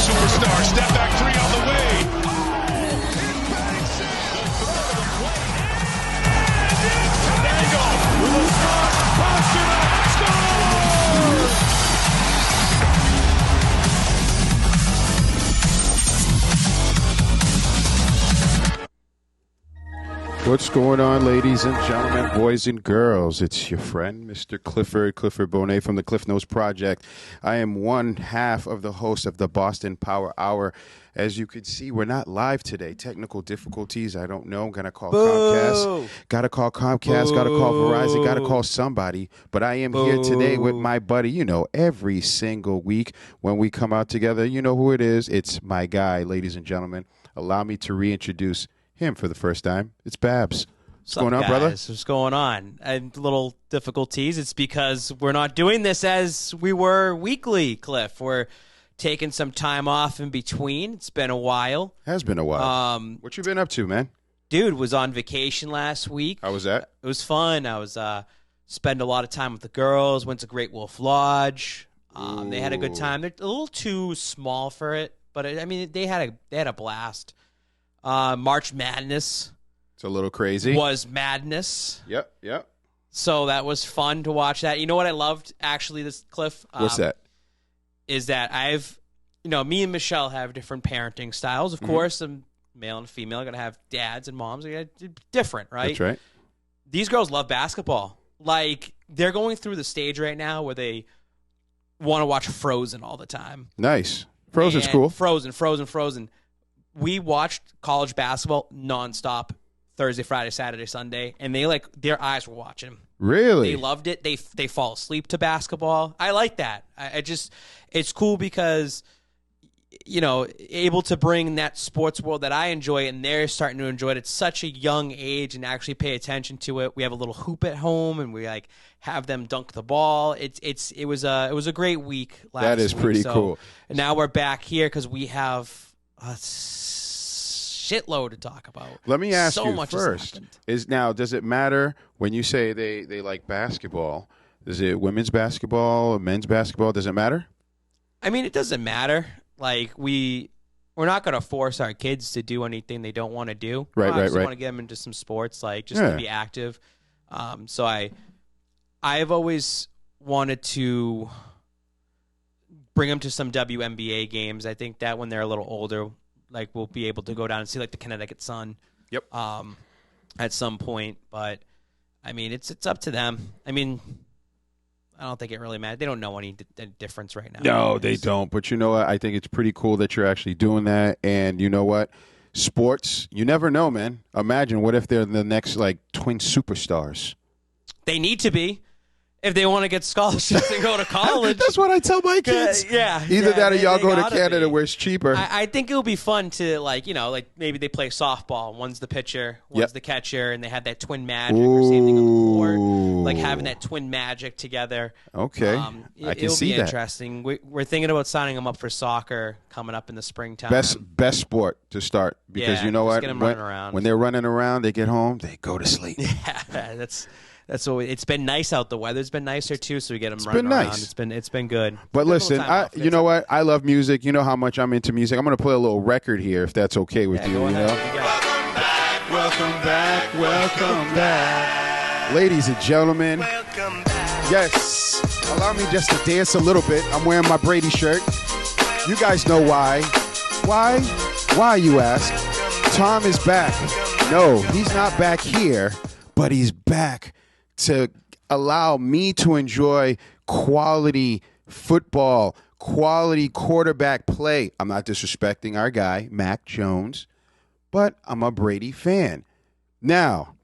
superstar. Step back three on the way. What's going on, ladies and gentlemen, boys and girls? It's your friend, Mr. Clifford Bonet from the Cliff Notes Project. I am one half of the host of the Boston Power Hour. As you can see, we're not live today. Technical difficulties. I don't know. I'm going to call Comcast. Got to call Comcast. Got to call Verizon. Got to call somebody. But I am here today with my buddy. You know, every single week when we come out together, you know who it is. It's my guy, ladies and gentlemen. Allow me to reintroduce him for the first time. It's Babs. What's going on, brother? What's going on? And little difficulties. It's because we're not doing this as we were weekly, Cliff. We're taking some time off in between. It's been a while. Has been a while. What you been up to, man? Dude, was on vacation last week. How was that? It was fun. I was spend a lot of time with the girls. Went to Great Wolf Lodge. They had a good time. They're a little too small for it, but I mean, they had a blast. March Madness. It's a little crazy. Was madness. Yep. So that was fun to watch that. You know what I loved, actually, this, Cliff? What's that? Is that me and Michelle have different parenting styles, of course. I'm male and female. Are going to have dads and moms. They're different, right? That's right. These girls love basketball. Like, they're going through the stage right now where they want to watch Frozen all the time. Nice. Frozen's cool. Frozen. We watched college basketball nonstop Thursday, Friday, Saturday, Sunday, and their eyes were watching. Really? They loved it. They fall asleep to basketball. I like that. It's cool because, able to bring that sports world that I enjoy, and they're starting to enjoy it at such a young age and actually pay attention to it. We have a little hoop at home, and we have them dunk the ball. It was a great week last week. That is pretty cool. And now we're back here because we have a shitload to talk about. Let me ask so you much first, does it matter when you say they like basketball? Is it women's basketball, men's basketball? Does it matter? I mean, it doesn't matter. Like, we're not going to force our kids to do anything they don't want to do. Right. I just want to get them into some sports, to be active. So I've always wanted to bring them to some WNBA games. I think that when they're a little older, we'll be able to go down and see the Connecticut Sun. Yep. At some point, but I mean, it's up to them. I mean, I don't think it really matters. They don't know any difference right now. No, they don't. But you know what? I think it's pretty cool that you're actually doing that. And you know what? Sports, you never know, man. Imagine what if they're the next twin superstars. They need to be. If they want to get scholarships and go to college. That's what I tell my kids. Either that or y'all go to Canada where it's cheaper. I think it'll be fun to, maybe they play softball. One's the pitcher, one's the catcher, and they have that twin magic or same thing on the court. Having that twin magic together. Okay. I can see that. It'll be interesting. We're thinking about signing them up for soccer coming up in the springtime. Best sport to start because you know what? Get them running around. When they're running around, they get home, they go to sleep. Yeah, That's what it's been nice out. The weather's been nicer too, so we get them running around. It's been good. But listen, you know what? I love music. You know how much I'm into music. I'm going to play a little record here, if that's okay with you. Welcome back. Ladies and gentlemen, yes, allow me just to dance a little bit. I'm wearing my Brady shirt. You guys know why. Why, you ask? Tom is back. No, he's not back here, but he's back to allow me to enjoy quality football, quality quarterback play. I'm not disrespecting our guy, Mac Jones, but I'm a Brady fan. Now,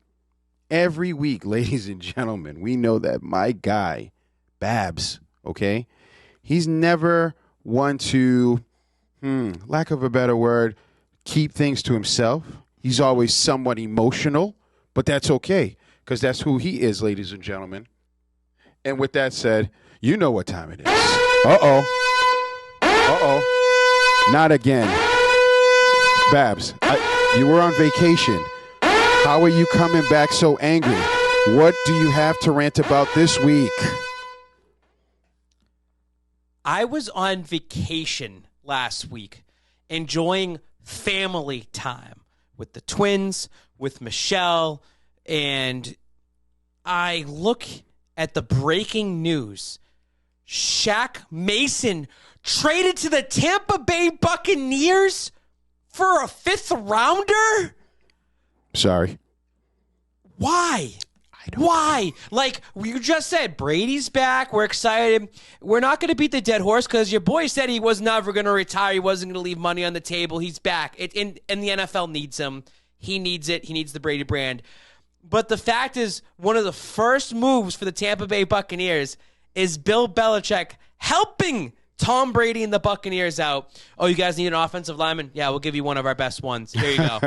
every week, ladies and gentlemen, we know that my guy, Babs, okay, he's never one to, lack of a better word, keep things to himself. He's always somewhat emotional, but that's okay. Because that's who he is, ladies and gentlemen. And with that said, you know what time it is. Uh-oh. Not again. Babs, you were on vacation. How are you coming back so angry? What do you have to rant about this week? I was on vacation last week, enjoying family time with the twins, with Michelle, and I look at the breaking news. Shaq Mason traded to the Tampa Bay Buccaneers for a 5th rounder? Sorry. Why? Why? Like you just said, Brady's back. We're excited. We're not going to beat the dead horse because your boy said he was never going to retire. He wasn't going to leave money on the table. He's back. And the NFL needs him. He needs it. He needs the Brady brand. But the fact is, one of the first moves for the Tampa Bay Buccaneers is Bill Belichick helping Tom Brady and the Buccaneers out. Oh, you guys need an offensive lineman? Yeah, we'll give you one of our best ones. Here you go.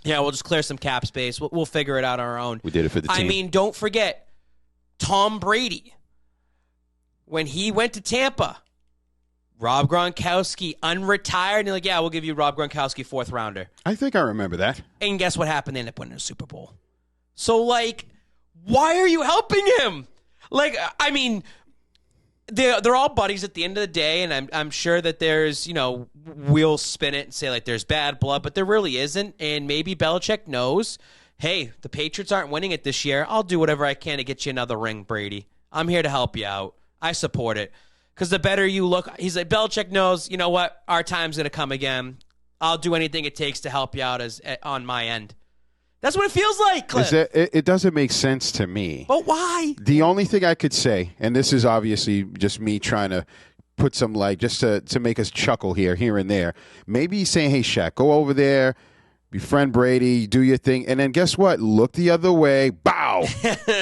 Yeah, we'll just clear some cap space. We'll figure it out on our own. We did it for the team. I mean, don't forget, Tom Brady, when he went to Tampa, Rob Gronkowski unretired, and they're like, yeah, we'll give you Rob Gronkowski 4th rounder. I think I remember that. And guess what happened? They ended up winning a Super Bowl. So, like, why are you helping him? Like, I mean, they're all buddies at the end of the day, and I'm sure that there's, we'll spin it and say, like, there's bad blood, but there really isn't. And maybe Belichick knows, hey, the Patriots aren't winning it this year. I'll do whatever I can to get you another ring, Brady. I'm here to help you out. I support it. Because the better you look, he's like, Belichick knows, you know what, our time's going to come again. I'll do anything it takes to help you out on my end. That's what it feels like, Cliff. It doesn't make sense to me. But why? The only thing I could say, and this is obviously just me trying to put some just to make us chuckle here and there. Maybe he's saying, hey, Shaq, go over there, befriend Brady, do your thing, and then guess what? Look the other way. Bow!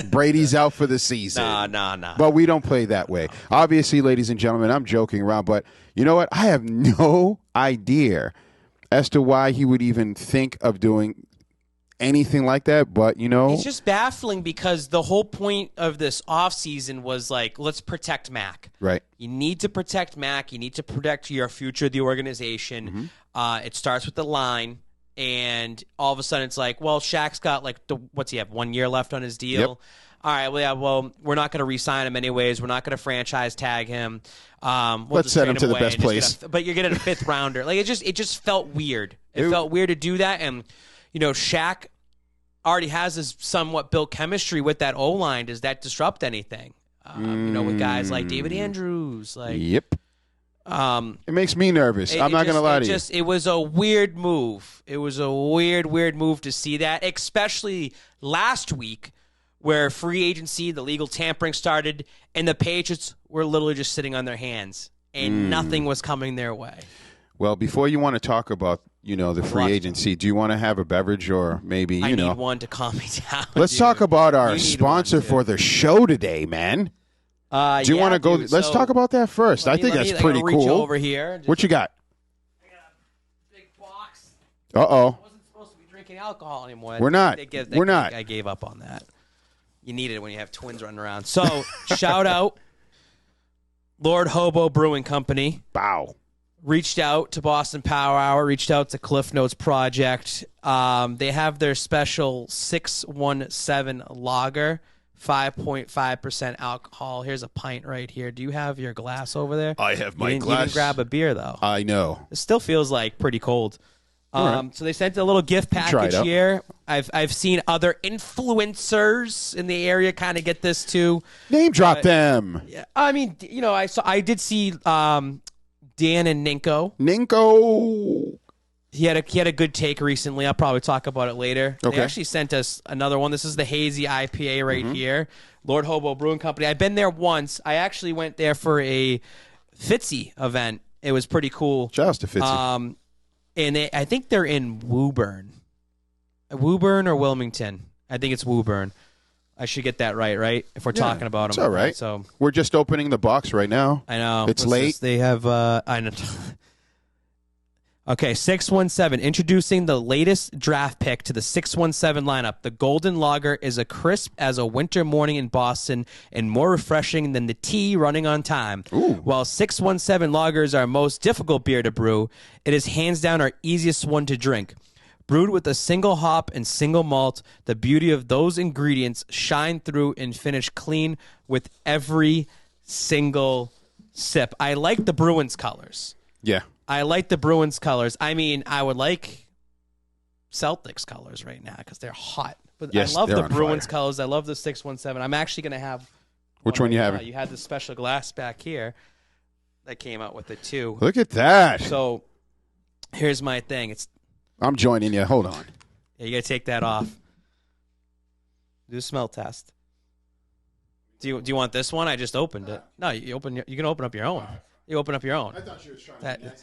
Brady's out for the season. Nah. But we don't play that way. Obviously, ladies and gentlemen, I'm joking around, but you know what? I have no idea as to why he would even think of doing anything like that, but it's just baffling because the whole point of this offseason was like, let's protect Mac. Right. You need to protect Mac. You need to protect your future of the organization. Mm-hmm. It starts with the line, and all of a sudden it's like, well, Shaq's got what's he have, 1 year left on his deal? Yep. All right, we're not going to re-sign him anyways. We're not going to franchise tag him. Let's send him to the best place. But you're getting a 5th rounder. Like it just felt weird. It felt weird to do that, and Shaq already has this somewhat built chemistry with that O-line. Does that disrupt anything? With guys like David Andrews. Yep. It makes me nervous. I'm not going to lie to you. It was a weird move. It was a weird move to see that, especially last week where free agency, the legal tampering started, and the Patriots were literally just sitting on their hands, and nothing was coming their way. Well, before you want to talk about, the free agency, do you want to have a beverage or maybe, I need one to calm me down. Let's talk about our sponsor for the show today, man. Do you want to go? Let's talk about that first. I think that's pretty cool. Reach over here. What you got? I got a big box. Uh-oh. I wasn't supposed to be drinking alcohol anymore. We're not. We're not. I gave up on that. You need it when you have twins running around. So, shout out Lord Hobo Brewing Company. Bow. Reached out to Boston Power Hour, reached out to Cliff Notes Project. They have their special 617 lager, 5.5% alcohol. Here's a pint right here. Do you have your glass over there? I have my glass. You didn't grab a beer, though. I know. It still feels like pretty cold. Right. So they sent a little gift package here. I've seen other influencers in the area kind of get this too. Name drop them. I mean, I did see Dan and Ninko. He had a good take recently. I'll probably talk about it later. Okay. They actually sent us another one. This is the Hazy IPA right here. Lord Hobo Brewing Company. I've been there once. I actually went there for a Fitzy event. It was pretty cool. Just a Fitzy. And I think they're in Woburn. Woburn or Wilmington. I think it's Woburn. I should get that right? If we're talking about them. It's all right. So we're just opening the box right now. I know. It's late. They have I know. Okay, 617. Introducing the latest draft pick to the 617 lineup. The Golden Lager is as crisp as a winter morning in Boston and more refreshing than the tea running on time. Ooh. While 617 lagers are our most difficult beer to brew, it is hands down our easiest one to drink. Brewed with a single hop and single malt, the beauty of those ingredients shine through and finish clean with every single sip. I like the Bruins colors. Yeah. I like the Bruins colors. I mean, I would like Celtics colors right now because they're hot. But yes, I love the on Bruins fire. colors. I love the 617. I'm actually going to have. Which one you have? You had this special glass back here that came out with it too. Look at that. So here's my thing. I'm joining you. Hold on. Yeah, you got to take that off. Do a smell test. Do you want this one? I just opened it. No, you can open up your own. You open up your own. I thought she was trying to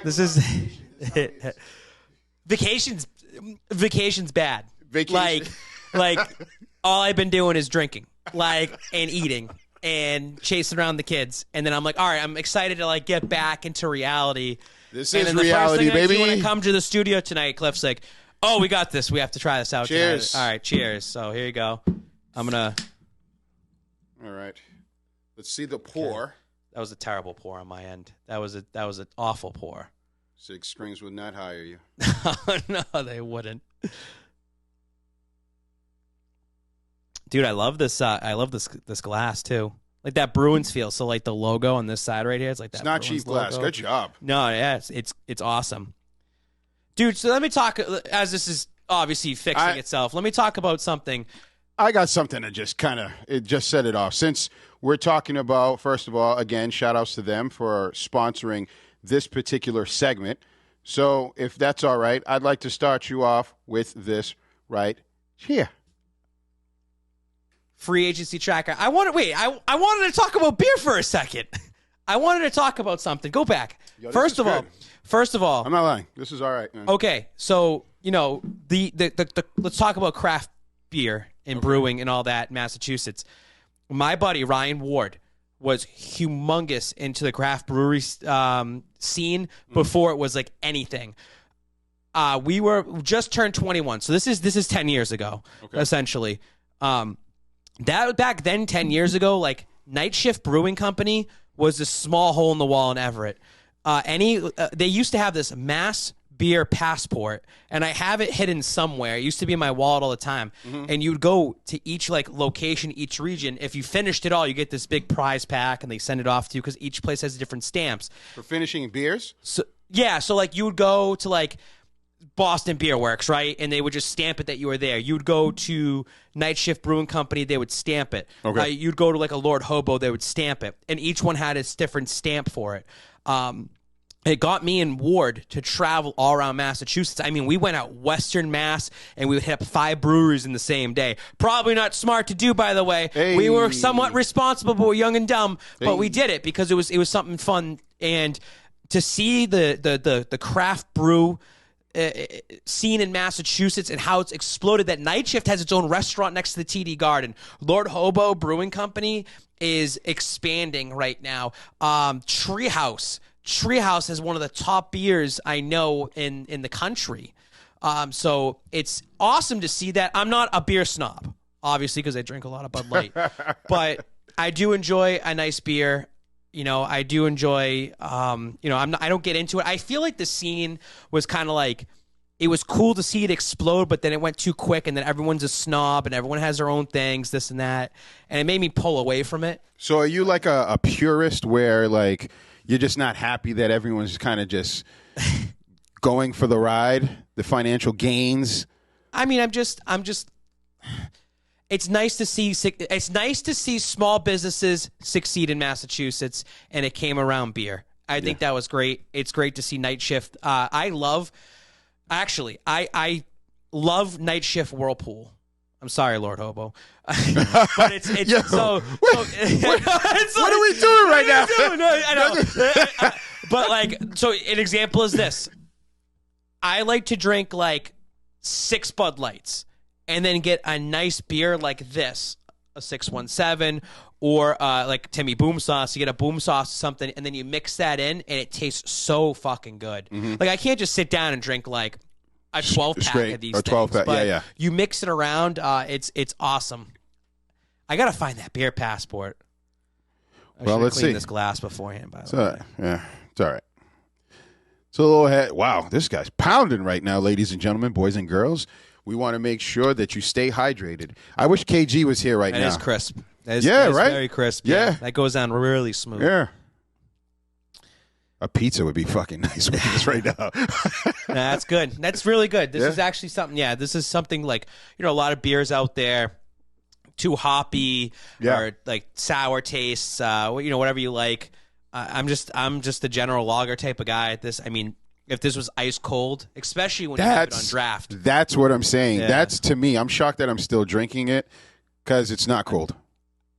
This is vacation's bad. Vacation. Like all I've been doing is drinking, and eating and chasing around the kids, and then I'm like, all right, I'm excited to get back into reality. This and is then reality, the first thing baby. I do when I come to the studio tonight, Cliff's like, oh, we got this. We have to try this out. Cheers. Tonight. All right, cheers. So here you go. I'm gonna. All right. Let's see the pour. Okay. That was a terrible pour on my end. That was an awful pour. 6 strings would not hire you. No, they wouldn't. Dude, I love this. I love this glass too. Like that Bruins feel. So like the logo on this side right here, it's like that. It's not Bruins cheap glass. logo. Good job. No, yeah, it's awesome, dude. So let me talk. As this is obviously fixing itself, let me talk about something. I got something to just set it off. Since we're talking about, first of all, again, shout outs to them for sponsoring this particular segment. So if that's all right, I'd like to start you off with this right here. Free agency tracker. I wanted to talk about beer for a second. I wanted to talk about something. Go back. Yo, First of all, I'm not lying. This is all right, man. Okay, so the let's talk about craft beer and brewing and all that in Massachusetts. My buddy Ryan Ward was humongous into the craft brewery scene before it was like anything. We just turned 21, so this is 10 years ago, essentially. That back then, 10 years ago, like Night Shift Brewing Company was a small hole in the wall in Everett. They used to have this mass beer passport, and I have it hidden somewhere. It used to be in my wallet all the time. And you'd go to each location, each region. If you finished it all, you get this big prize pack, and they send it off to you because each place has different stamps For finishing beers? So you would go to Boston Beer Works, right? And they would just stamp it that you were there. You'd go to Night Shift Brewing Company, they would stamp it. Okay. You'd go to a Lord Hobo, they would stamp it. And each one had its different stamp for it. It got me and Ward to travel all around Massachusetts. I mean, we went out Western Mass, and we would hit up 5 breweries in the same day. Probably not smart to do, by the way. Hey. We were somewhat responsible, but we're young and dumb. But we did it because it was something fun. And to see the craft brew scene in Massachusetts and how it's exploded, that Night Shift has its own restaurant next to the TD Garden. Lord Hobo Brewing Company is expanding right now. Treehouse has one of the top beers I know in the country. So it's awesome to see that. I'm not a beer snob, obviously, because I drink a lot of Bud Light. But I do enjoy a nice beer. I do enjoy, I don't get into it. I feel like the scene was kind of it was cool to see it explode, but then it went too quick, and then everyone's a snob, and everyone has their own things, this and that. And it made me pull away from it. So are you like a purist where you're just not happy that everyone's kind of just going for the ride, the financial gains? I mean, I'm just it's nice to see small businesses succeed in Massachusetts, and it came around beer. I think that was great. It's great to see Night Shift. I love Night Shift Whirlpool. I'm sorry, Lord Hobo. But it's Yo, so what are we doing right now? I know. But so an example is this. I like to drink 6 Bud Lights and then get a nice beer like this, a 617, or Timmy Boom Sauce. You get a Boom Sauce or something, and then you mix that in, and it tastes so fucking good. I can't just sit down and drink a 12-pack of these things. 12-pack, yeah. You mix it around, it's awesome. I got to find that beer passport. Let's see. This glass beforehand, by the way. Yeah, it's all right. So a little head. Wow, this guy's pounding right now, ladies and gentlemen, boys and girls. We want to make sure that you stay hydrated. I wish KG was here right now. That is crisp. That is right? very crisp. Yeah. That goes down really smooth. Yeah. A pizza would be fucking nice with this right now. That's good. That's really good. This is actually something. Yeah, this is something like a lot of beers out there, too hoppy or like sour tastes. Whatever you like. I'm just a general lager type of guy. If this was ice cold, especially when you have it on draft. That's what I'm saying. Yeah. That's, to me, I'm shocked that I'm still drinking it because it's not cold.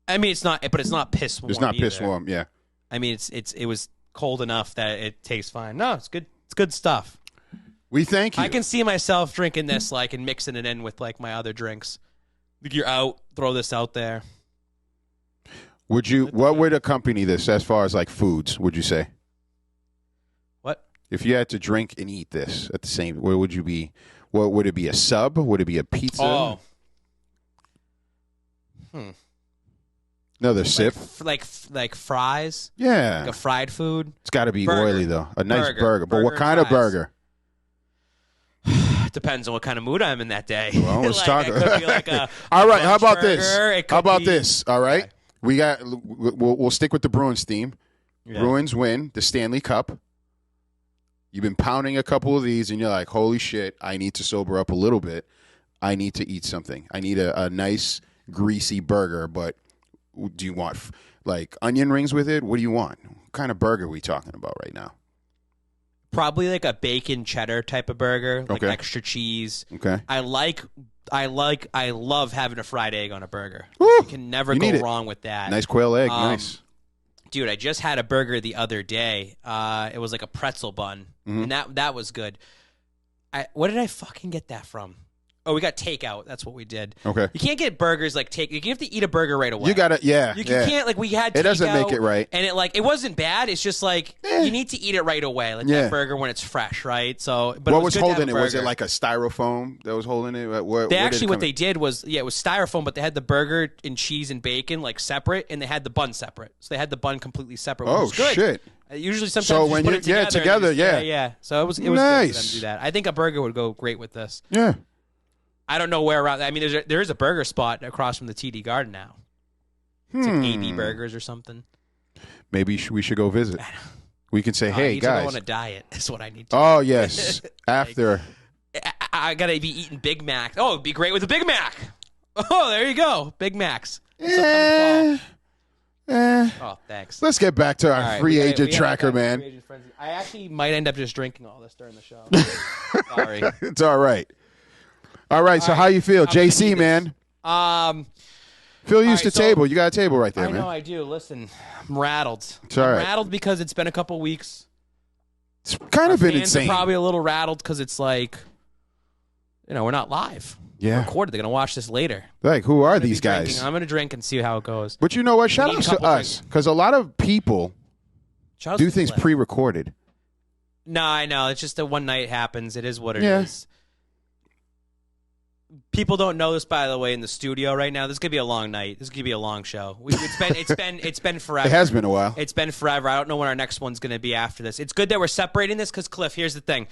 It's not, but it's not piss warm. It's not either. piss warm. Yeah. It was cold enough that it tastes fine. No, it's good. It's good stuff. We thank you. I can see myself drinking this and mixing it in with my other drinks. You're out, throw this out there. What would accompany this as far as foods, would you say? What? If you had to drink and eat this at the same, where would you be? What would it be? A sub? Would it be a pizza? Oh. Another sip? Like fries? Yeah. Like a fried food? It's got to be burger. oily, though. A nice burger. But Burger what kind of fries. burger? Depends on what kind of mood I'm in that day. Well, let's talk. It could be like a all right, how about burger. this? How about this? All right. Okay. We'll stick with the Bruins theme. Yeah. Bruins win the Stanley Cup. You've been pounding a couple of these, and you're like, holy shit, I need to sober up a little bit. I need to eat something. I need a nice, greasy burger, but do you want onion rings with it? What do you want? What kind of burger are we talking about right now? Probably like a bacon cheddar type of burger, like extra cheese. Okay. I love having a fried egg on a burger. Woo! You can never go wrong with that. Nice quail egg, nice. Dude, I just had a burger the other day. It was like a pretzel bun, and that was good. Where did I fucking get that from? Oh, we got takeout. That's what we did. Okay. You can't get burgers You have to eat a burger right away. You got to, You can't, we had takeout. It doesn't make it right. And it wasn't bad. It's just you need to eat it right away. That burger when it's fresh, right? So, but what was holding it? Was it like a styrofoam that was holding it? What they did was, it was styrofoam, but they had the burger and cheese and bacon separate, and they had the bun separate. So they had the bun completely separate, which was good. Shit. Usually sometimes when put it together. Yeah. So it was nice. Good for them to do that. I think a burger would go great with this. Yeah. I don't know where around. There is a burger spot across from the TD Garden now. It's like AB Burgers or something. Maybe we should go visit. We can say, hey, guys. I go on a diet. That's what I need to do. Oh, yes. After. I got to be eating Big Mac. Oh, it'd be great with a Big Mac. Oh, there you go. Big Macs. Oh, thanks. Let's get back to our free agent tracker, man. I actually might end up just drinking all this during the show. Sorry. It's all right. All right, so how you feel? JC, man. Phil used the table. You got a table right there, man. I know I do. Listen, I'm rattled. It's all right. I'm rattled because it's been a couple weeks. It's kind of been insane. Fans are probably a little rattled because it's we're not live. Yeah. Recorded. They're going to watch this later. Who are these guys? Drinking. I'm going to drink and see how it goes. But you know what? Shout out to us, because a lot of people do things pre-recorded. No, I know. It's just that one night happens. It is what it is. People don't know this, by the way, in the studio right now. This is gonna be a long night. This is gonna be a long show. It's been forever. It has been a while. It's been forever. I don't know when our next one's gonna be after this. It's good that we're separating this because, Cliff, here's the thing.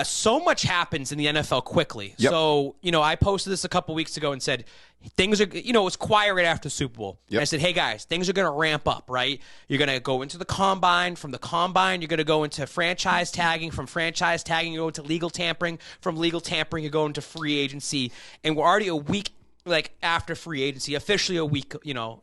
So much happens in the NFL quickly. Yep. So, I posted this a couple weeks ago and said, things are, it was quiet right after the Super Bowl. Yep. And I said, hey, guys, things are going to ramp up, right? You're going to go into the combine. From the combine, you're going to go into franchise tagging. From franchise tagging, you go into legal tampering. From legal tampering, you go into free agency. And we're already a week after free agency, officially a week,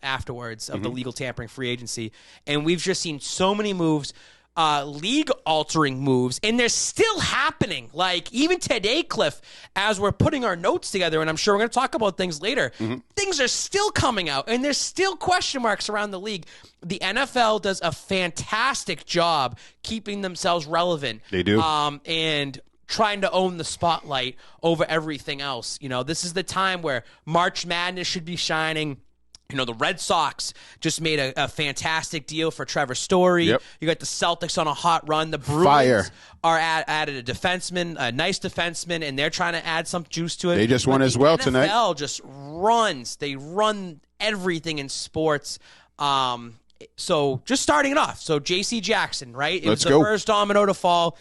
afterwards of the legal tampering free agency. And we've just seen so many moves. League-altering moves, and they're still happening. Even today, Cliff, as we're putting our notes together, and I'm sure we're going to talk about things later, things are still coming out, and there's still question marks around the league. The NFL does a fantastic job keeping themselves relevant. They do. And trying to own the spotlight over everything else. This is the time where March Madness should be shining. The Red Sox just made a fantastic deal for Trevor Story. Yep. You got the Celtics on a hot run. The Bruins are added a defenseman, a nice defenseman, and they're trying to add some juice to it. They just won as well tonight. The NFL just runs. They run everything in sports. So just starting it off. So J.C. Jackson, right? It was the first domino to fall.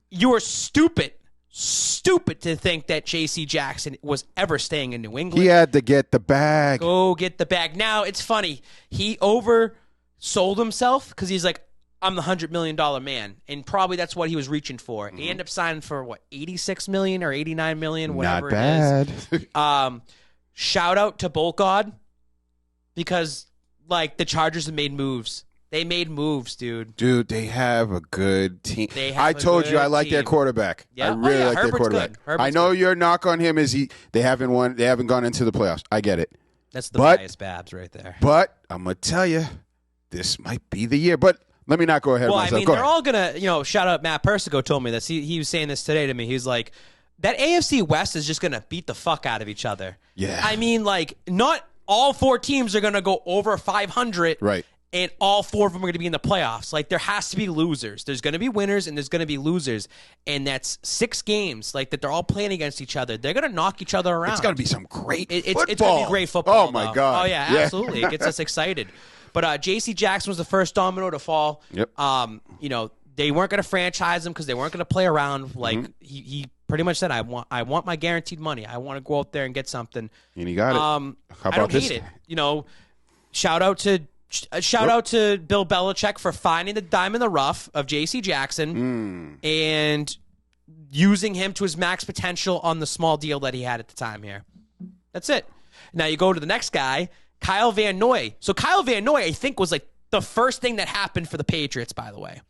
You were stupid to think that J.C. Jackson was ever staying in New England. He had to get the bag. Go get the bag. Now, it's funny. He oversold himself because he's like, I'm the $100 million man, and probably that's what he was reaching for. He ended up signing for what, $86 million or $89 million, whatever Not it is. Shout out to Bolkod, because like the Chargers have made moves. They made moves, dude. Dude, they have a good team. I told you I like their quarterback. Yeah. I really like Herbert's their quarterback. good. I know your knock on him is they haven't won. They haven't gone into the playoffs. I get it. That's the bias Babs right there. But I'm gonna tell you, this might be the year. But let me not go ahead of myself. Well, I mean, they're all gonna, shout out Matt Persico told me this. He was saying this today to me. He's like, that AFC West is just gonna beat the fuck out of each other. Yeah. I mean, like, not all 4 teams are gonna go over 500. Right. And all 4 of them are going to be in the playoffs. Like, there has to be losers. There's going to be winners and there's going to be losers. And that's 6 games, like, that they're all playing against each other. They're going to knock each other around. It's going to be some great football. It's going to be great football. Oh, my God. Oh, yeah, absolutely. It gets us excited. But J.C. Jackson was the first domino to fall. Yep. They weren't going to franchise him because they weren't going to play around. Like, he pretty much said, I want my guaranteed money. I want to go out there and get something. And he got it. How about I don't this? hate it. Shout out to Bill Belichick for finding the dime in the rough of J.C. Jackson and using him to his max potential on the small deal that he had at the time here. That's it. Now you go to the next guy, Kyle Van Noy. So Kyle Van Noy, I think, was like the first thing that happened for the Patriots, by the way.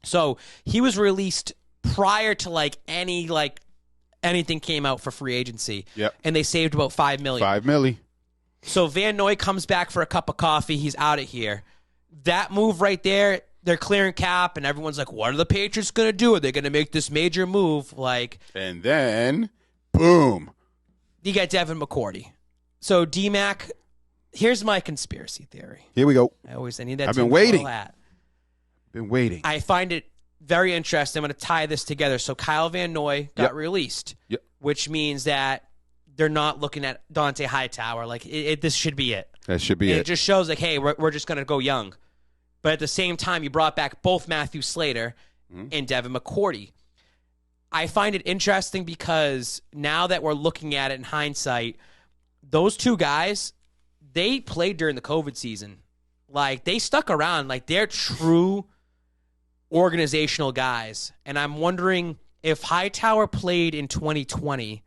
So he was released prior to anything came out for free agency. Yep. And they saved about $5 million. $5 million. So Van Noy comes back for a cup of coffee. He's out of here. That move right there, they're clearing cap, and everyone's like, what are the Patriots going to do? Are they going to make this major move? And then, boom. You got Devin McCourty. So D-Mac, here's my conspiracy theory. Here we go. I need that. I've been waiting. I find it very interesting. I'm going to tie this together. So Kyle Van Noy got released, which means that they're not looking at Dante Hightower. Like, this should be it. That should be it. It just shows, like, hey, we're just going to go young. But at the same time, you brought back both Matthew Slater and Devin McCourty. I find it interesting because now that we're looking at it in hindsight, those 2 guys, they played during the COVID season. Like, they stuck around. Like, they're true organizational guys. And I'm wondering if Hightower played in 2020,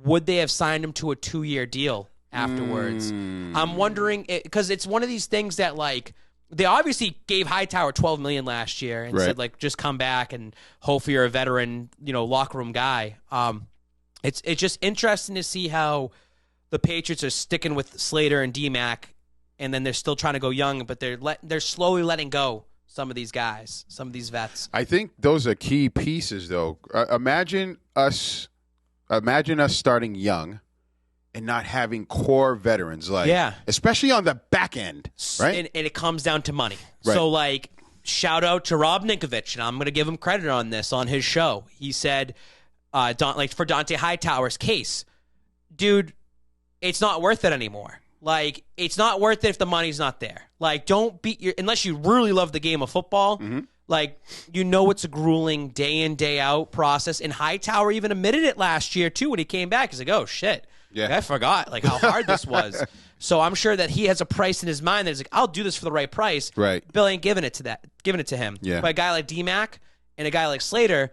would they have signed him to a 2-year deal afterwards? I'm wondering, because it's one of these things that, like, they obviously gave Hightower $12 million last year and said, like, just come back and hopefully you're a veteran, locker room guy. It's just interesting to see how the Patriots are sticking with Slater and D-Mac, and then they're still trying to go young, but they're slowly letting go some of these guys, some of these vets. I think those are key pieces, though. Imagine us starting young and not having core veterans, especially on the back end, right? And it comes down to money. Right. So, like, shout out to Rob Ninkovich, and I'm going to give him credit on this on his show. He said, for Dante Hightower's case, dude, it's not worth it anymore. Like, it's not worth it if the money's not there. Like, don't beat unless you really love the game of football. Like, it's a grueling day in, day out process. And Hightower even admitted it last year, too, when he came back. He's like, oh, shit. Yeah. I forgot, like, how hard this was. So I'm sure that he has a price in his mind that he's like, I'll do this for the right price. Right. Bill ain't giving it to him. Yeah. But a guy like D-Mac and a guy like Slater,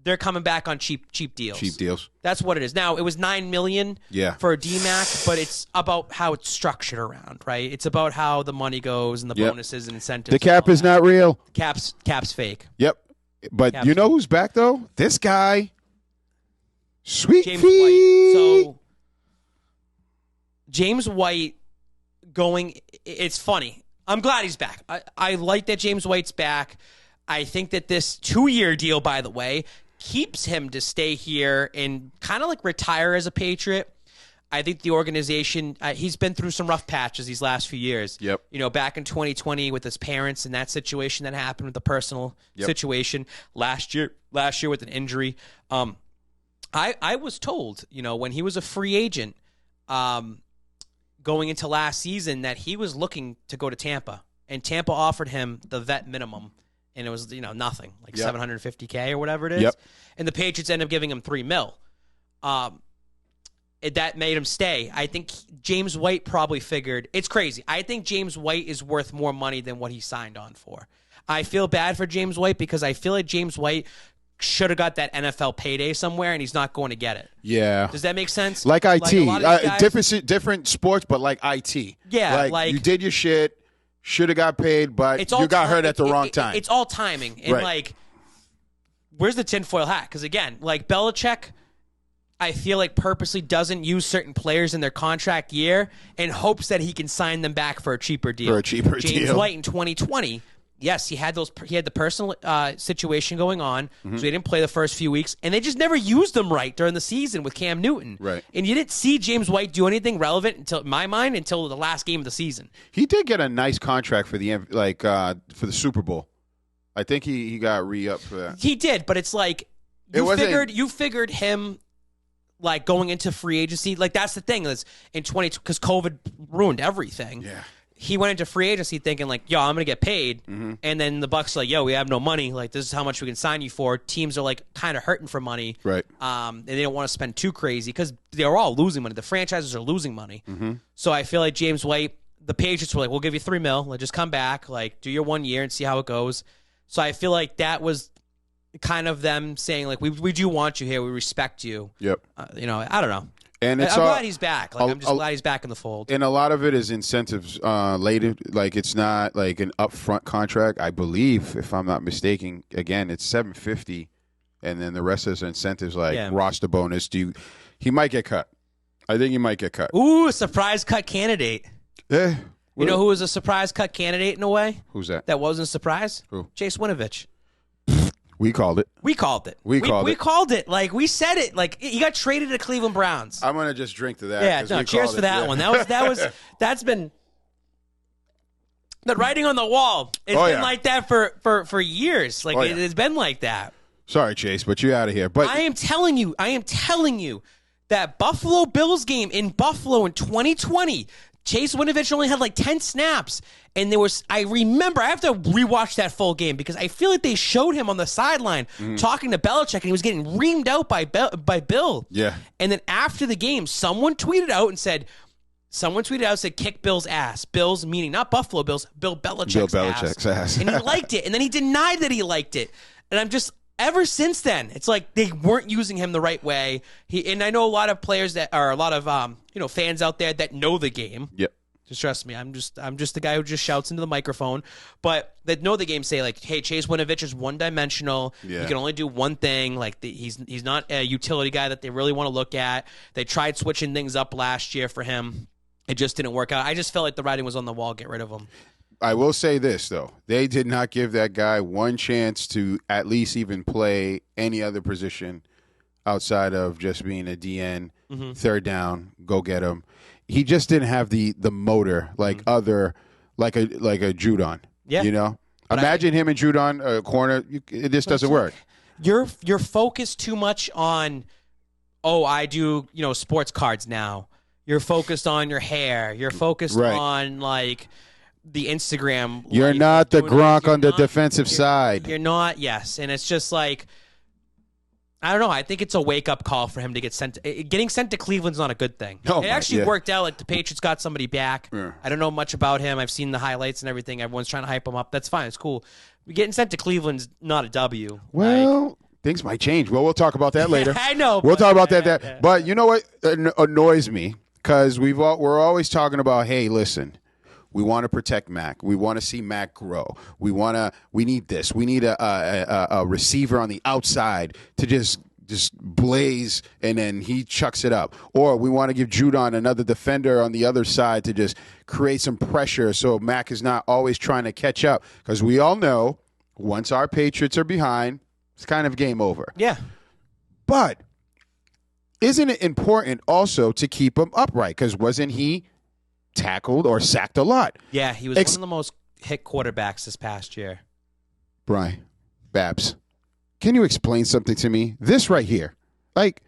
they're coming back on cheap deals. Cheap deals. That's what it is. Now, it was $9 million for D-Mac, but it's about how it's structured around, right? It's about how the money goes and the bonuses and incentives. The cap is not real. Cap's fake. Yep. But Cap's you know fake. who's back, though? This guy. Sweet James feet. White. So, James White it's funny. I'm glad he's back. I like that James White's back. I think that this 2-year deal, by the way, keeps him to stay here and kind of like retire as a Patriot. I think the organization, he's been through some rough patches these last few years. Yep. Back in 2020 with his parents and that situation that happened with the personal situation. Last year with an injury. I was told, when he was a free agent going into last season that he was looking to go to Tampa. And Tampa offered him the vet minimum. And it was, nothing, like $750K or whatever it is. Yep. And the Patriots ended up giving him $3 million. That made him stay. I think James White probably figured, it's crazy. I think James White is worth more money than what he signed on for. I feel bad for James White because I feel like James White should have got that NFL payday somewhere, and he's not going to get it. Yeah. Does that make sense? Like IT. Guys, different sports, but like IT. Yeah. Like you did your shit, should have got paid, but you got hurt at the wrong time. It's all timing. And, like, where's the tinfoil hat? Because, again, like Belichick, I feel like purposely doesn't use certain players in their contract year in hopes that he can sign them back for a cheaper deal. James White in 2020, yes, he had the personal situation going on, so he didn't play the first few weeks, and they just never used him right during the season with Cam Newton. Right. And you didn't see James White do anything relevant until, in my mind, until the last game of the season. He did get a nice contract for the for the Super Bowl. I think he got re-up for that. He did, but it's like you figured him like going into free agency. Like that's the thing is in 20 because COVID ruined everything. Yeah. He went into free agency thinking like, yo, I'm going to get paid. And then the Bucs are like, yo, we have no money. Like, this is how much we can sign you for. Teams are like kind of hurting for money. Right. And they don't want to spend too crazy because they're all losing money. The franchises are losing money. So I feel like James White, the Patriots were like, we'll give you $3 million. Like, just come back, like do your 1 year and see how it goes. So I feel like that was kind of them saying like, we do want you here. We respect you. Yep. I don't know. And I'm glad he's back. Like, I'm just glad he's back in the fold. And a lot of it is incentives later. Like, it's not like an upfront contract. I believe, if I'm not mistaken, again, it's $750, and then the rest is incentives like roster bonus. He might get cut. I think he might get cut. Ooh, a surprise cut candidate. Yeah. You know who was a surprise cut candidate in a way? Who's that? That wasn't a surprise? Who? Chase Winovich. We called it. We called it. We called it. Like, we said it. Like, he got traded to Cleveland Browns. I'm gonna just drink to that. Yeah, no, cheers for that one. That's been the writing on the wall. It's been like that for years. Like, it's been like that. Sorry, Chase, but you're out of here. But I am telling you that Buffalo Bills game in Buffalo in 2020, Chase Winovich only had like 10 snaps. And I remember, I have to rewatch that full game because I feel like they showed him on the sideline talking to Belichick, and he was getting reamed out by Bill. Yeah. And then after the game, someone tweeted out, said, kick Bill's ass. Bill's meaning not Buffalo Bills, Bill Belichick's ass. And he liked it. And then he denied that he liked it. And I'm just, ever since then, it's like they weren't using him the right way. And I know a lot of players that are a lot of fans out there that know the game. Yep. Just trust me, I'm just the guy who just shouts into the microphone. But that know the game say like, hey, Chase Winovich is one-dimensional. Yeah. He can only do one thing. Like he's not a utility guy that they really want to look at. They tried switching things up last year for him. It just didn't work out. I just felt like the writing was on the wall. Get rid of him. I will say this, though. They did not give that guy one chance to at least even play any other position outside of just being a DN, third down, go get him. He just didn't have the motor like like a Judon. Yeah. You know? But imagine him and Judon, corner. It just doesn't work. You're focused too much on, I do, sports cards now. You're focused on your hair. You're focused on, like, the Instagram. You're not the Gronk on the defensive side. You're not, yes. And it's just like, I don't know. I think it's a wake-up call for him to get sent. Getting sent to Cleveland's not a good thing. It actually worked out. Like, the Patriots got somebody back. Yeah. I don't know much about him. I've seen the highlights and everything. Everyone's trying to hype him up. That's fine. It's cool. Getting sent to Cleveland's not a W. Well, things might change. Well, we'll talk about that later. I know. We'll talk about that. But you know what annoys me? Because we're always talking about, hey, listen, we want to protect Mac. We want to see Mac grow. We need this. We need a receiver on the outside to just blaze, and then he chucks it up. Or we want to give Judon another defender on the other side to just create some pressure so Mac is not always trying to catch up. Because we all know once our Patriots are behind, it's kind of game over. Yeah. But isn't it important also to keep him upright? Because wasn't he tackled or sacked a lot? Yeah, he was one of the most hit quarterbacks this past year. Brian, Babs, can you explain something to me? This right here. Like,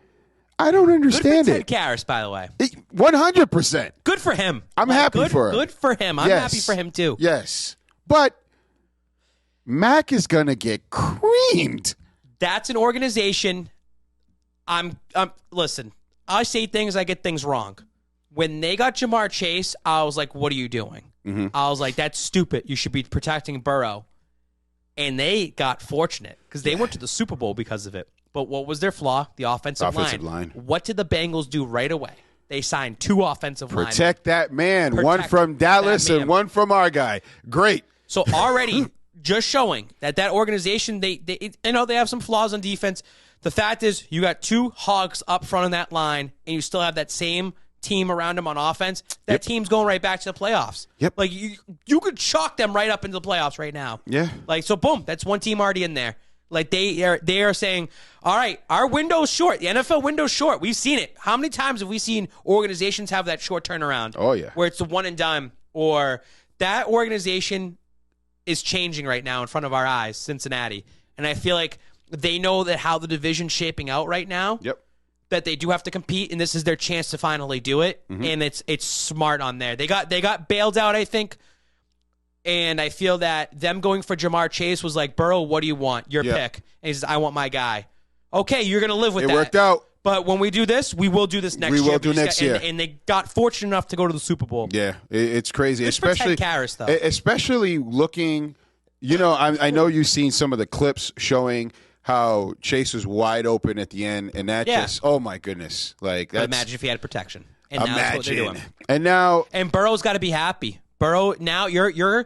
I don't understand it. Good for Ted Karras, by the way. 100%. Good for him. I'm happy for him. Good for him. I'm happy for him, too. Yes. But Mac is going to get creamed. That's an organization. Listen, I say things, I get things wrong. When they got Jamar Chase, I was like, what are you doing? I was like, that's stupid. You should be protecting Burrow. and they got fortunate because they went to the Super Bowl because of it. But what was their flaw? The offensive line. What did the Bengals do right away? They signed 2 offensive linemen. Protect that man. One from Dallas and one from our guy. Great. So already just showing that organization, they have some flaws on defense. The fact is you got 2 hogs up front on that line, and you still have that same team around them on offense. That team's going right back to the playoffs. Yep. Like you could chalk them right up into the playoffs right now. Yeah. Like, so boom, that's one team already in there. Like they are saying, all right, our window's short. The NFL window's short. We've seen it. How many times have we seen organizations have that short turnaround? Oh, yeah. Where it's a one and done, or that organization is changing right now in front of our eyes, Cincinnati. And I feel like they know that how the division's shaping out right now. Yep. That they do have to compete, and this is their chance to finally do it. Mm-hmm. And it's smart on there. They got bailed out, I think. And I feel that them going for Jamar Chase was like, Burrow, what do you want? Your pick. And he says, I want my guy. Okay, you're going to live with that. It worked out. But when we do this, we will do this next year. We will do next year. And they got fortunate enough to go to the Super Bowl. Yeah, it's crazy. Just especially Karras, though. Especially looking, I know you've seen some of the clips showing how Chase was wide open at the end, and that just, oh my goodness. Like, but imagine if he had protection. And now that's what they're doing. And Burrow's got to be happy. Burrow, now you're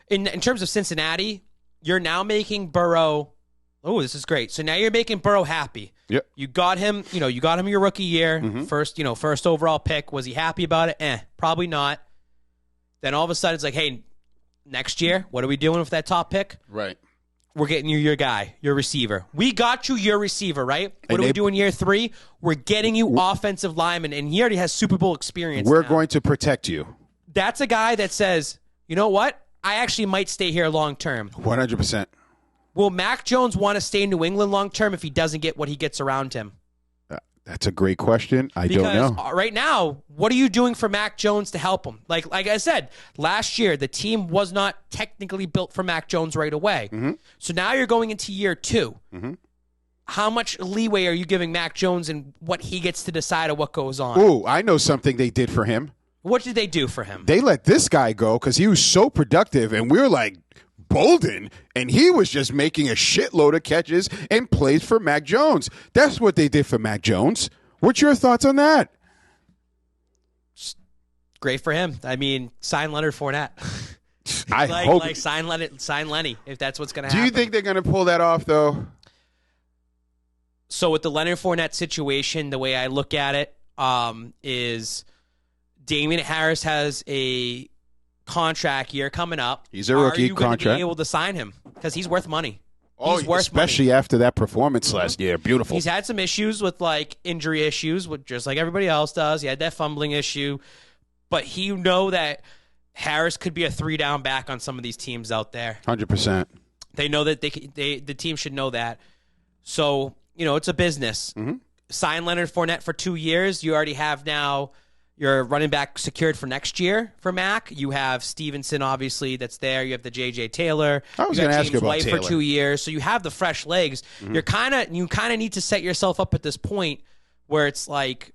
in terms of Cincinnati, you're now making Burrow. Oh, this is great. So now you're making Burrow happy. Yep. You got him your rookie year, first overall pick. Was he happy about it? Probably not. Then all of a sudden it's like, hey, next year, what are we doing with that top pick? Right. We're getting you your guy, your receiver. We got you your receiver, right? What do we do in year 3? We're getting you offensive lineman, and he already has Super Bowl experience. We're going to protect you. That's a guy that says, you know what? I actually might stay here long term. 100%. Will Mac Jones want to stay in New England long term if he doesn't get what he gets around him? That's a great question. I don't know. Because right now, what are you doing for Mac Jones to help him? Like I said, last year, the team was not technically built for Mac Jones right away. Mm-hmm. So now you're going into year 2. Mm-hmm. How much leeway are you giving Mac Jones and what he gets to decide of what goes on? Ooh, I know something they did for him. What did they do for him? They let this guy go because he was so productive, and we were like, Bolden, and he was just making a shitload of catches and plays for Mac Jones. That's what they did for Mac Jones. What's your thoughts on that? Great for him. I mean, sign Leonard Fournette. I hope. Like sign Lenny, if that's what's going to happen. Do you think they're going to pull that off, though? So with the Leonard Fournette situation, the way I look at it is Damian Harris has a contract year coming up. He's a rookie contract. Are you going to be able to sign him? Because he's worth money. He's worth especially money. After that performance last year. Beautiful. He's had some issues with injury issues, just like everybody else does. He had that fumbling issue. But you know that Harris could be a 3-down back on some of these teams out there. 100%. They know that the team should know that. So, it's a business. Mm-hmm. Sign Leonard Fournette for 2 years. You already have now your running back secured for next year for Mac. You have Stevenson, obviously, that's there. You have the J.J. Taylor. I was going to ask you about White Taylor. For 2 years. So you have the fresh legs. Mm-hmm. You kind of need to set yourself up at this point where it's like,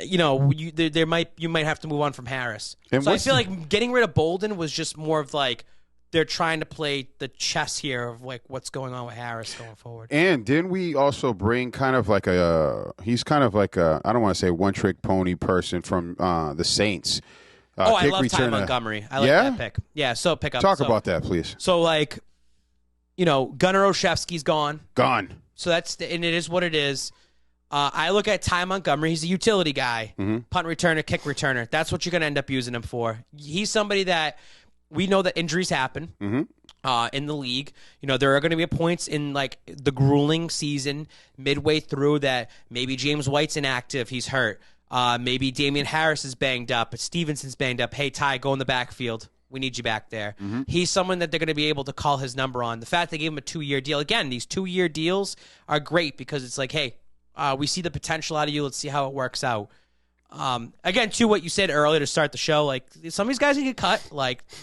you might have to move on from Harris. And so I feel like getting rid of Bolden was just more of like, they're trying to play the chess here of what's going on with Harris going forward. And didn't we also bring he's kind of like a, I don't want to say one-trick pony person from the Saints. I love Ty Montgomery. I like that pick. Yeah, so pick up. Talk about that, please. So, Gunnar Olszewski's gone. Gone. So and it is what it is. I look at Ty Montgomery. He's a utility guy. Mm-hmm. Punt returner, kick returner. That's what you're going to end up using him for. He's somebody that we know that injuries happen in the league. There are going to be points in the grueling season midway through that maybe James White's inactive. He's hurt. Maybe Damian Harris is banged up. But Stevenson's banged up. Hey, Ty, go in the backfield. We need you back there. Mm-hmm. He's someone that they're going to be able to call his number on. The fact they gave him a 2-year deal. Again, these 2-year deals are great because it's like, hey, we see the potential out of you. Let's see how it works out. Again, to what you said earlier to start the show, some of these guys can get cut.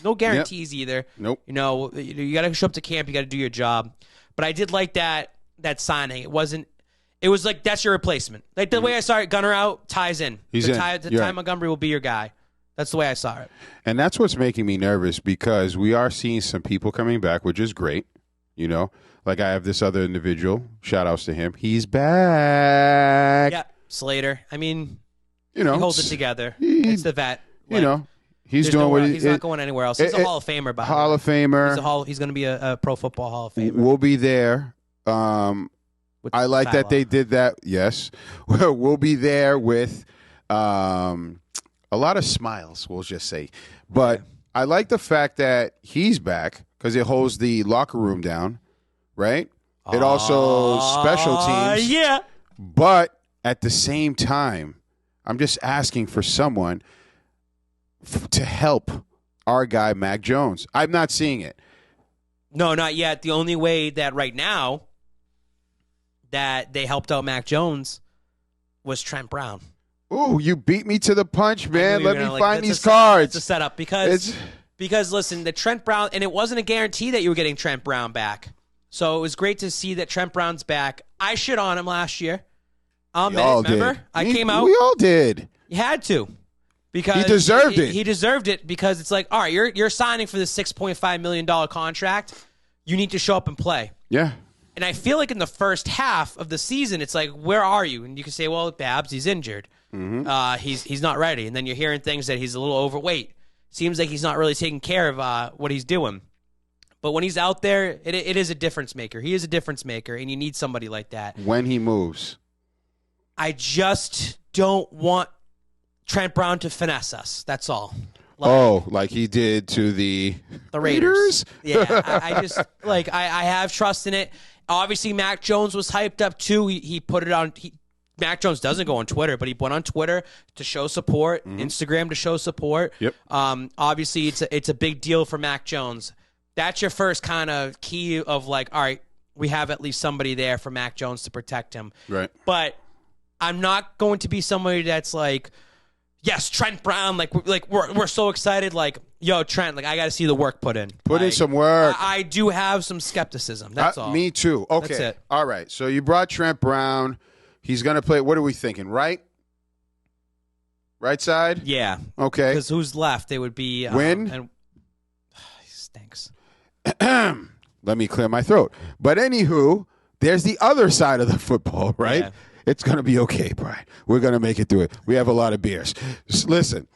No guarantees either. Nope. You got to show up to camp. You got to do your job. But I did like that signing. It was like that's your replacement. The way I saw it, Gunner out, ties in. He's in. Ty Montgomery will be your guy. That's the way I saw it. And that's what's making me nervous because we are seeing some people coming back, which is great. You know, like I have this other individual. Shout outs to him. He's back. Yeah, Slater. I mean, you know, he holds it together. It's the vet. You know, he's doing what he's not going anywhere else. He's a Hall of Famer, by the way. Hall of Famer. He's going to be a Pro Football Hall of Famer. We'll be there. I like that they did that. Yes, we'll be there with a lot of smiles. We'll just say, but I like the fact that he's back because it holds the locker room down, right? It also special teams. Yeah. But at the same time, I'm just asking for someone to help our guy Mac Jones. I'm not seeing it. No, not yet. The only way that right now that they helped out Mac Jones was Trent Brown. Ooh, you beat me to the punch, man. Let me find these It's cards. a setup because listen, the Trent Brown, and it wasn't a guarantee that you were getting Trent Brown back. So it was great to see that Trent Brown's back. I shit on him last year. Remember? I came out. We all did. You had to. Because he deserved it. He deserved it because it's like, all right, you're signing for this $6.5 million contract. You need to show up and play. Yeah. And I feel like in the first half of the season, it's like, where are you? And you can say, well, Babs, he's injured. Mm-hmm. He's not ready. And then you're hearing things that he's a little overweight. Seems like he's not really taking care of what he's doing. But when he's out there, it is a difference maker. He is a difference maker, and you need somebody like that. When he moves. I just don't want Trent Brown to finesse us. That's all. Like he did to the Raiders? Yeah, I just, I have trust in it. Obviously, Mac Jones was hyped up, too. He put it on. Mac Jones doesn't go on Twitter, but he went on Twitter to show support, Instagram to show support. Yep. Obviously, it's a big deal for Mac Jones. That's your first kind of key of like, all right, we have at least somebody there for Mac Jones to protect him. Right. But I'm not going to be somebody that's like, yes, Trent Brown, we're so excited, like, yo, Trent, like, I got to see the work put in. Put in some work. I do have some skepticism. That's all. Me too. Okay. That's it. All right. So you brought Trent Brown. He's going to play. What are we thinking? Right? Right side? Yeah. Okay. Because who's left? They would be. Win? And, he stinks. Let me clear my throat. But anywho, there's the other side of the football, right? Yeah. It's going to be okay, Brian. We're going to make it through it. We have a lot of beers. Listen,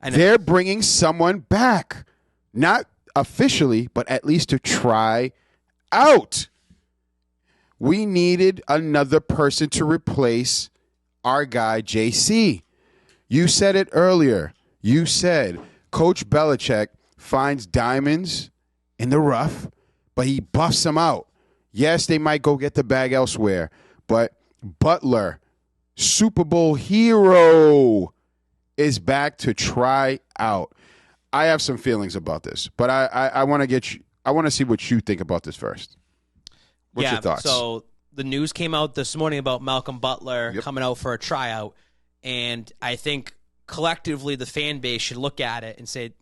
they're bringing someone back. Not officially, but at least to try out. We needed another person to replace our guy, JC. You said it earlier. You said Coach Belichick finds diamonds in the rough, but he buffs them out. Yes, they might go get the bag elsewhere, but Butler, Super Bowl hero, is back to try out. I have some feelings about this, but I want to get you. I want to see what you think about this first. What's your thoughts? So the news came out this morning about Malcolm Butler coming out for a tryout, and I think collectively the fan base should look at it and say,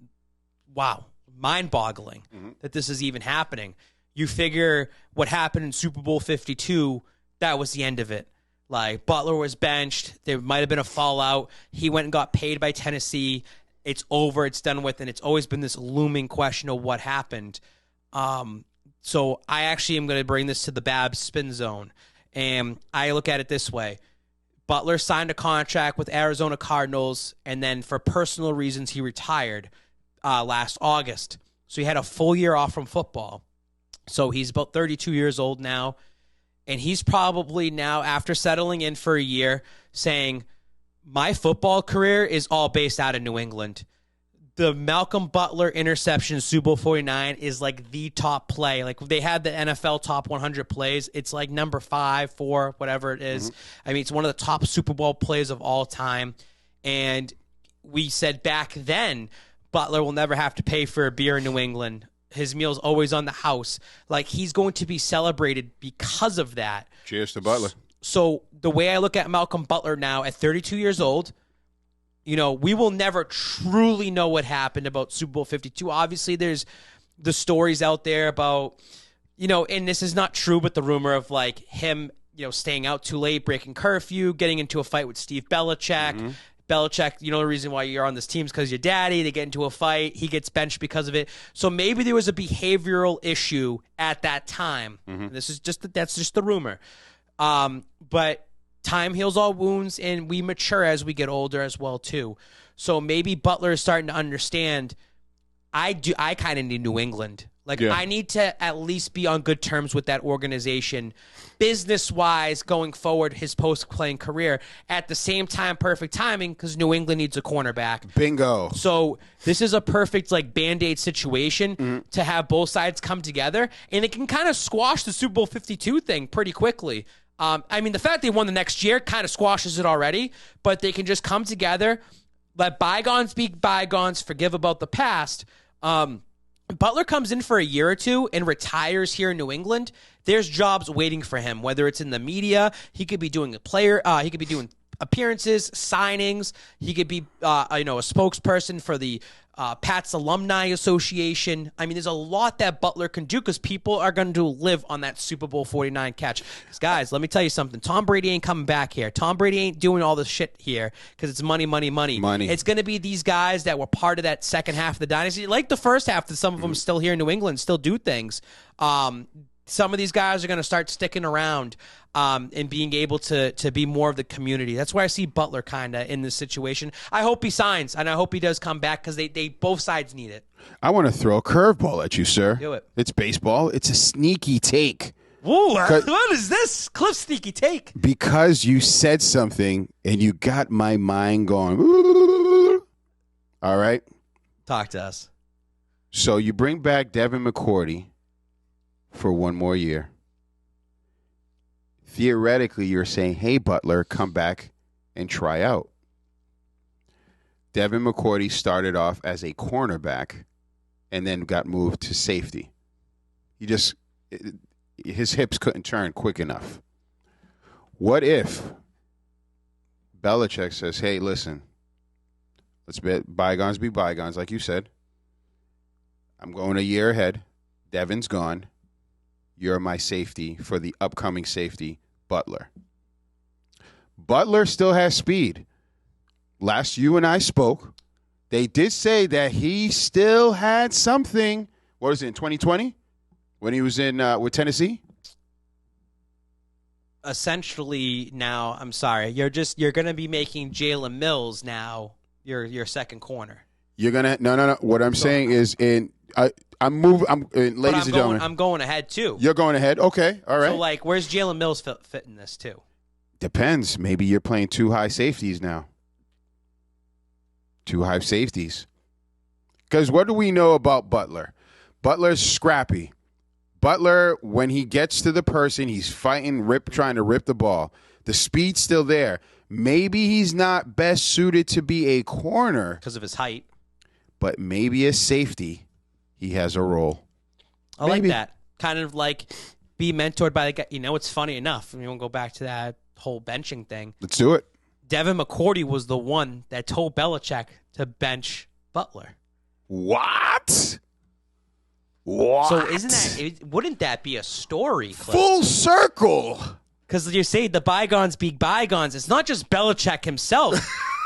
wow, mind-boggling that this is even happening. You figure what happened in Super Bowl 52, that was the end of it. Like, Butler was benched. There might have been a fallout. He went and got paid by Tennessee. It's over. It's done with. And it's always been this looming question of what happened. So I actually am going to bring this to the Babs spin zone. And I look at it this way. Butler signed a contract with Arizona Cardinals, and then for personal reasons, he retired last August. So he had a full year off from football. So he's about 32 years old now. And he's probably now, after settling in for a year, saying, my football career is all based out of New England. The Malcolm Butler interception Super Bowl 49 is like the top play. Like, they had the NFL top 100 plays. It's like number 5, 4, whatever it is. I mean, it's one of the top Super Bowl plays of all time. And we said back then, Butler will never have to pay for a beer in New England. His meal's always on the house. Like, he's going to be celebrated because of that. Cheers to Butler. So the way I look at Malcolm Butler now at 32 years old, you know, we will never truly know what happened about Super Bowl 52. Obviously, there's the stories out there about, you know, and this is not true, but the rumor of, like, him, you know, staying out too late, breaking curfew, getting into a fight with Steve Belichick, Belichick, you know the reason why you're on this team is because your daddy. They get into a fight. He gets benched because of it. So maybe there was a behavioral issue at that time. This is that's just the rumor. But time heals all wounds, and we mature as we get older as well too. So maybe Butler is starting to understand. I kind of need New England. I need to at least be on good terms with that organization, business-wise, going forward his post-playing career. At the same time, perfect timing, because New England needs a cornerback. Bingo. So this is a perfect Band-Aid situation to have both sides come together, and it can kind of squash the Super Bowl 52 thing pretty quickly. The fact they won the next year kind of squashes it already, but they can just come together, let bygones be bygones, forgive about the past. Butler comes in for a year or two and retires here in New England. There's jobs waiting for him, whether it's in the media. He could be doing he could be doing appearances, signings. He could be a spokesperson for the Pats Alumni Association. There's a lot that Butler can do because people are going to live on that Super Bowl 49 catch. Guys, let me tell you something. Tom Brady ain't coming back here. Tom Brady ain't doing all this shit here because it's money, money, money. It's going to be these guys that were part of that second half of the dynasty. Like the first half, that some of them still here in New England, still do things. Some of these guys are going to start sticking around and being able to be more of the community. That's why I see Butler kind of in this situation. I hope he signs, and I hope he does come back because they both sides need it. I want to throw a curveball at you, sir. Do it. It's baseball. It's a sneaky take. Whoa, what is this? Cliff sneaky take. Because you said something, and you got my mind going. All right? Talk to us. So you bring back Devin McCourty for one more year. Theoretically, you're saying, hey, Butler, come back and try out. Devin McCourty started off as a cornerback and then got moved to safety. His hips couldn't turn quick enough. What if Belichick says, hey, listen, let's bygones be bygones, like you said. I'm going a year ahead. Devin's gone. You're my safety for the upcoming safety, Butler. Butler still has speed. Last you and I spoke, they did say that he still had something. What was it, in 2020? When he was in with Tennessee? Essentially now, I'm sorry, you're going to be making Jalen Mills now your second corner. You're going to no. What I'm saying is I'm moving. Ladies and gentlemen, I'm going ahead too. You're going ahead. Okay, all right. So where's Jalen Mills fit in this too? Depends. Maybe you're playing two high safeties now. Two high safeties. Because what do we know about Butler? Butler's scrappy. Butler, when he gets to the person, he's fighting, trying to rip the ball. The speed's still there. Maybe he's not best suited to be a corner because of his height, but maybe as safety, he has a role. I like that. Kind of be mentored by the guy. It's funny enough. We won't go back to that whole benching thing. Let's do it. Devin McCourty was the one that told Belichick to bench Butler. What? So wouldn't that be a story, Cliff? Full circle. Because you say the bygones be bygones. It's not just Belichick himself.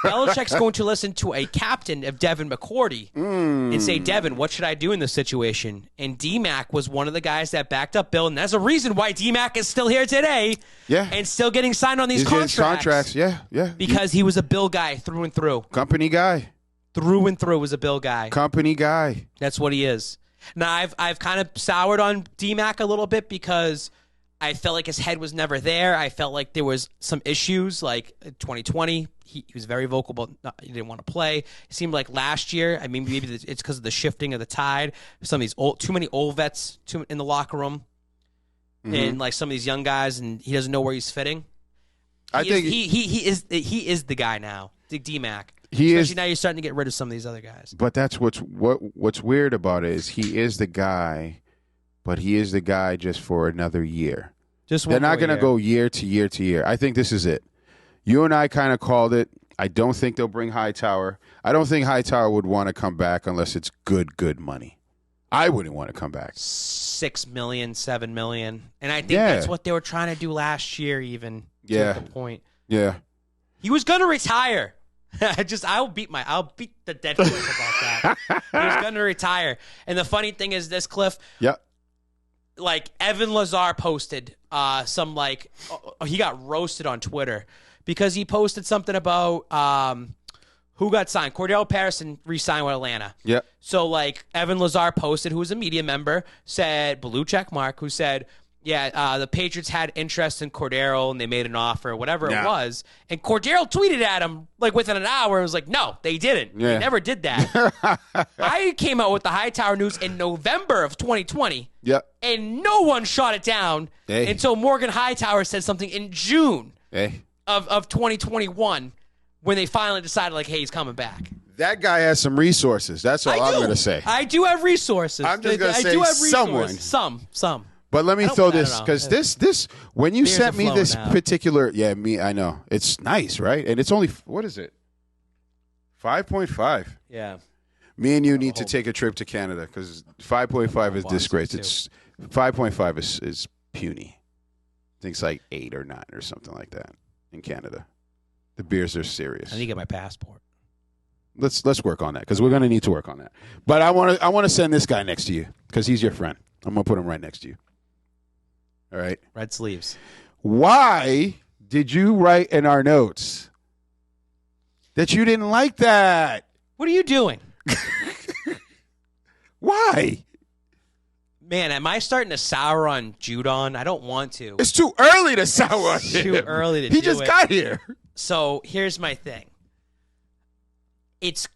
Belichick's going to listen to a captain of Devin McCourty and say, Devin, what should I do in this situation? And D-Mac was one of the guys that backed up Bill, and that's a reason why D-Mac is still here today and still getting signed on these contracts. Yeah. Because he was a Bill guy through and through. Company guy. Through and through was a Bill guy. Company guy. That's what he is. Now, I've kind of soured on D-Mac a little bit because I felt like his head was never there. I felt like there was some issues, like 2020. He was very vocal, but he didn't want to play. It seemed like last year, maybe it's because of the shifting of the tide. Some of these too many old vets in the locker room, and some of these young guys, and he doesn't know where he's fitting. He is the guy now, D-Mac. Especially now you're starting to get rid of some of these other guys. But that's what's weird about it is he is the guy, but he is the guy just for another year. They're not going to go year to year to year. I think this is it. You and I kind of called it. I don't think they'll bring Hightower. I don't think Hightower would want to come back unless it's good money. I wouldn't want to come back. $6 million, $7 million. And I think that's what they were trying to do last year even. Yeah. To the point. Yeah. He was going to retire. I'll beat the dead Cliff about that. He was going to retire. And the funny thing is this, Cliff. Yep. Like Evan Lazar posted he got roasted on Twitter because he posted something about who got signed. Cordell Patterson re-signed with Atlanta. Yep. So like Evan Lazar posted, who was a media member, said blue check mark, who said, yeah, the Patriots had interest in Cordero and they made an offer, whatever it was. And Cordero tweeted at him like within an hour and was like, no, they didn't. They never did that. I came out with the Hightower news in November of 2020. Yep. And no one shot it down until Morgan Hightower said something in June of 2021 when they finally decided like, hey, he's coming back. That guy has some resources. That's all I'm going to say. I do have resources. I'm just going to say someone. Some. But let me throw this, because this, when you sent me this particular, I know. It's nice, right? And it's only, what is it? 5.5. Yeah. Me and you need to take a trip to Canada, because 5.5 is disgrace. It's 5.5 is puny. I think it's like 8 or 9 or something like that in Canada. The beers are serious. I need to get my passport. Let's work on that, because we're going to need to work on that. But I want to send this guy next to you, because he's your friend. I'm going to put him right next to you. All right. Red sleeves. Why did you write in our notes that you didn't like that? What are you doing? Why? Man, am I starting to sour on Judon? I don't want to. It's too early to sour on him. Too early to do it. He just got here. So here's my thing. It's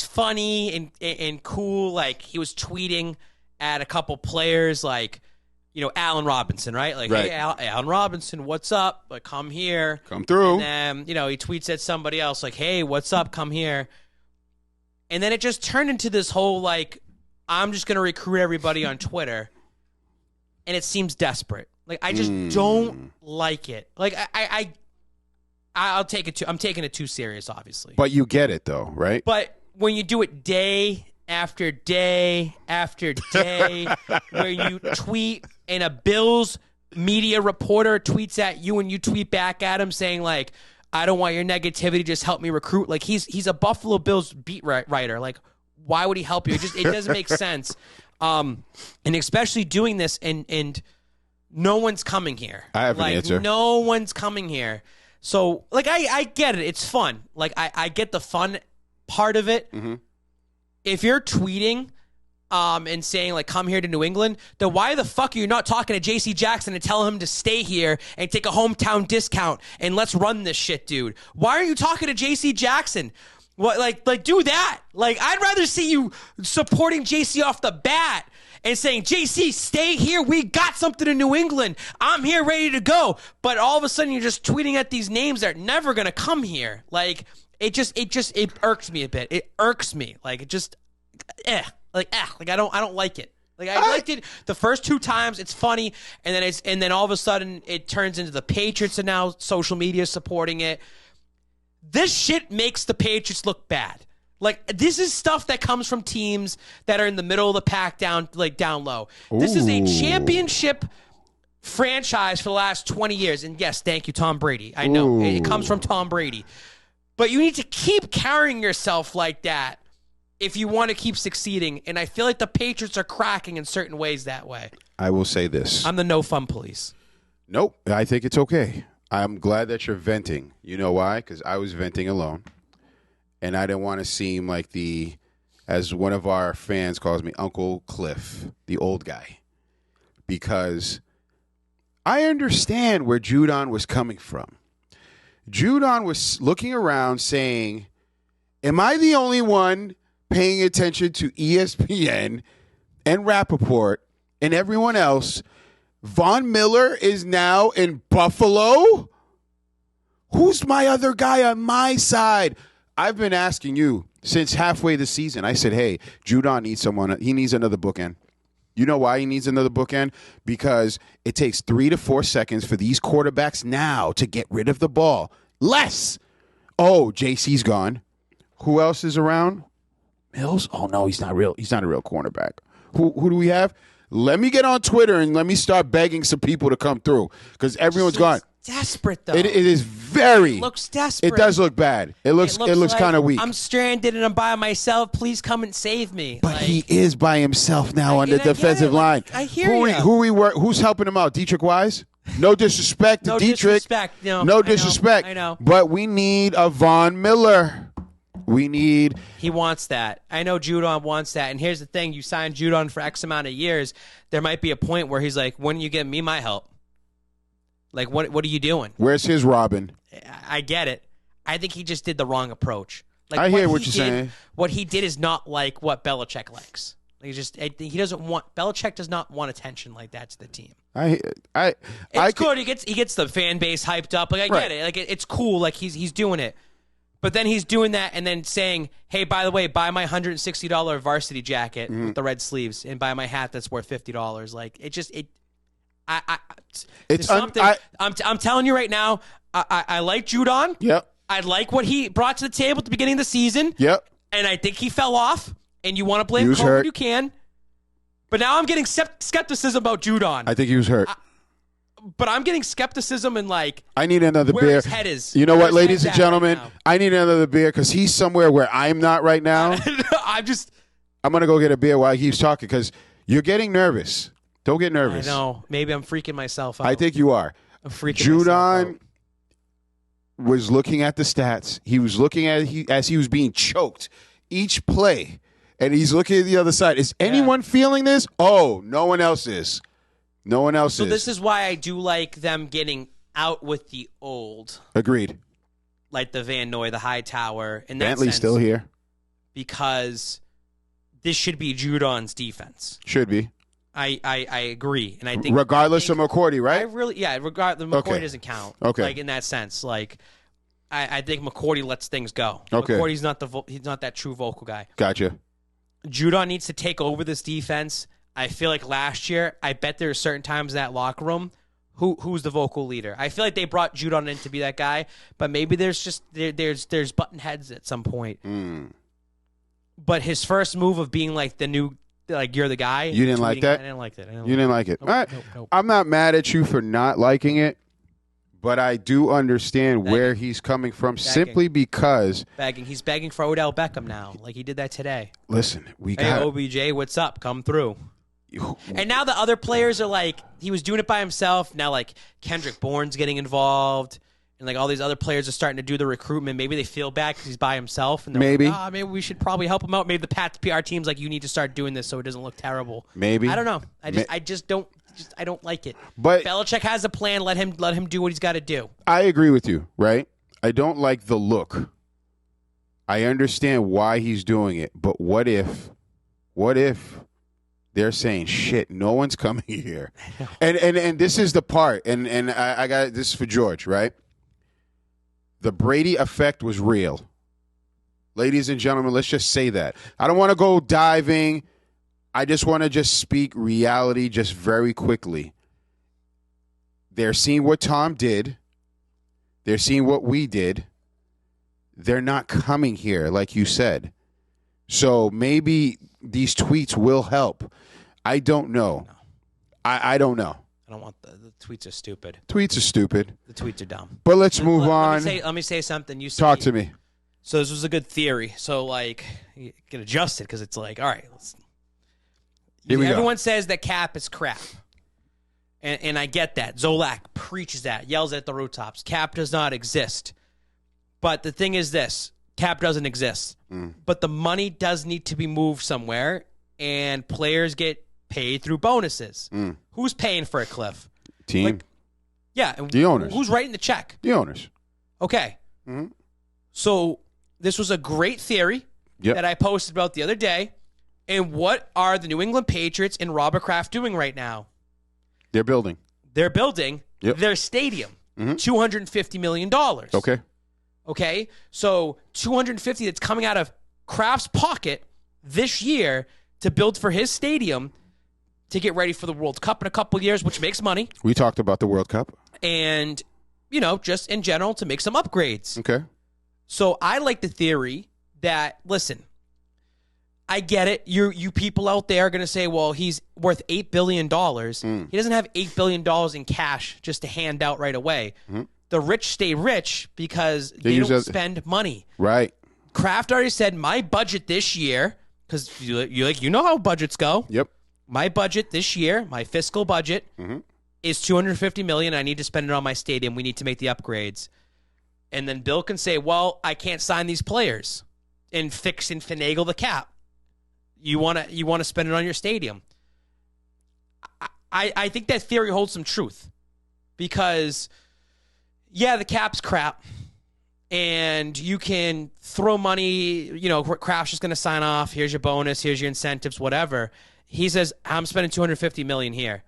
funny and cool. Like he was tweeting at a couple players, like, Allen Robinson, right? Like, hey, Allen Robinson, what's up? Like, come here. Come through. And then, he tweets at somebody else, like, hey, what's up? Come here. And then it just turned into this whole, like, I'm just going to recruit everybody on Twitter. And it seems desperate. Like, I just don't like it. Like, I'll take it I'm taking it too serious, obviously. But you get it, though, right? But when you do it day after day after day, where you tweet and a Bills media reporter tweets at you and you tweet back at him saying, like, I don't want your negativity, just help me recruit. Like, he's a Buffalo Bills beat writer. Like, why would he help you? It doesn't make sense. And especially doing this and no one's coming here. I have an answer. No one's coming here. So, like, I get it. It's fun. Like, I get the fun part of it. Mm-hmm. If you're tweeting and saying, like, come here to New England, then why the fuck are you not talking to J.C. Jackson and telling him to stay here and take a hometown discount and let's run this shit, dude? Why are you talking to J.C. Jackson? What, like do that. Like, I'd rather see you supporting J.C. off the bat and saying, JC, stay here. We got something in New England. I'm here ready to go. But all of a sudden, you're just tweeting at these names that are never going to come here. Like, it irks me a bit. It irks me. Like, it just, Like, I don't like it. Like, I liked it the first 2 times. It's funny. And then all of a sudden, it turns into the Patriots and now social media supporting it. This shit makes the Patriots look bad. Like, this is stuff that comes from teams that are in the middle of the pack down low. Ooh. This is a championship franchise for the last 20 years. And yes, thank you, Tom Brady. I know. It comes from Tom Brady. But you need to keep carrying yourself like that if you want to keep succeeding. And I feel like the Patriots are cracking in certain ways that way. I will say this. I'm the no fun police. Nope. I think it's okay. I'm glad that you're venting. You know why? Because I was venting alone. And I didn't want to seem like as one of our fans calls me, Uncle Cliff, the old guy. Because I understand where Judon was coming from. Judon was looking around saying, am I the only one paying attention to ESPN and Rappaport and everyone else? Von Miller is now in Buffalo? Who's my other guy on my side? I've been asking you since halfway the season. I said, hey, Judon needs someone. He needs another bookend. You know why he needs another bookend? Because it takes 3 to 4 seconds for these quarterbacks now to get rid of the ball. Less. Oh, JC's gone. Who else is around? Mills? Oh, no, he's not real. He's not a real cornerback. Who do we have? Let me get on Twitter and let me start begging some people to come through because everyone's gone. desperate, though. It is very. It looks desperate. It does look bad. It looks like, kind of weak. I'm stranded and I'm by myself. Please come and save me. But he is by himself now on the defensive line. I hear you. Who's helping him out? Dietrich Wise? No disrespect to Dietrich. Disrespect. No disrespect. I know. But we need a Von Miller. He wants that. I know Judon wants that. And here's the thing. You signed Judon for X amount of years. There might be a point where he's like, when are you giving me my help? Like, what are you doing? Where's his Robin? I get it. I think he just did the wrong approach. Like, I hear what you're saying. What he did is not like what Belichick likes. He doesn't want. Belichick does not want attention like that to the team. It's good. He gets the fan base hyped up. Like, I get it. Like, it's cool. Like, he's doing it. But then he's doing that and then saying, hey, by the way, buy my $160 varsity jacket with the red sleeves and buy my hat that's worth $50. Like, I'm telling you right now, I like Judon. Yep. I like what he brought to the table at the beginning of the season. Yep. And I think he fell off, and you want to blame COVID, you can. But now I'm getting skepticism about Judon. I think he was hurt. But I'm getting skepticism and I need another where beer. His head is. You know what, ladies and gentlemen? Right, I need another beer because he's somewhere where I'm not right now. I'm going to go get a beer while he keeps talking because you're getting nervous. Don't get nervous. I know. Maybe I'm freaking myself out. I think you are. I'm freaking myself out. Judon was looking at the stats. He was looking at it as he was being choked each play. And he's looking at the other side. Is anyone feeling this? Oh, no one else is. No one else is. So this is why I do like them getting out with the old. Agreed. Like the Van Noy, the Hightower. In that Bentley's sense, still here. Because this should be Judon's defense. Should be. I agree. And I think regardless of McCourty, right? McCourty doesn't count. Okay. Like in that sense. Like I think McCourty lets things go. Okay. McCourty's he's not that true vocal guy. Gotcha. Judon needs to take over this defense. I feel like last year, I bet there are certain times in that locker room who's the vocal leader. I feel like they brought Judon in to be that guy, but maybe there's just there's button heads at some point. But his first move of being like the new, like you're the guy. You didn't like that? I didn't like that. You didn't like it. Nope, all right. Nope. I'm not mad at you for not liking it, but I do understand where he's coming from simply because. He's begging for Odell Beckham now, like he did that today. Listen, Hey, OBJ, what's up? Come through. And now the other players are like, he was doing it by himself. Now, like, Kendrick Bourne's getting involved. And, like, all these other players are starting to do the recruitment. Maybe they feel bad because he's by himself. And maybe. Like, maybe we should probably help him out. Maybe the Pats PR team's like, you need to start doing this so it doesn't look terrible. Maybe. I don't know. I don't like it. But Belichick has a plan. Let him do what he's got to do. I agree with you, right? I don't like the look. I understand why he's doing it. But what if they're saying, shit, no one's coming here. And this is the part, and I got this is for George, right? The Brady effect was real. Ladies and gentlemen, let's just say that. I don't want to go diving. I just want to just speak reality just very quickly. They're seeing what Tom did. They're seeing what we did. They're not coming here, like you said. So maybe these tweets will help. I don't know. I don't know. I don't want the tweets are stupid. Tweets are stupid. The tweets are dumb. But let's move on. Let me say something. Talk to me. So this was a good theory. So like, you get adjusted because it's like, all right, everyone says that cap is crap. And I get that. Zolak preaches that, yells at the rooftops. Cap does not exist. But the thing is this. Cap doesn't exist. But the money does need to be moved somewhere, and players get paid through bonuses. Who's paying for it, Cliff? Team. The owners. Who's writing the check? The owners. Okay. So this was a great theory that I posted about the other day. And what are the New England Patriots and Robert Kraft doing right now? They're building. They're building their stadium. $250 million. Okay, so $250 that's coming out of Kraft's pocket this year to build for his stadium to get ready for the World Cup in a couple of years, which makes money. We talked about the World Cup. And, just in general to make some upgrades. Okay. So I like the theory that, listen, I get it. You people out there are going to say, well, he's worth $8 billion. He doesn't have $8 billion in cash just to hand out right away. The rich stay rich because they don't spend money. Right. Kraft already said, my budget this year, because you know how budgets go. Yep. My budget this year, my fiscal budget, is $250 million. I need to spend it on my stadium. We need to make the upgrades. And then Bill can say, well, I can't sign these players and fix and finagle the cap. You want to spend it on your stadium. I think that theory holds some truth because, yeah, the cap's crap, and you can throw money. Kraft's just going to sign off. Here's your bonus. Here's your incentives. Whatever. He says, I'm spending $250 million here.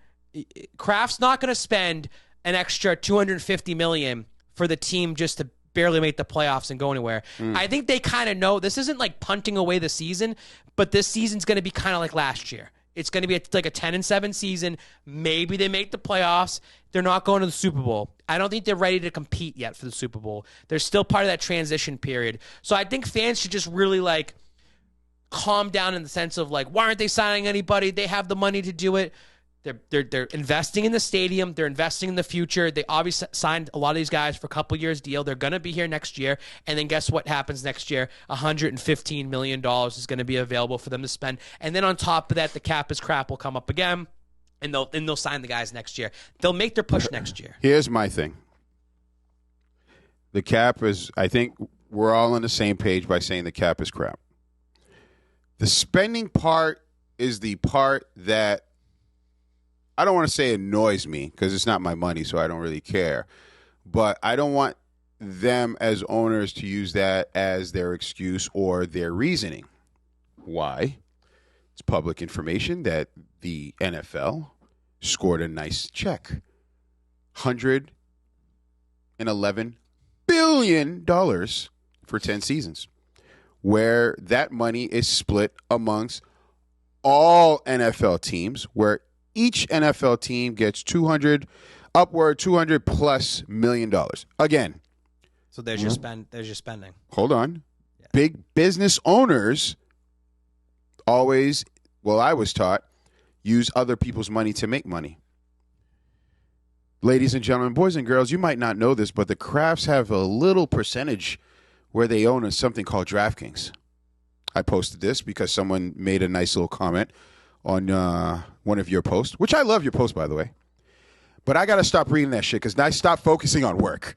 Kraft's not going to spend an extra $250 million for the team just to barely make the playoffs and go anywhere. I think they kind of know this isn't like punting away the season, but this season's going to be kind of like last year. It's going to be like a 10-7 season. Maybe they make the playoffs. They're not going to the Super Bowl. I don't think they're ready to compete yet for the Super Bowl. They're still part of that transition period. So I think fans should just really like calm down in the sense of like, why aren't they signing anybody? They have the money to do it. They're investing in the stadium. They're investing in the future. They obviously signed a lot of these guys for a couple years deal. They're going to be here next year. And then guess what happens next year? $115 million is going to be available for them to spend. And then on top of that, the cap is crap will come up again, and they'll sign the guys next year. They'll make their push next year. Here's my thing. The cap is, I think we're all on the same page by saying the cap is crap. The spending part is the part that I don't want to say annoys me because it's not my money, so I don't really care. But I don't want them as owners to use that as their excuse or their reasoning. Why? It's public information that the NFL scored a nice check. $111 billion for 10 seasons, where that money is split amongst all NFL teams, where each NFL team gets $200 plus million. Again. So there's your spending. Hold on. Yeah. Big business owners always, well, I was taught, use other people's money to make money. Ladies and gentlemen, boys and girls, you might not know this, but the Crafts have a little percentage where they own something called DraftKings. I posted this because someone made a nice little comment on one of your posts, which I love your post, by the way. But I got to stop reading that shit because I stopped focusing on work.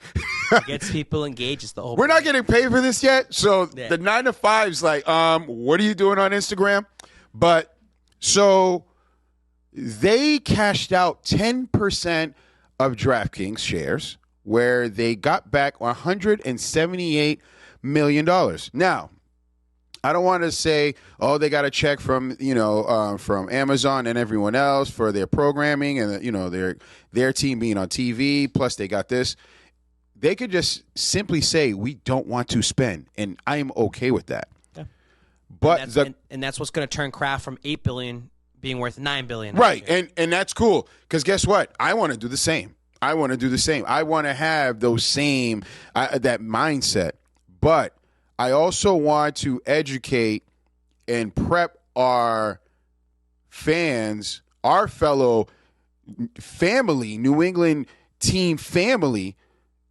It gets people engaged. It's the whole We're not getting paid for this yet. So yeah. The 9 to 5's like, what are you doing on Instagram? But so they cashed out 10% of DraftKings shares where they got back $178 million. Now, I don't want to say, oh, they got a check from, from Amazon and everyone else for their programming and, their team being on TV, plus they got this. They could just simply say, we don't want to spend, and I am okay with that. Yeah. But and that's what's going to turn Kraft from $8 billion being worth $9 billion. Right, and that's cool, because guess what? I want to do the same. I want to have those same, that mindset, but I also want to educate and prep our fans, our fellow family, New England team family,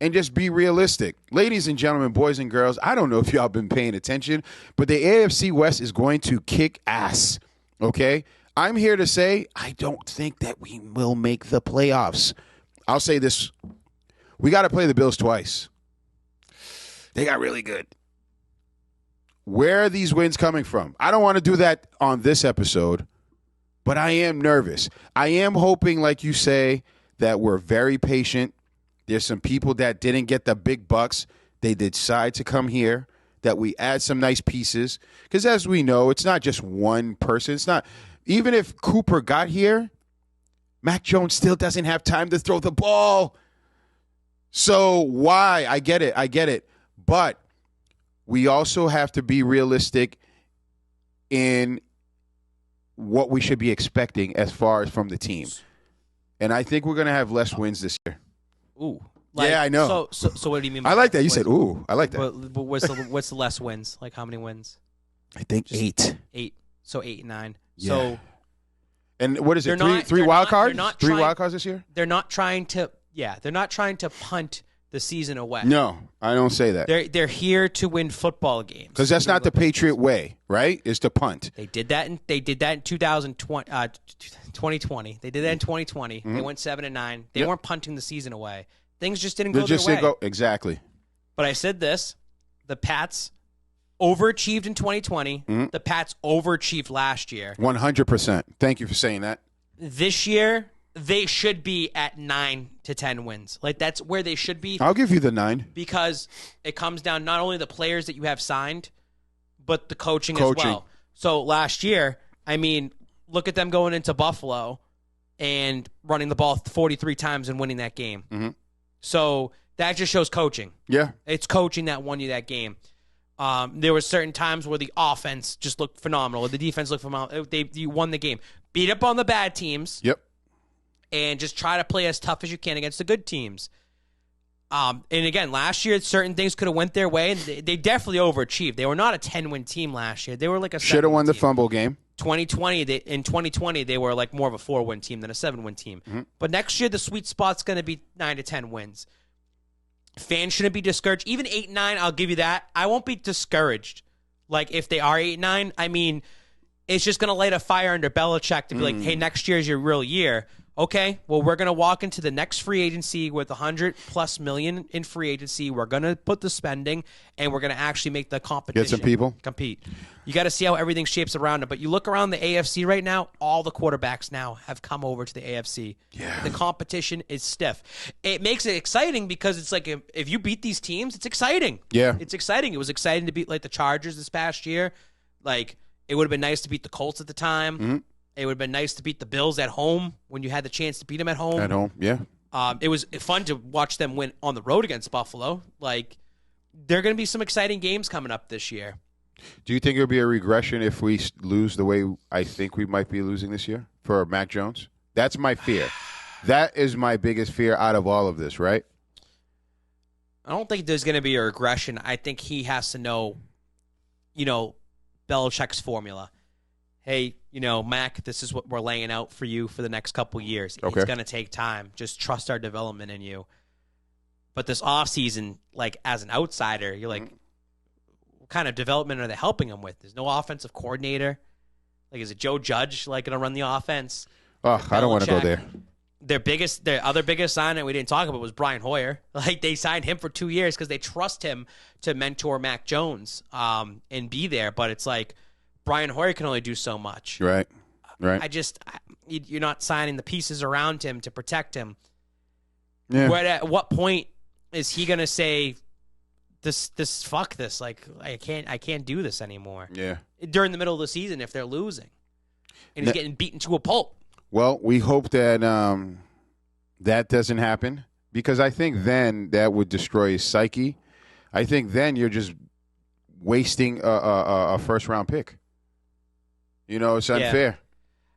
and just be realistic. Ladies and gentlemen, boys and girls, I don't know if y'all been paying attention, but the AFC West is going to kick ass, okay? I'm here to say I don't think that we will make the playoffs. I'll say this. We got to play the Bills twice. They got really good. Where are these wins coming from? I don't want to do that on this episode, but I am nervous. I am hoping, like you say, that we're very patient. There's some people that didn't get the big bucks. They decide to come here, that we add some nice pieces. Because as we know, it's not just one person. It's not. Even if Cooper got here, Mac Jones still doesn't have time to throw the ball. So why? I get it. But we also have to be realistic in what we should be expecting as far as from the team. And I think we're going to have less wins this year. Ooh. Yeah, I know. So what do you mean by I like that. You said, ooh. I like that. But what's the less wins? Like how many wins? I think 8. 8. So 8 and 9. Yeah. So and what is it? they're Three not- wild they're cards? not Three trying- wild cards this year? they're not trying to punt the season away. No, I don't say that. They're here to win football games. Because that's not the Patriot way, right? Is to punt. They did that in 2020. They did that in 2020. They went 7 and 9. They weren't punting the season away. Things just didn't go their way. Exactly. But I said this: the Pats overachieved in 2020. The Pats overachieved last year. 100%. Thank you for saying that. This year, they should be at 9 to 10 wins. Like, that's where they should be. I'll give you the 9. Because it comes down not only the players that you have signed, but the coaching as well. So last year, I mean, look at them going into Buffalo and running the ball 43 times and winning that game. So that just shows coaching. Yeah. It's coaching that won you that game. There were certain times where the offense just looked phenomenal, or the defense looked phenomenal. You won the game. Beat up on the bad teams. Yep. And just try to play as tough as you can against the good teams. And again, last year, certain things could have went their way, and they definitely overachieved. They were not a 10-win team last year. They were like a 7-win should have won the team. fumble game. 2020, in 2020, they were like more of a 4-win team than a 7-win team. But next year, the sweet spot's going to be 9 to 10 wins. Fans shouldn't be discouraged. Even 8-9, I'll give you that. I won't be discouraged. Like, if they are 8-9, I mean, it's just going to light a fire under Belichick to be like, hey, next year is your real year. Okay, well, we're going to walk into the next free agency with $100+ million in free agency. We're going to put the spending, and we're going to actually make the competition. Get some people. Compete. You got to see how everything shapes around it. But you look around the AFC right now, all the quarterbacks now have come over to the AFC. Yeah. The competition is stiff. It makes it exciting because it's like if you beat these teams, it's exciting. Yeah. It's exciting. It was exciting to beat like the Chargers this past year. Like, it would have been nice to beat the Colts at the time. It would have been nice to beat the Bills at home when you had the chance to beat them at home. At home, yeah. It was fun to watch them win on the road against Buffalo. Like, there are going to be some exciting games coming up this year. Do you think it'll be a regression if we lose the way I think we might be losing this year for Mac Jones? That's my fear. That is my biggest fear out of all of this, right? I don't think there's going to be a regression. I think he has to know, Belichick's formula. Hey, Mac, this is what we're laying out for you for the next couple years. Okay. It's going to take time. Just trust our development in you. But this offseason, like, as an outsider, you're like, what kind of development are they helping him with? There's no offensive coordinator. Like, is it Joe Judge, like, going to run the offense? Oh, I don't want to go there. Their other biggest signing we didn't talk about was Brian Hoyer. Like, they signed him for 2 years because they trust him to mentor Mac Jones and be there. But it's like, Brian Hoyer can only do so much. Right. You're not signing the pieces around him to protect him. Yeah. At what point is he gonna say, "This, fuck this"? Like, I can't do this anymore. Yeah. During the middle of the season, if they're losing, and he's getting beaten to a pulp. Well, we hope that that doesn't happen, because I think then that would destroy his psyche. I think then you're just wasting a first-round pick. It's unfair.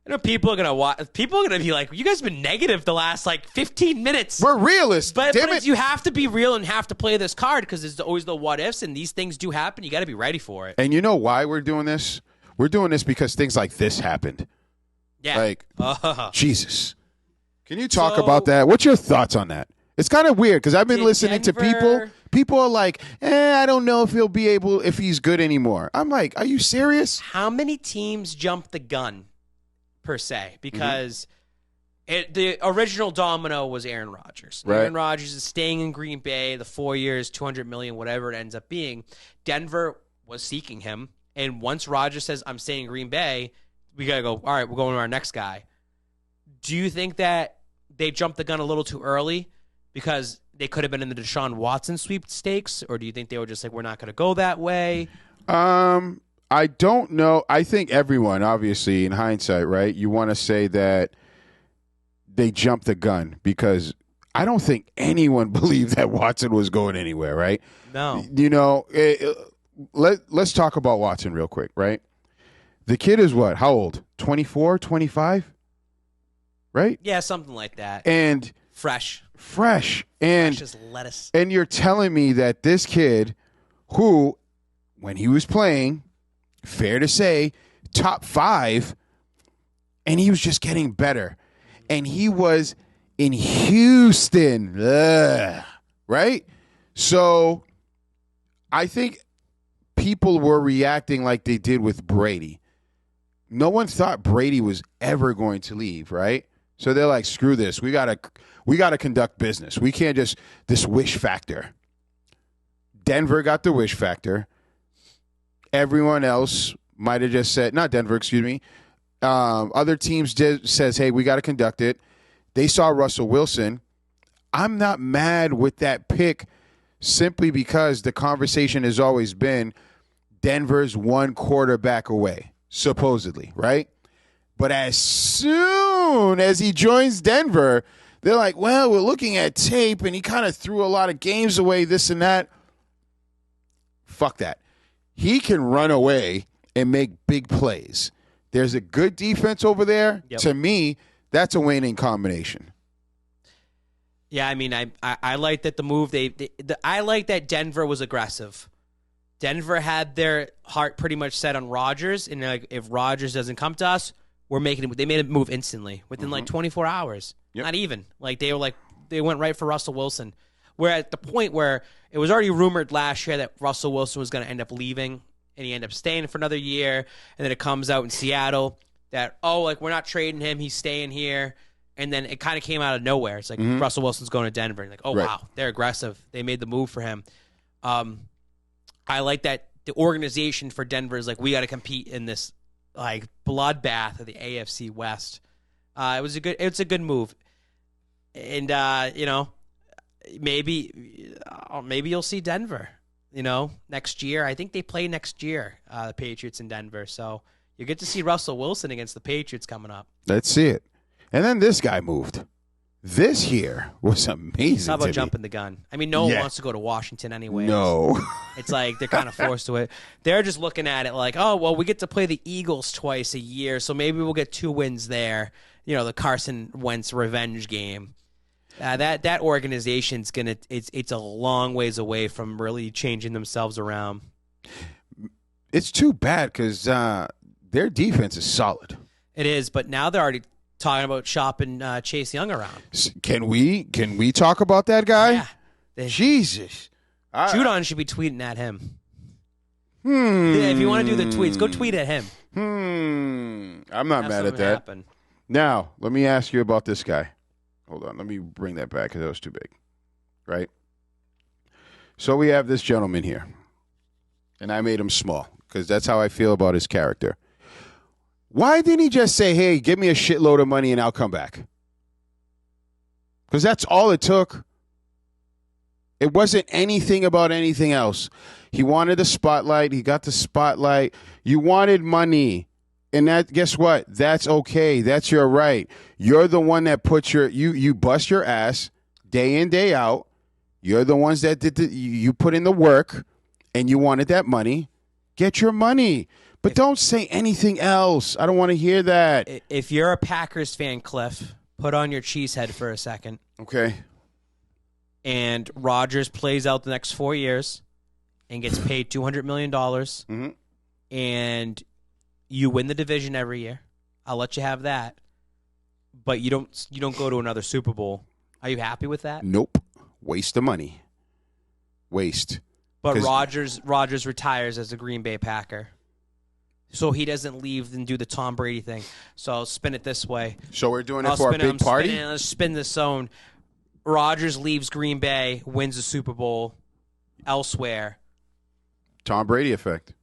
I know people are gonna watch. People are gonna be like, "You guys have been negative the last 15 minutes." We're realists. But Damn it. you have to be real and have to play this card because there's always the what ifs, and these things do happen. You got to be ready for it. And you know why we're doing this? We're doing this because things like this happened. Yeah. Like, Jesus. Can you talk about that? What's your thoughts on that? It's kind of weird because I've been listening to people. People are like, I don't know if he's good anymore. I'm like, are you serious? How many teams jumped the gun, per se? Because the original domino was Aaron Rodgers. Right. Aaron Rodgers is staying in Green Bay, the 4 years, $200 million, whatever it ends up being. Denver was seeking him. And once Rodgers says, I'm staying in Green Bay, we got to go, all right, we're going to our next guy. Do you think that they jumped the gun a little too early because they could have been in the Deshaun Watson sweepstakes? Or do you think they were just like, we're not going to go that way? I don't know. I think everyone, obviously, in hindsight, right, you want to say that they jumped the gun because I don't think anyone believed that Watson was going anywhere, right? No. Let's talk about Watson real quick, right? The kid is what? How old? 24, 25? Right? Yeah, something like that. And fresh. And fresh as lettuce. And you're telling me that this kid, who, when he was playing, fair to say, top 5, and he was just getting better. And he was in Houston, right? So I think people were reacting like they did with Brady. No one thought Brady was ever going to leave, right? So they're like, screw this. We gotta conduct business. We can't just this wish factor. Denver got the wish factor. Everyone else might have just said, not Denver, excuse me. Other teams says, hey, we got to conduct it. They saw Russell Wilson. I'm not mad with that pick simply because the conversation has always been Denver's one quarterback away, supposedly, right? But as soon as he joins Denver, they're like, well, we're looking at tape, and he kind of threw a lot of games away, this and that. Fuck that. He can run away and make big plays. There's a good defense over there. Yep. To me, that's a winning combination. Yeah, I mean, I like that the move. I like that Denver was aggressive. Denver had their heart pretty much set on Rodgers, and like, if Rodgers doesn't come to us, we're making it. They made a move instantly within like 24 hours. Yep. Not even like they went right for Russell Wilson. We're at the point where it was already rumored last year that Russell Wilson was going to end up leaving, and he ended up staying for another year. And then it comes out in Seattle that, we're not trading him. He's staying here. And then it kind of came out of nowhere. It's like Russell Wilson's going to Denver. And like, right. Wow, they're aggressive. They made the move for him. I like that the organization for Denver is like, we got to compete in this like bloodbath of the AFC West. It's a good move. And, maybe you'll see Denver, next year. I think they play next year, the Patriots in Denver. So you get to see Russell Wilson against the Patriots coming up. Let's see it. And then this guy moved. This year was amazing. How about jumping the gun? I mean, no one wants to go to Washington anyway. No. It's like they're kind of forced to it. They're just looking at it like, we get to play the Eagles twice a year, so maybe we'll get 2 wins there. The Carson Wentz revenge game. That organization's it's a long ways away from really changing themselves around. It's too bad because their defense is solid. It is, but now they're already talking about shopping Chase Young around. Can we talk about that guy? Yeah. Jesus. Judon should be tweeting at him. Yeah, if you want to do the tweets, go tweet at him. I'm not mad at that. Happen. Now, let me ask you about this guy. Hold on. Let me bring that back because that was too big. Right? So we have this gentleman here. And I made him small because that's how I feel about his character. Why didn't he just say, hey, give me a shitload of money and I'll come back? Because that's all it took. It wasn't anything about anything else. He wanted the spotlight. He got the spotlight. You wanted money. And that, guess what? That's okay. That's your right. You're the one that puts you bust your ass day in, day out. You're the ones that you put in the work and you wanted that money. Get your money. But don't say anything else. I don't want to hear that. If you're a Packers fan, Cliff, put on your cheese head for a second. Okay. And Rodgers plays out the next 4 years and gets paid $200 million. Mm-hmm. And you win the division every year. I'll let you have that. But you don't go to another Super Bowl. Are you happy with that? Nope. Waste of money. Waste. But Rodgers retires as a Green Bay Packer. So he doesn't leave and do the Tom Brady thing. So I'll spin it this way. So we're doing it for a big party? Let's spin this zone. Rodgers leaves Green Bay, wins the Super Bowl elsewhere. Tom Brady effect.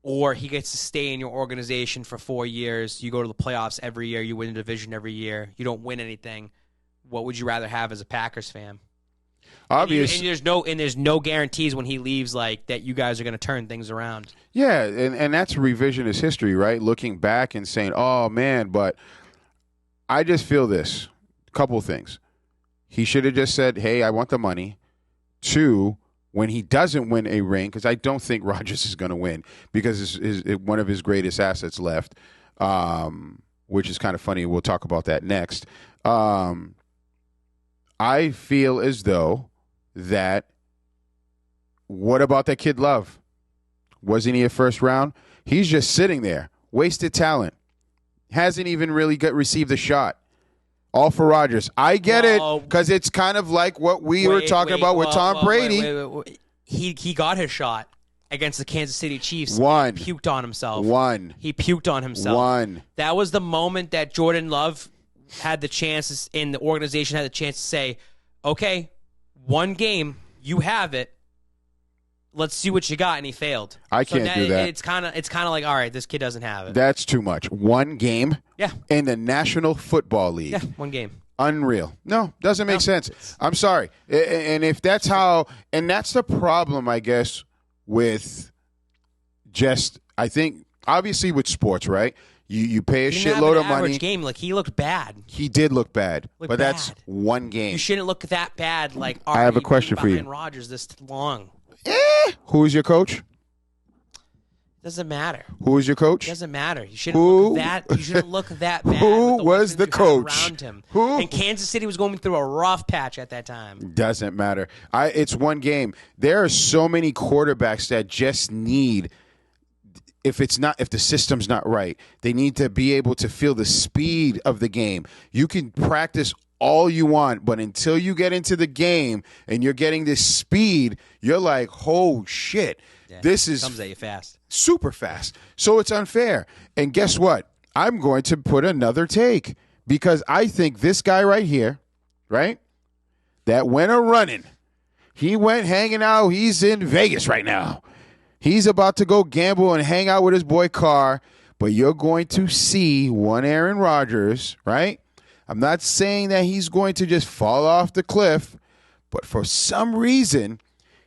Or he gets to stay in your organization for 4 years. You go to the playoffs every year. You win the division every year. You don't win anything. What would you rather have as a Packers fan? Obvious. And there's no guarantees when he leaves like that you guys are going to turn things around. Yeah, and that's revisionist history, right? Looking back and saying, "Oh man," but I just feel this. Couple things. He should have just said, "Hey, I want the money." 2, when he doesn't win a ring, because I don't think Rodgers is going to win because it's one of his greatest assets left, which is kind of funny. We'll talk about that next. I feel as though that what about that kid Love? Wasn't he a first round? He's just sitting there. Wasted talent. Hasn't even really received a shot. All for Rodgers. I get it, because it's kind of like what we were talking about with Tom Brady. Wait. He got his shot against the Kansas City Chiefs. One. He puked on himself. One. He puked on himself. One. That was the moment that Jordan Love had the chance, and the organization had the chance to say, okay, one game, you have it. Let's see what you got, and he failed. I can't do that. It's kind of like, all right, this kid doesn't have it. That's too much. One game? Yeah. In the National Football League. Yeah, one game. Unreal. No, doesn't make sense. I'm sorry. And if that's how, and that's the problem, I guess, with just, I think, obviously with sports, right? You pay a shitload of money. Game, like he looked bad. He did look bad, but that's one game. You shouldn't look that bad. Like, I have a question for you. Rodgers this long. Who is your coach? Doesn't matter. Who is your coach? Doesn't matter. You shouldn't look that. You shouldn't look that bad. Who was the coach? Around him. Who? And Kansas City was going through a rough patch at that time. Doesn't matter. It's one game. There are so many quarterbacks that just need. If the system's not right, they need to be able to feel the speed of the game. You can practice all you want, but until you get into the game and you're getting this speed, you're like, oh shit, this is comes at you fast, super fast. So it's unfair. And guess what? I'm going to put another take, because I think this guy right here, right, that went a running, he went hanging out. He's in Vegas right now. He's about to go gamble and hang out with his boy Carr, but you're going to see one Aaron Rodgers, right? I'm not saying that he's going to just fall off the cliff, but for some reason,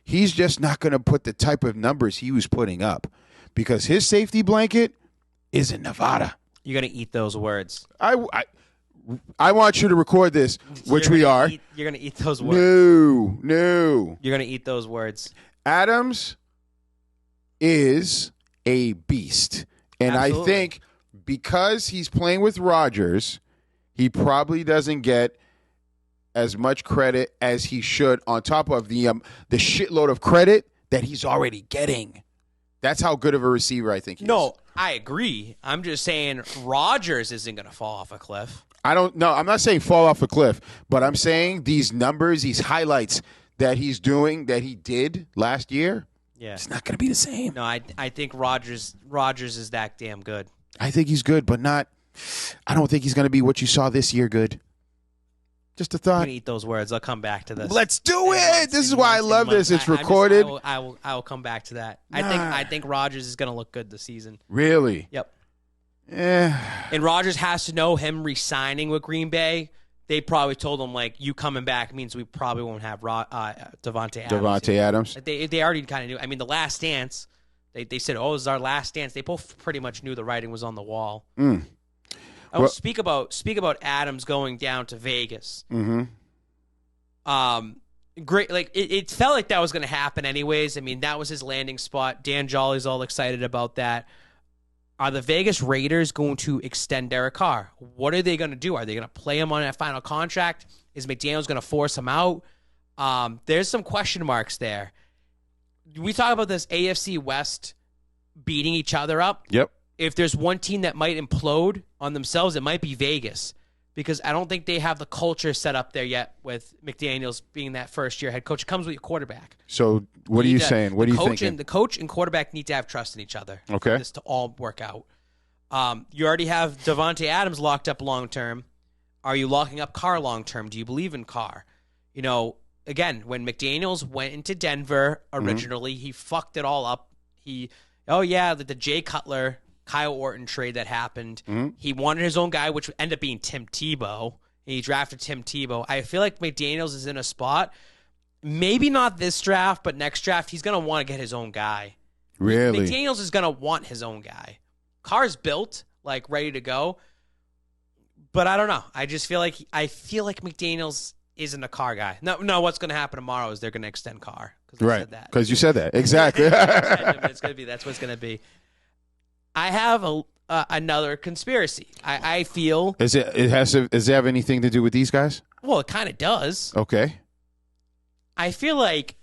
he's just not going to put the type of numbers he was putting up, because his safety blanket is in Nevada. You're going to eat those words. I want you to record this, which we are. You're going to eat those words. No. You're going to eat those words. Adams is a beast. And absolutely. I think because he's playing with Rodgers, he probably doesn't get as much credit as he should, on top of the shitload of credit that he's already getting. That's how good of a receiver I think he is. No, I agree. I'm just saying Rodgers isn't going to fall off a cliff. I'm not saying fall off a cliff, but I'm saying these numbers, these highlights that he's doing, that he did last year, it's not going to be the same. No, I think Rodgers is that damn good. I think he's good, but not. I don't think he's going to be what you saw this year good. Just a thought. I'm going to eat those words. I'll come back to this. Let's do it. This is why I love this. It's recorded. I will come back to that. I think Rodgers is going to look good this season. Really? Yep. Yeah. And Rodgers has to know him re-signing with Green Bay. They probably told him, like, you coming back means we probably won't have Davante Adams. Davante Adams. They already kind of knew. I mean, The Last Dance, they said, oh, this is our last dance. They both pretty much knew the writing was on the wall. Speak about Adams going down to Vegas. Mm-hmm. Great. Like, it felt like that was going to happen anyways. I mean, that was his landing spot. Dan Jolly's all excited about that. Are the Vegas Raiders going to extend Derek Carr? What are they going to do? Are they going to play him on that final contract? Is McDaniels going to force him out? There's some question marks there. We talk about this AFC West beating each other up. Yep. If there's one team that might implode on themselves, it might be Vegas, because I don't think they have the culture set up there yet with McDaniels being that first-year head coach. It comes with your quarterback. So what are you saying? What are you thinking? The coach and quarterback need to have trust in each other for this to all work out. You already have Davante Adams locked up long-term. Are you locking up Carr long-term? Do you believe in Carr? You know, again, when McDaniels went into Denver originally, he fucked it all up. The Jay Cutler Kyle Orton trade that happened. Mm-hmm. He wanted his own guy, which ended up being Tim Tebow. He drafted Tim Tebow. I feel like McDaniels is in a spot, maybe not this draft, but next draft, he's going to want to get his own guy. Really? McDaniels is going to want his own guy. Carr's built, like, ready to go. But I don't know. I just feel like McDaniels isn't a Carr guy. No. What's going to happen tomorrow is they're going to extend Carr. Right? Because you said that exactly. It's going to be. That's what it's going to be. I have another conspiracy. I feel. Does it have anything to do with these guys? Well, it kind of does. Okay. I feel like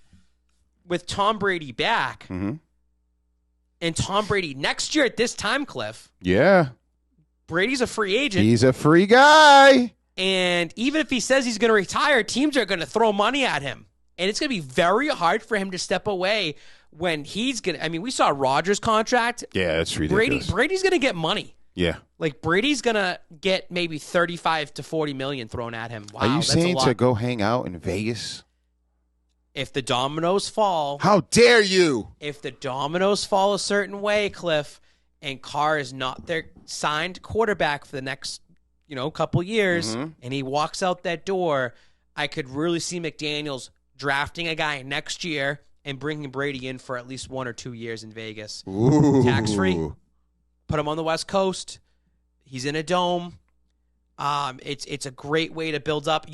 with Tom Brady back, And Tom Brady, next year at this time, Cliff. Yeah. Brady's a free agent. He's a free guy. And even if he says he's going to retire, teams are going to throw money at him. And it's going to be very hard for him to step away when he's going to. I mean, we saw Rodgers' contract. Yeah, it's ridiculous. Brady's going to get money. Yeah. Like, Brady's going to get maybe 35 to 40 million thrown at him. Wow, are you that's saying a lot. to go hang out in Vegas? If the dominoes fall. How dare you? If the dominoes fall a certain way, Cliff, and Carr is not their signed quarterback for the next, couple years, and he walks out that door, I could really see McDaniels drafting a guy next year and bringing Brady in for at least 1 or 2 years in Vegas. Tax-free. Put him on the West Coast. He's in a dome. It's a great way to build up.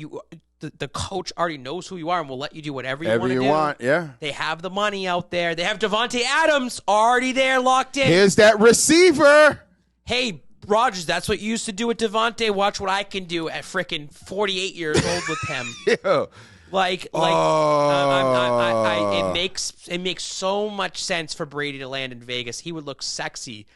The coach already knows who you are and will let you do whatever you want to do. Yeah. They have the money out there. They have Davante Adams already there locked in. Here's that receiver. Hey, Rodgers, that's what you used to do with Davante. Watch what I can do at frickin' 48 years old with him. Yeah. It makes so much sense for Brady to land in Vegas. He would look sexy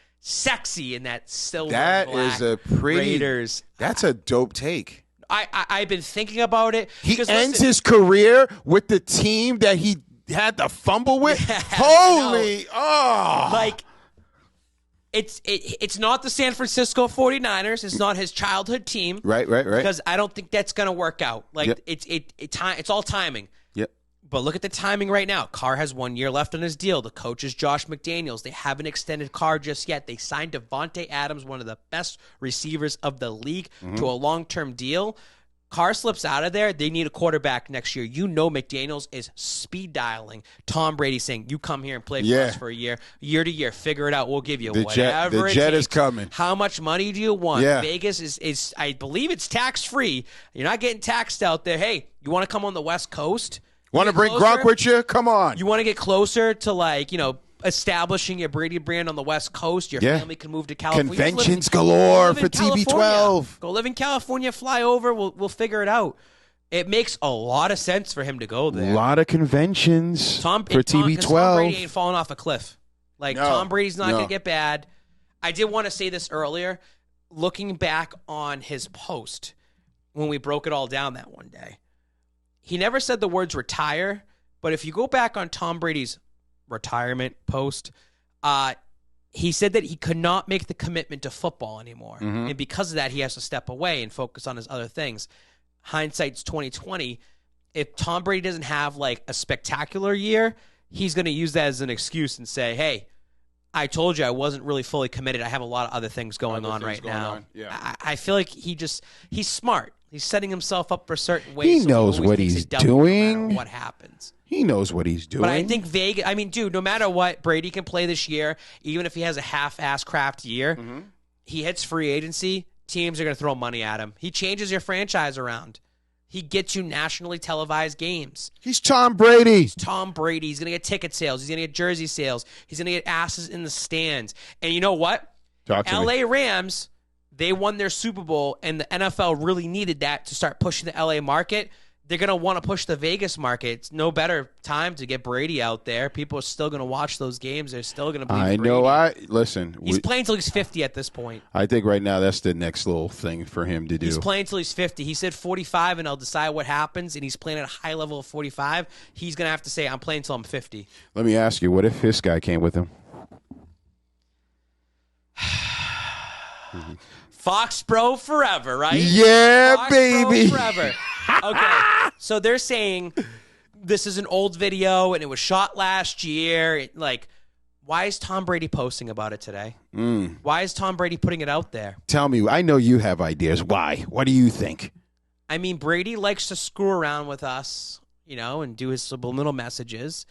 in that silver and black Raiders. That's a dope take. I've been thinking about it. He ends his career with the team that he had to fumble with. Yeah, Holy, It's not the San Francisco 49ers. It's not his childhood team. Right. Because I don't think that's going to work out. Yep. It's all timing. Yep. But look at the timing right now. Carr has 1 year left on his deal. The coach is Josh McDaniels. They haven't extended Carr just yet. They signed Davante Adams, one of the best receivers of the league, to a long-term deal. Carr slips out of there. They need a quarterback next year. McDaniels is speed dialing Tom Brady, saying, you come here and play for us for a year to year. Figure it out. We'll give you whatever the jet takes. is coming. How much money do you want? Yeah. Vegas is I believe it's tax-free. You're not getting taxed out there. Hey, you want to come on the West Coast? Want to bring Gronk with you? Come on. You want to get closer to establishing your Brady brand on the West Coast? Your family can move to California. Conventions galore for TB12. Go live in California. Fly over. We'll figure it out. It makes a lot of sense for him to go there. A lot of conventions for TB12. Tom Brady ain't falling off a cliff. Tom Brady's not going to get bad. I did want to say this earlier. Looking back on his post when we broke it all down that one day, he never said the words retire, but if you go back on Tom Brady's retirement post, he said that he could not make the commitment to football anymore. And because of that, he has to step away and focus on his other things. Hindsight's 2020. If Tom Brady doesn't have a spectacular year, he's going to use that as an excuse and say, hey, I told you I wasn't really fully committed. I have a lot of other things going on right now. Yeah. I feel like he's smart. He's setting himself up for certain ways. He knows what he's doing. No matter what happens. He knows what he's doing. But I think Vegas, no matter what, Brady can play this year, even if he has a half-ass craft year, he hits free agency, teams are going to throw money at him. He changes your franchise around. He gets you nationally televised games. He's Tom Brady. He's Tom Brady. He's going to get ticket sales. He's going to get jersey sales. He's going to get asses in the stands. And you know what? LA Rams, they won their Super Bowl, and the NFL really needed that to start pushing the LA market. They're going to want to push the Vegas market. It's no better time to get Brady out there. People are still going to watch those games. They're still going to believe Brady. Listen. He's playing until he's 50 at this point. I think right now that's the next little thing for him to do. He's playing until he's 50. He said 45, and I'll decide what happens, and he's playing at a high level of 45. He's going to have to say, I'm playing until I'm 50. Let me ask you, what if this guy came with him? Fox Bro forever, right? Yeah, Fox baby. Bro forever. Okay, so they're saying this is an old video and it was shot last year. Why is Tom Brady posting about it today? Why is Tom Brady putting it out there? Tell me. I know you have ideas. Why? What do you think? Brady likes to screw around with us, and do his subliminal messages.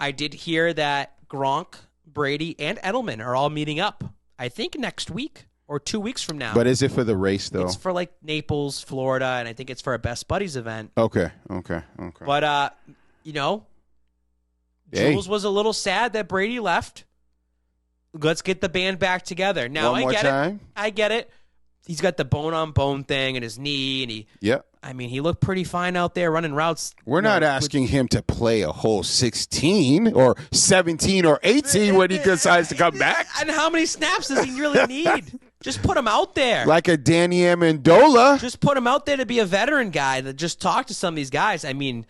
I did hear that Gronk, Brady, and Edelman are all meeting up, I think, next week. Or 2 weeks from now. But is it for the race, though? It's for Naples, Florida, and I think it's for a Best Buddies event. Okay. But, Jules was a little sad that Brady left. Let's get the band back together. Now, One more time? I get it. he's got the bone-on-bone thing in his knee, and he looked pretty fine out there running routes. We're not asking him to play a whole 16 or 17 or 18 when he decides to come back. And how many snaps does he really need? Just put him out there. Like a Danny Amendola. Just put him out there to be a veteran guy that just talk to some of these guys. I mean,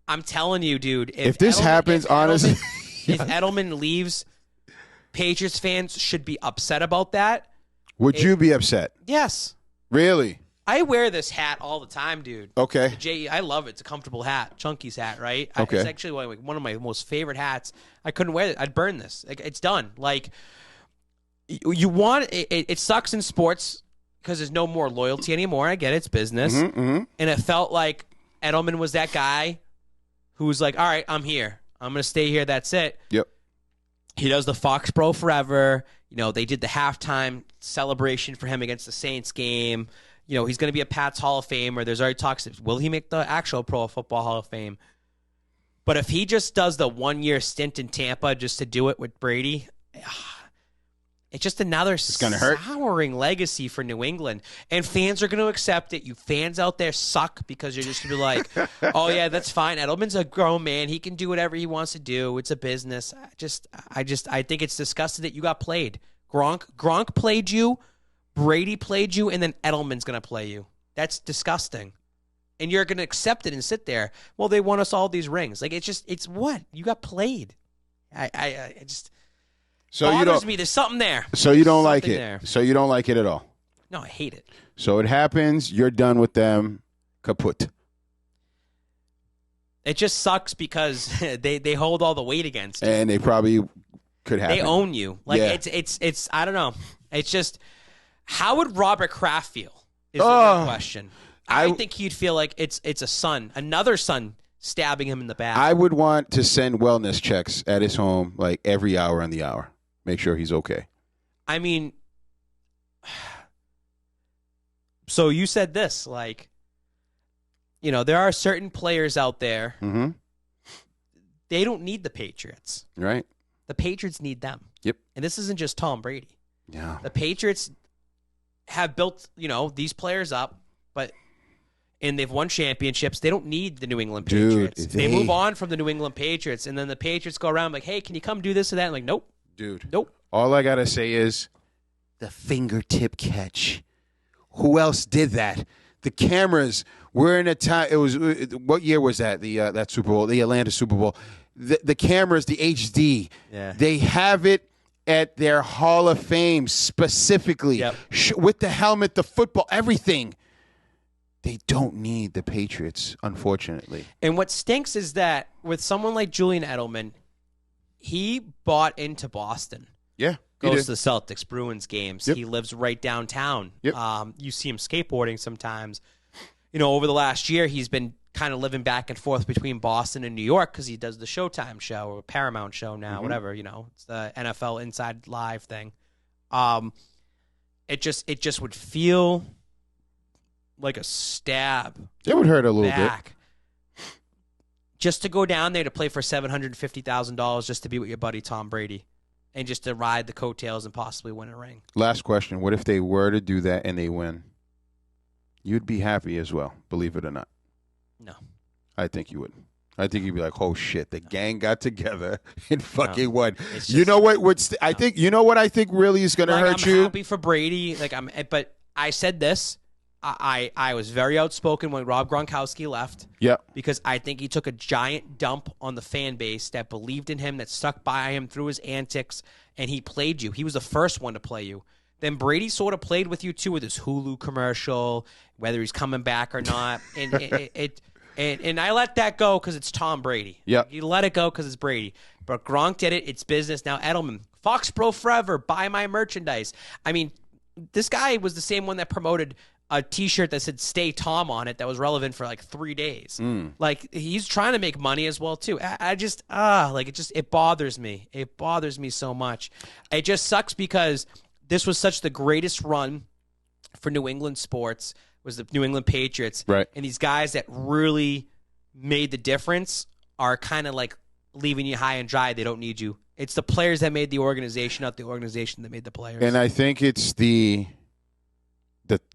I'm telling you, dude. If this happens, honestly. If Edelman leaves, Patriots fans should be upset about that. Would you be upset? Yes. Really? I wear this hat all the time, dude. Okay. I love it. It's a comfortable hat. Chunky's hat, right? Okay. It's actually one of my most favorite hats. I couldn't wear it. I'd burn this. It's done. Like, you want it sucks in sports because there's no more loyalty anymore. I get it. It's business. And it felt like Edelman was that guy who was like, all right, I'm here. I'm going to stay here. That's it. Yep. He does the Foxborough forever. They did the halftime celebration for him against the Saints game. He's going to be a Pats Hall of Famer. There's already talks. Will he make the actual Pro Football Hall of Fame? But if he just does the 1-year stint in Tampa just to do it with Brady, it's just another souring legacy for New England. And fans are going to accept it. You fans out there suck because you're just going to be like, oh, yeah, that's fine. Edelman's a grown man. He can do whatever he wants to do. It's a business. I think it's disgusting that you got played. Gronk played you. Brady played you. And then Edelman's going to play you. That's disgusting. And you're going to accept it and sit there. Well, they won us all these rings. Like, it's what? You got played. I just... So bothers me. There's something there. So you don't like it. There. So you don't like it at all. No, I hate it. So it happens. You're done with them. Kaput. It just sucks because they hold all the weight against you. And they probably could happen. They own you. Like it's I don't know. It's just, how would Robert Kraft feel? Is the real question. I think he'd feel like it's another son stabbing him in the back. I would want to send wellness checks at his home like every hour on the hour. Make sure he's okay. I mean, so you said this, like, there are certain players out there. Mm-hmm. They don't need the Patriots. Right. The Patriots need them. Yep. And this isn't just Tom Brady. Yeah. The Patriots have built, these players up, and they've won championships. They don't need the New England Patriots. They move on from the New England Patriots, and then the Patriots go around like, hey, can you come do this or that? I'm like, nope. Dude. Nope. All I got to say is the fingertip catch. Who else did that? The cameras were in a time. It was, what year was that? That Super Bowl, the Atlanta Super Bowl. The cameras, the HD. Yeah. They have it at their Hall of Fame specifically. Yep. With the helmet, the football, everything. They don't need the Patriots, unfortunately. And what stinks is that with someone like Julian Edelman, he bought into Boston. Yeah. Goes to the Celtics, Bruins games. Yep. He lives right downtown. Yep. You see him skateboarding sometimes. Over the last year, he's been kind of living back and forth between Boston and New York because he does the Showtime show or Paramount show now, whatever, it's the NFL Inside Live thing. It just would feel like a stab. It would hurt a little back. bit. Just to go down there to play for $750,000 just to be with your buddy Tom Brady and just to ride the coattails and possibly win a ring. Last question. What if they were to do that and they win? You'd be happy as well, believe it or not. No. I think you would. I think you'd be like, oh, shit, the gang got together and fucking won. Just, you know what? I think really is going to hurt you? I'm happy for Brady. But I said this. I was very outspoken when Rob Gronkowski left. Yeah. Because I think he took a giant dump on the fan base that believed in him, that stuck by him through his antics, and he played you. He was the first one to play you. Then Brady sort of played with you, too, with his Hulu commercial, whether he's coming back or not. And I let that go because it's Tom Brady. Yeah. You let it go because it's Brady. But Gronk did it. It's business. Now, Edelman, Foxborough forever, buy my merchandise. I mean, this guy was the same one that promoted a T-shirt that said "Stay Tom" on it that was relevant for like 3 days. Like, he's trying to make money as well too. It bothers me. It bothers me so much. It just sucks because this was such the greatest run for New England sports, was the New England Patriots. Right. And these guys that really made the difference are kind of like leaving you high and dry. They don't need you It's the players that made the organization, not the organization that made the players. And I think it's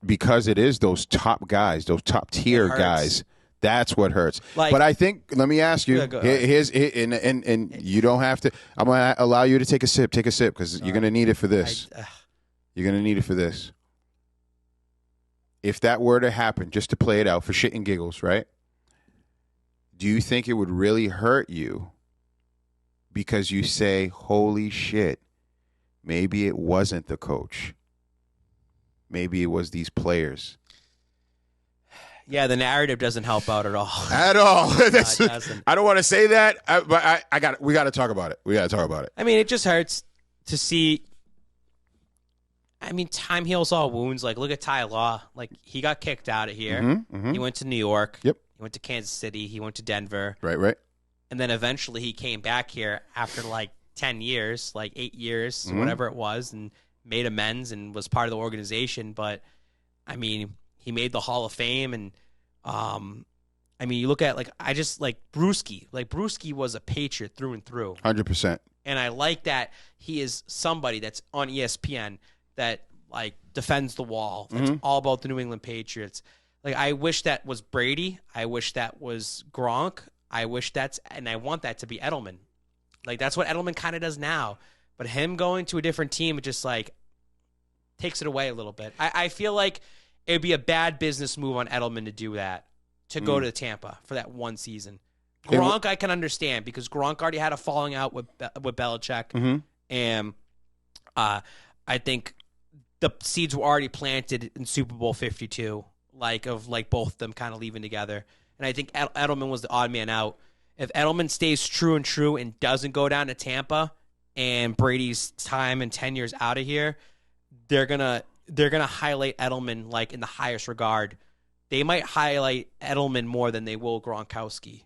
because it is those top guys, those top tier guys. That's what hurts. But I think, let me ask you, and you don't have to. I'm going to allow you to take a sip. Take a sip because you're going to need it for this. You're going to need it for this. If that were to happen, just to play it out for shit and giggles, right? Do you think it would really hurt you because you say, holy shit, maybe it wasn't the coach. Maybe it was these players. Yeah, the narrative doesn't help out at all. At all. No, it doesn't. I don't want to say that, but we got to talk about it. We got to talk about it. I mean, it just hurts to see. I mean, time heals all wounds. Like, look at Ty Law. Like, he got kicked out of here. He went to New York. Yep. He went to Kansas City. He went to Denver. Right. And then eventually he came back here after like 10 years, like 8 years, whatever it was, and made amends and was part of the organization. But, I mean, he made the Hall of Fame. And, I mean, you look at, like, Brewski. Like, Brewski was a Patriot through and through. 100%. And I like that he is somebody that's on ESPN that, like, defends the wall. That's all about the New England Patriots. Like, I wish that was Brady. I wish that was Gronk. I want that to be Edelman. Like, that's what Edelman kind of does now. But him going to a different team, it just, like, takes it away a little bit. I feel like it would be a bad business move on Edelman to do that, to go to Tampa for that one season. Gronk, I can understand, because Gronk already had a falling out with Belichick. And I think the seeds were already planted in Super Bowl 52, of both of them kind of leaving together. And I think Edelman was the odd man out. If Edelman stays true and doesn't go down to Tampa, and Brady's time and 10 years out of here, they're gonna highlight Edelman like in the highest regard. They might highlight Edelman more than they will Gronkowski.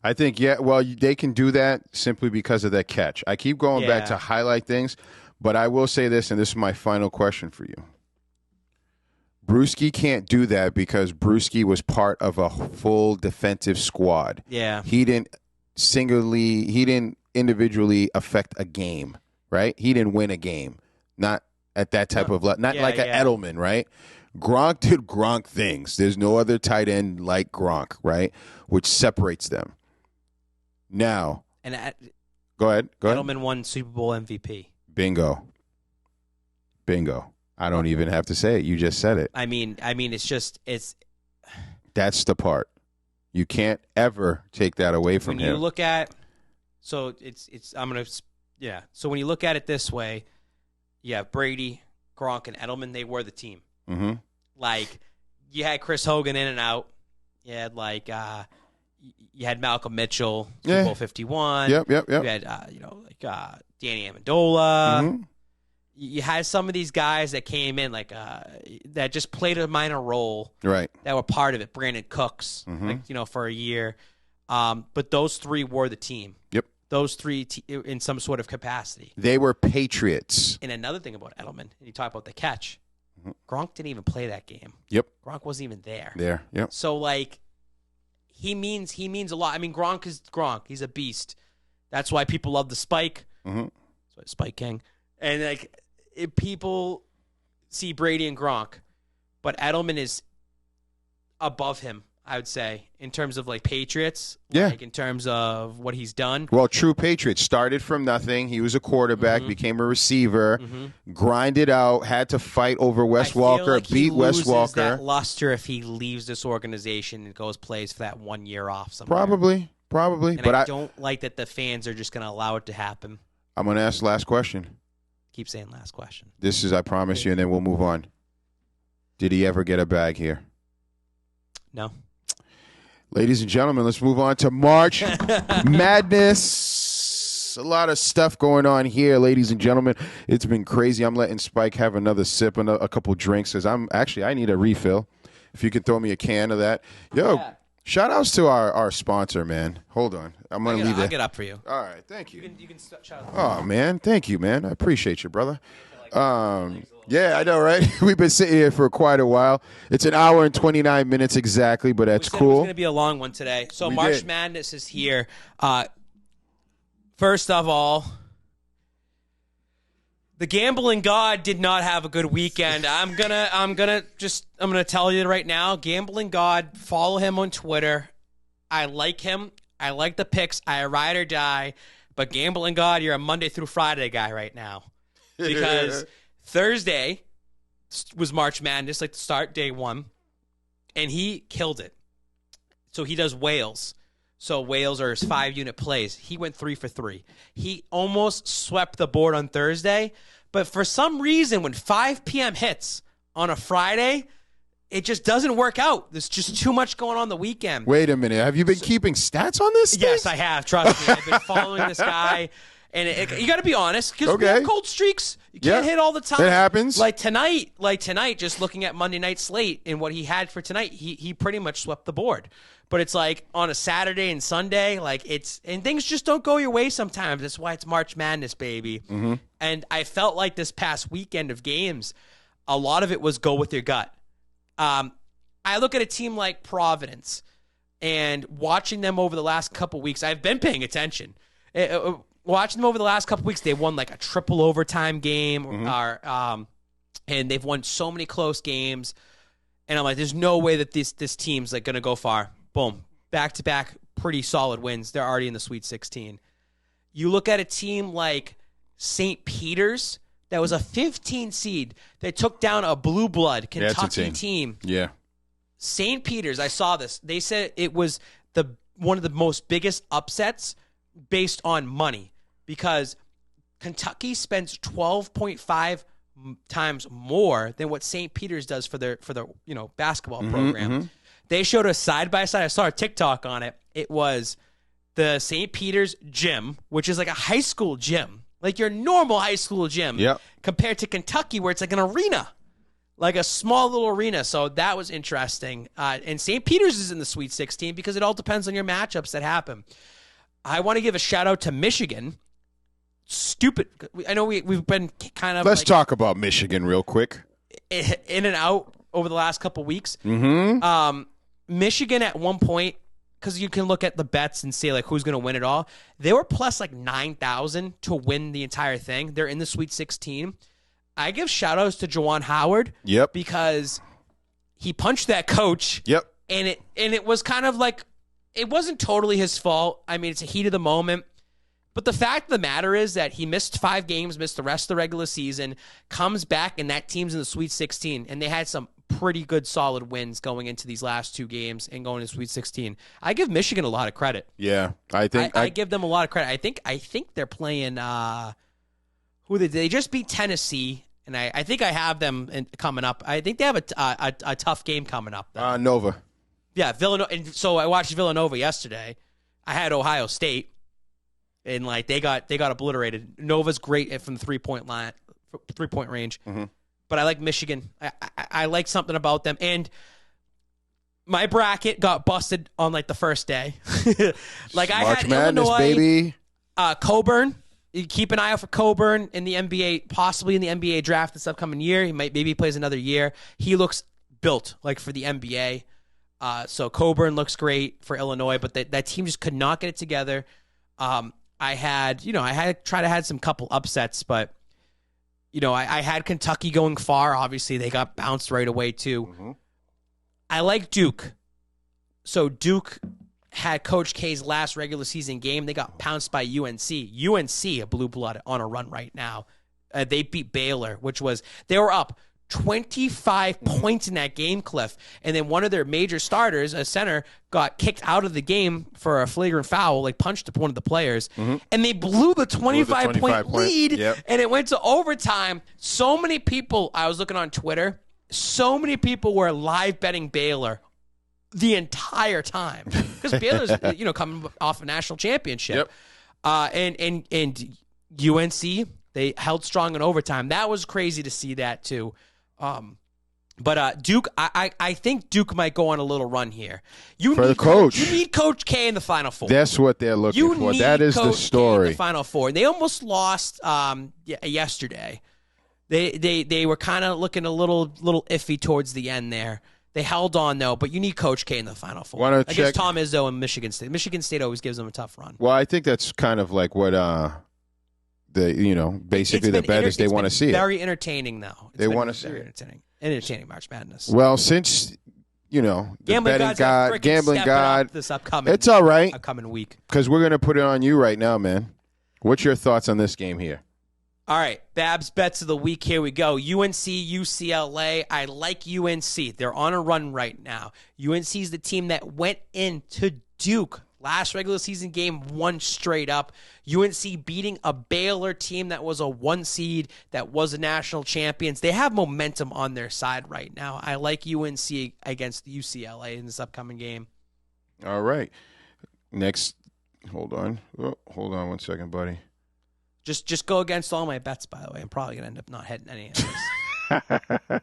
I think, they can do that simply because of that catch. I keep going back to highlight things, but I will say this, and this is my final question for you. Brewski can't do that because Brewski was part of a full defensive squad. Yeah. He didn't individually affect a game, right? He didn't win a game. Not at that type of level. Not like an Edelman, right? Gronk did Gronk things. There's no other tight end like Gronk, right? Which separates them. Now, go ahead. Edelman won Super Bowl MVP. Bingo. I don't even have to say it. You just said it. I mean, it's. That's the part. You can't ever take that away from him. When you look at, so when you look at it this way, Brady, Gronk, and Edelman, they were the team. Mm-hmm. Like, you had Chris Hogan in and out. You had you had Malcolm Mitchell, Super Bowl 51. Yep. You had Danny Amendola. Mm-hmm. You had some of these guys that came in that just played a minor role, right? That were part of it. Brandon Cooks, for a year. But those three were the team. Yep. Those three in some sort of capacity. They were Patriots. And another thing about Edelman, and you talk about the catch, Gronk didn't even play that game. Yep. Gronk wasn't even there. Yep. So he means a lot. I mean, Gronk is Gronk. He's a beast. That's why people love the Spike. Mm-hmm. That's why Spike King. And people see Brady and Gronk, but Edelman is above him, I would say, in terms of Patriots. Yeah. In terms of what he's done. Well, true Patriots started from nothing. He was a quarterback, became a receiver, grinded out, had to fight over Wes Walker, beat Wes Walker. That luster if he leaves this organization and plays for that 1 year off somewhere. Probably. And I don't like that the fans are just going to allow it to happen. I'm going to ask the last question. Keep saying last question. This is, I promise you, and then we'll move on. Did he ever get a bag here? No. Ladies and gentlemen, let's move on to March Madness. A lot of stuff going on here, ladies and gentlemen. It's been crazy. I'm letting Spike have another sip and a couple drinks because I need a refill. If you could throw me a can of that. Shout outs to our sponsor, man. Hold on. I'm going to leave it. I'll get up for you. All right. Thank you. You can shout out. Oh, man. Thank you, man. I appreciate you, brother. Yeah, I know, right? We've been sitting here for quite a while. It's an hour and 29 minutes exactly, but that's cool. It was going to be a long one today. So March Madness is here. First of all, The gambling god did not have a good weekend. I'm gonna tell you right now. Gambling god, follow him on Twitter. I like him. I like the picks. I ride or die. But gambling god, you're a Monday through Friday guy right now. Because Thursday was March Madness, like the start, day one. And he killed it. So he does whales. So whales are his 5-unit plays. He went 3 for 3. He almost swept the board on Thursday. But for some reason, when 5 p.m. hits on a Friday, it just doesn't work out. There's just too much going on the weekend. Wait a minute. Have you been keeping stats on this thing? Yes, I have. Trust me. I've been following this guy. And you got to be honest, because we have cold streaks. You can't hit all the time. It happens. Like tonight, just looking at Monday night slate and what he had for tonight, he pretty much swept the board. But it's like on a Saturday and Sunday, and things just don't go your way sometimes. That's why it's March Madness, baby. Mm-hmm. And I felt like this past weekend of games, a lot of it was go with your gut. I look at a team like Providence and watching them over the last couple weeks. I've been paying attention. Watching them over the last couple weeks, they won like a triple overtime game, and they've won so many close games. And I'm like, there's no way that this team's like going to go far. Boom, back-to-back pretty solid wins. They're already in the Sweet 16. You look at a team like St. Peter's, that was a 15 seed. They took down a blue blood Kentucky team. Yeah. St. Peter's, I saw this. They said it was one of the most biggest upsets based on money because Kentucky spends 12.5 times more than what St. Peter's does for their basketball program. Mm-hmm. They showed us side by side. I saw a TikTok on it. It was the St. Peter's gym, which is like a high school gym, like your normal high school gym, compared to Kentucky, where it's like an arena, like a small little arena. So that was interesting. And St. Peter's is in the Sweet 16 because it all depends on your matchups that happen. I want to give a shout out to Michigan. Stupid. I know we've been kind of. Let's talk about Michigan real quick. In and out over the last couple weeks. Mm-hmm. Michigan at one point, because you can look at the bets and see like who's going to win it all. They were plus like 9,000 to win the entire thing. They're in the Sweet 16. I give shout outs to Juwan Howard. Yep. Because he punched that coach. Yep. And it was kind of like, it wasn't totally his fault. I mean, it's a heat of the moment. But the fact of the matter is that he missed 5 games, missed the rest of the regular season, comes back, and that team's in the Sweet 16. And they had some pretty good, solid wins going into these last 2 games and going to Sweet 16. I give Michigan a lot of credit. Yeah, I think I give them a lot of credit. I think they're playing. Who they just beat Tennessee, and I think I have them coming up. I think they have a tough game coming up. Nova. Yeah, Villanova. And so I watched Villanova yesterday. I had Ohio State, and like they got obliterated. Nova's great from the 3-point line, 3-point range. Mm-hmm. But I like Michigan. I like something about them. And my bracket got busted on like the first day. Like I had Madness, Illinois, baby. Coburn. You keep an eye out for Coburn in the NBA, possibly in the NBA draft this upcoming year. He maybe plays another year. He looks built like for the NBA. So Coburn looks great for Illinois, but that team just could not get it together. I had some couple upsets, but I had Kentucky going far. Obviously, they got bounced right away too. Mm-hmm. I like Duke. So Duke had Coach K's last regular season game. They got pounced by UNC. UNC, a blue blood, on a run right now. They beat Baylor, they were up 25 points in that game, Cliff. And then one of their major starters, a center, got kicked out of the game for a flagrant foul, like punched up one of the players. Mm-hmm. And they blew the 25-point lead, and it went to overtime. So many people, I was looking on Twitter, so many people were live betting Baylor the entire time. Because Baylor's, coming off a national championship. And UNC, they held strong in overtime. That was crazy to see that, too. But Duke, I think Duke might go on a little run here. You need Coach K in the Final Four. That's what they're looking for. That is the story. K in the Final Four. They almost lost yesterday. They were kind of looking a little iffy towards the end there. They held on, though, but you need Coach K in the Final Four. Against Tom Izzo and Michigan State. Michigan State always gives them a tough run. Well, I think that's kind of like what basically the bet is they want to see it. Very entertaining, though. They want to see it. Entertaining March Madness. Well, since the betting gambling god, this upcoming, it's all right. Upcoming week, because we're going to put it on you right now, man. What's your thoughts on this game here? All right, Babs bets of the week. Here we go. UNC, UCLA. I like UNC. They're on a run right now. UNC is the team that went into Duke last regular season game, won straight up. UNC beating a Baylor team that was a 1 seed, that was a national champions. They have momentum on their side right now. I like UNC against UCLA in this upcoming game. All right. Next, hold on. Hold on 1 second, buddy. Just go against all my bets, by the way. I'm probably going to end up not hitting any of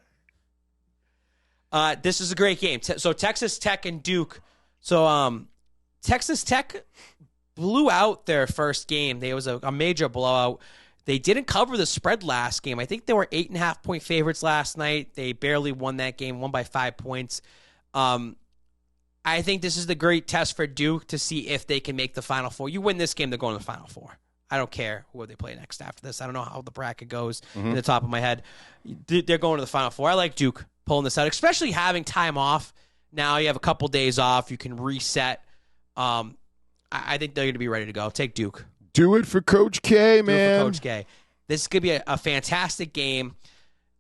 this. This is a great game. So Texas Tech and Duke. So Texas Tech blew out their first game. It was a major blowout. They didn't cover the spread last game. I think they were 8.5-point favorites last night. They barely won that game, won by 5 points. I think this is the great test for Duke to see if they can make the Final Four. You win this game, they're going to the Final Four. I don't care who they play next after this. I don't know how the bracket goes in the top of my head. They're going to the Final Four. I like Duke pulling this out, especially having time off. Now you have a couple days off. You can reset. I think they're going to be ready to go. Take Duke. Do it for Coach K, man. Coach K. This is going to be a fantastic game.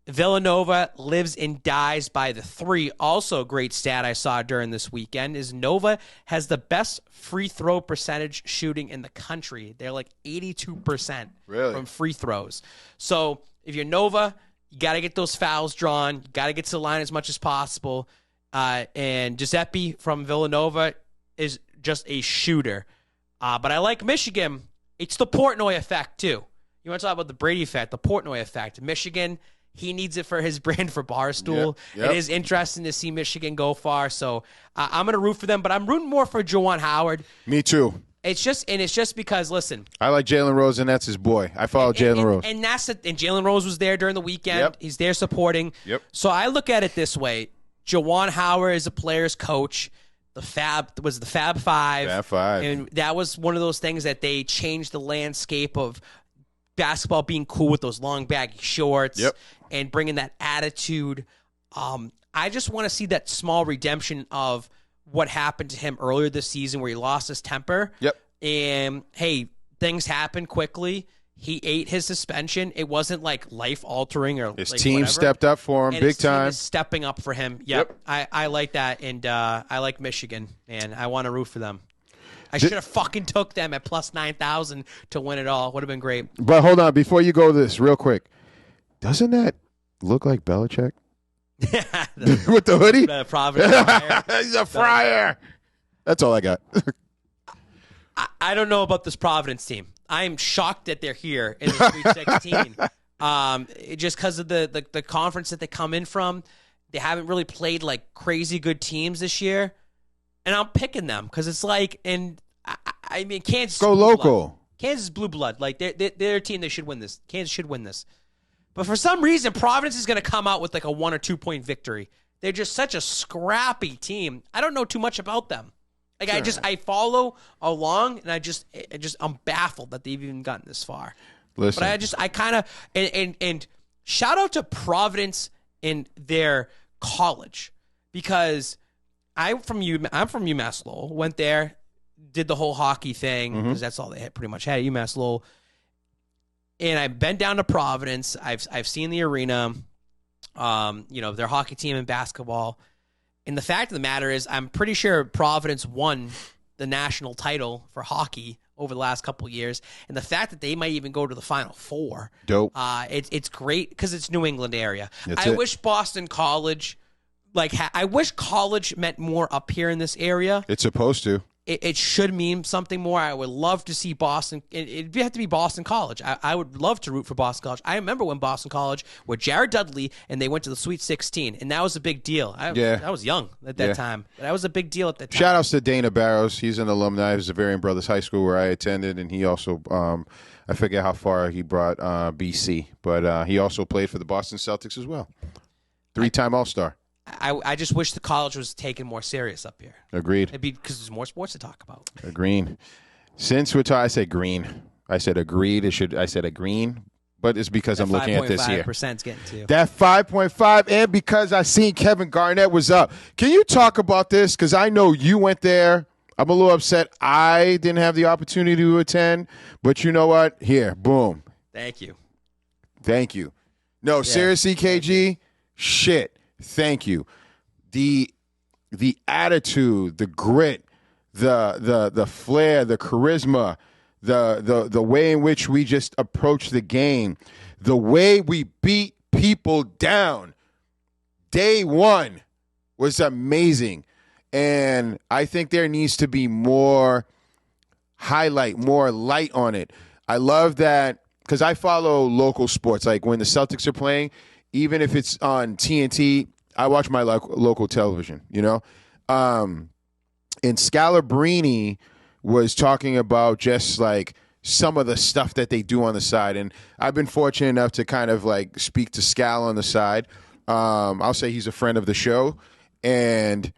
Villanova lives and dies by the 3. Also, a great stat I saw during this weekend is Nova has the best free throw percentage shooting in the country. They're like 82% from free throws. So if you're Nova, you got to get those fouls drawn. You got to get to the line as much as possible. And Giuseppe from Villanova is just a shooter. But I like Michigan. It's the Portnoy effect, too. You want to talk about the Brady effect, the Portnoy effect. Michigan, he needs it for his brand for Barstool. Yep. It is interesting to see Michigan go far. So I'm going to root for them, but I'm rooting more for Juwan Howard. Me too. It's just because, listen. I like Jalen Rose, and that's his boy. I follow Jalen Rose. And Jalen Rose was there during the weekend. Yep. He's there supporting. Yep. So I look at it this way. Juwan Howard is a player's coach. The Fab Five. Fab Five. And that was one of those things that they changed the landscape of basketball being cool with those long baggy shorts and bringing that attitude. I just want to see that small redemption of what happened to him earlier this season where he lost his temper. Yep. And, hey, things happen quickly. He ate his suspension. It wasn't like life-altering or his like team whatever. stepped up for him And big his team time. is stepping up for him. Yep. I like that, and I like Michigan, and I want to root for them. I should have fucking took them at plus 9,000 to win it all. Would have been great. But hold on, before you go this, real quick. Doesn't that look like Belichick? With the hoodie? The Providence Friar. He's a friar. That's all I got. I don't know about this Providence team. I am shocked that they're here in the Sweet 16. Just because of the conference that they come in from. They haven't really played like crazy good teams this year. And I'm picking them because it's like, and I mean, Kansas. Go local. Blood. Kansas blue blood. Like, they're a team that should win this. Kansas should win this. But for some reason, Providence is going to come out with like a 1 or 2 point victory. They're just such a scrappy team. I don't know too much about them. Like, sure. I follow along, and I'm baffled that they've even gotten this far. Listen. But I kind of, and shout out to Providence in their college, because I'm from UMass Lowell. Went there, did the whole hockey thing, because that's all they pretty much had at UMass Lowell. And I've been down to Providence. I've seen the arena, their hockey team and basketball. And the fact of the matter is, I'm pretty sure Providence won the national title for hockey over the last couple of years. And the fact that they might even go to the Final Four. Dope. It's great because it's New England area. That's I wish Boston College, I wish college meant more up here in this area. It's supposed to. It should mean something more. I would love to see Boston. It'd have to be Boston College. I would love to root for Boston College. I remember when Boston College with Jared Dudley, and they went to the Sweet 16, and that was a big deal. I was young at that time. But that was a big deal at that time. Shout outs to Dana Barrows. He's an alumni. He was at Varian Brothers High School where I attended, and he also, I forget how far he brought BC, but he also played for the Boston Celtics as well. 3-time All-Star. I just wish the college was taken more serious up here. Agreed. It'd be because there's more sports to talk about. Green. Since we're talking, I say green. I said agreed. I said agreeing, but it's because I'm looking at this here. 5.5% getting to you. That 5.5, and because I seen Kevin Garnett was up. Can you talk about this? Because I know you went there. I'm a little upset I didn't have the opportunity to attend, but you know what? Here, boom. Thank you. Thank you. No, seriously, KG, shit. Thank you. The attitude, the grit, the flair, the charisma, the way in which we just approach the game, the way we beat people down day one was amazing. And I think there needs to be more light on it. I love that because I follow local sports. Like when the Celtics are playing, even if it's on TNT, I watch my local television, you know? And Scalabrine was talking about just like some of the stuff that they do on the side. And I've been fortunate enough to kind of like speak to Scal on the side. I'll say he's a friend of the show. And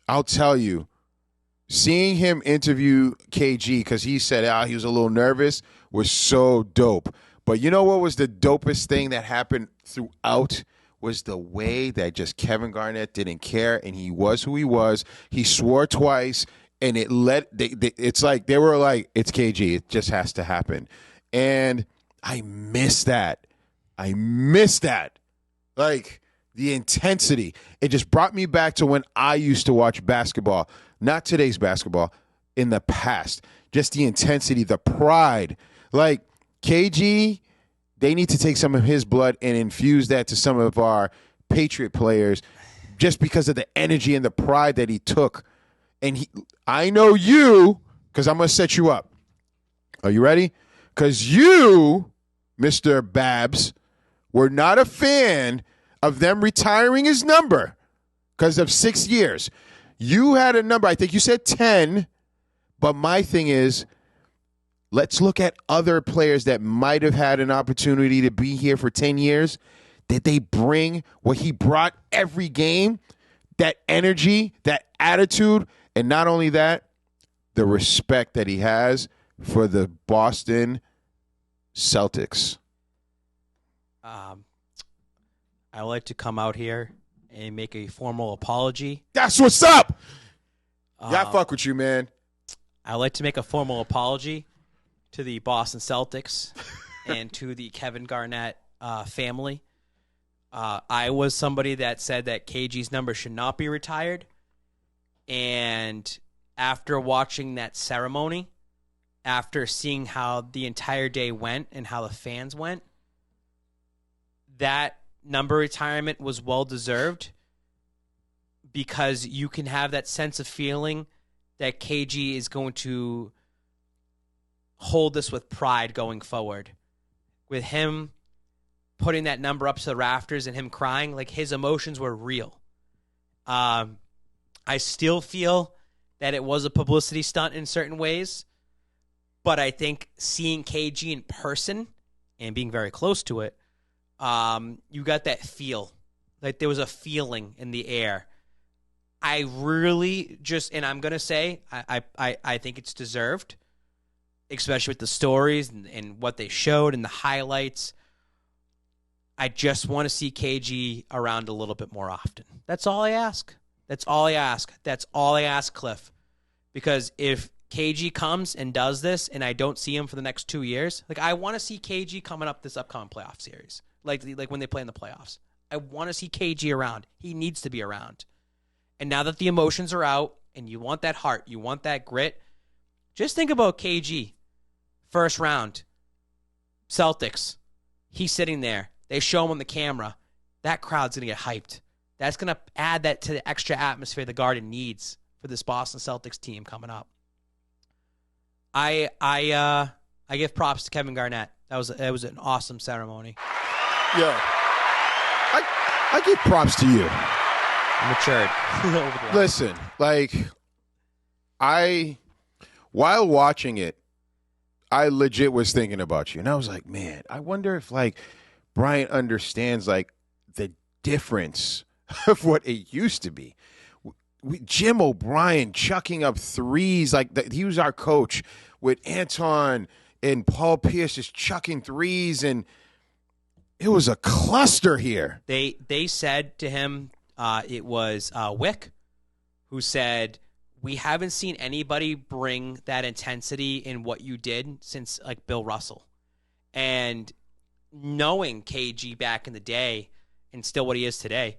I'll tell you, seeing him interview KG, because he said he was a little nervous, was so dope. But you know what was the dopest thing that happened throughout? Was the way that just Kevin Garnett didn't care, and he was who he was. He swore twice, and it's like they were like, it's KG. It just has to happen. And I miss that. Like, the intensity. It just brought me back to when I used to watch basketball. Not today's basketball, in the past. Just the intensity, the pride. Like, KG, they need to take some of his blood and infuse that to some of our Patriot players just because of the energy and the pride that he took. And I know you, because I'm going to set you up. Are you ready? Because you, Mr. Babs, were not a fan of them retiring his number because of 6 years. You had a number, I think you said 10, but my thing is, let's look at other players that might have had an opportunity to be here for 10 years. Did they bring what he brought every game? That energy, that attitude, and not only that, the respect that he has for the Boston Celtics. I would like to come out here and make a formal apology. That's what's up! I fuck with you, man. I would like to make a formal apology to the Boston Celtics and to the Kevin Garnett family. I was somebody that said that KG's number should not be retired. And after watching that ceremony, after seeing how the entire day went and how the fans went, that number retirement was well-deserved because you can have that sense of feeling that KG is going to hold this with pride going forward. With him putting that number up to the rafters and him crying, like his emotions were real. I still feel that it was a publicity stunt in certain ways, but I think seeing KG in person and being very close to it, you got that feel. Like there was a feeling in the air. I really just, and I'm going to say, I think it's deserved, especially with the stories and what they showed and the highlights. I just want to see KG around a little bit more often. That's all I ask. That's all I ask, Cliff. Because if KG comes and does this and I don't see him for the next 2 years, like I want to see KG coming up this upcoming playoff series. Like when they play in the playoffs. I want to see KG around. He needs to be around. And now that the emotions are out and you want that heart, you want that grit, just think about KG. First round, Celtics. He's sitting there. They show him on the camera. That crowd's going to get hyped. That's going to add that to the extra atmosphere the Garden needs for this Boston Celtics team coming up. I give props to Kevin Garnett. That was an awesome ceremony. Yeah. I give props to you. Matured. Listen, while watching it, I legit was thinking about you. And I was like, man, I wonder if, Brian understands, the difference of what it used to be. Jim O'Brien chucking up threes. He was our coach with Anton and Paul Pierce just chucking threes, and it was a cluster here. They said to him, it was Wick, who said, we haven't seen anybody bring that intensity in what you did since like Bill Russell. And knowing KG back in the day and still what he is today,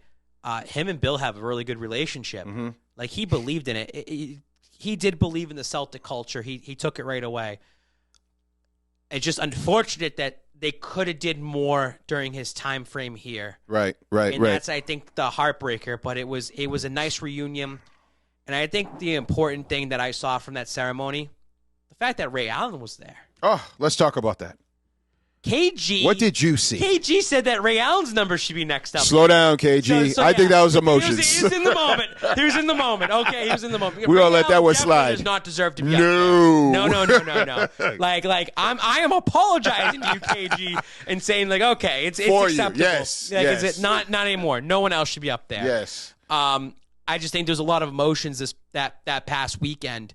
him and Bill have a really good relationship. Mm-hmm. Like, he believed in it. He did believe in the Celtic culture. He took it right away. It's just unfortunate that they could have did more during his time frame here. Right. And that's, I think, the heartbreaker. But it was a nice reunion. And I think the important thing that I saw from that ceremony, the fact that Ray Allen was there. Oh, let's talk about that. KG. What did you see? KG said that Ray Allen's number should be next up. Slow down, KG. I think that was emotions. He was in the moment. He was in the moment. Okay, he was in the moment. We're going to let that one slide. Does not deserve to be No. up there. No. I am apologizing to you, KG, and saying, like, okay, it's for acceptable. You. Yes. Like, yes. Is it not anymore? No one else should be up there. Yes. I just think there's a lot of emotions that past weekend.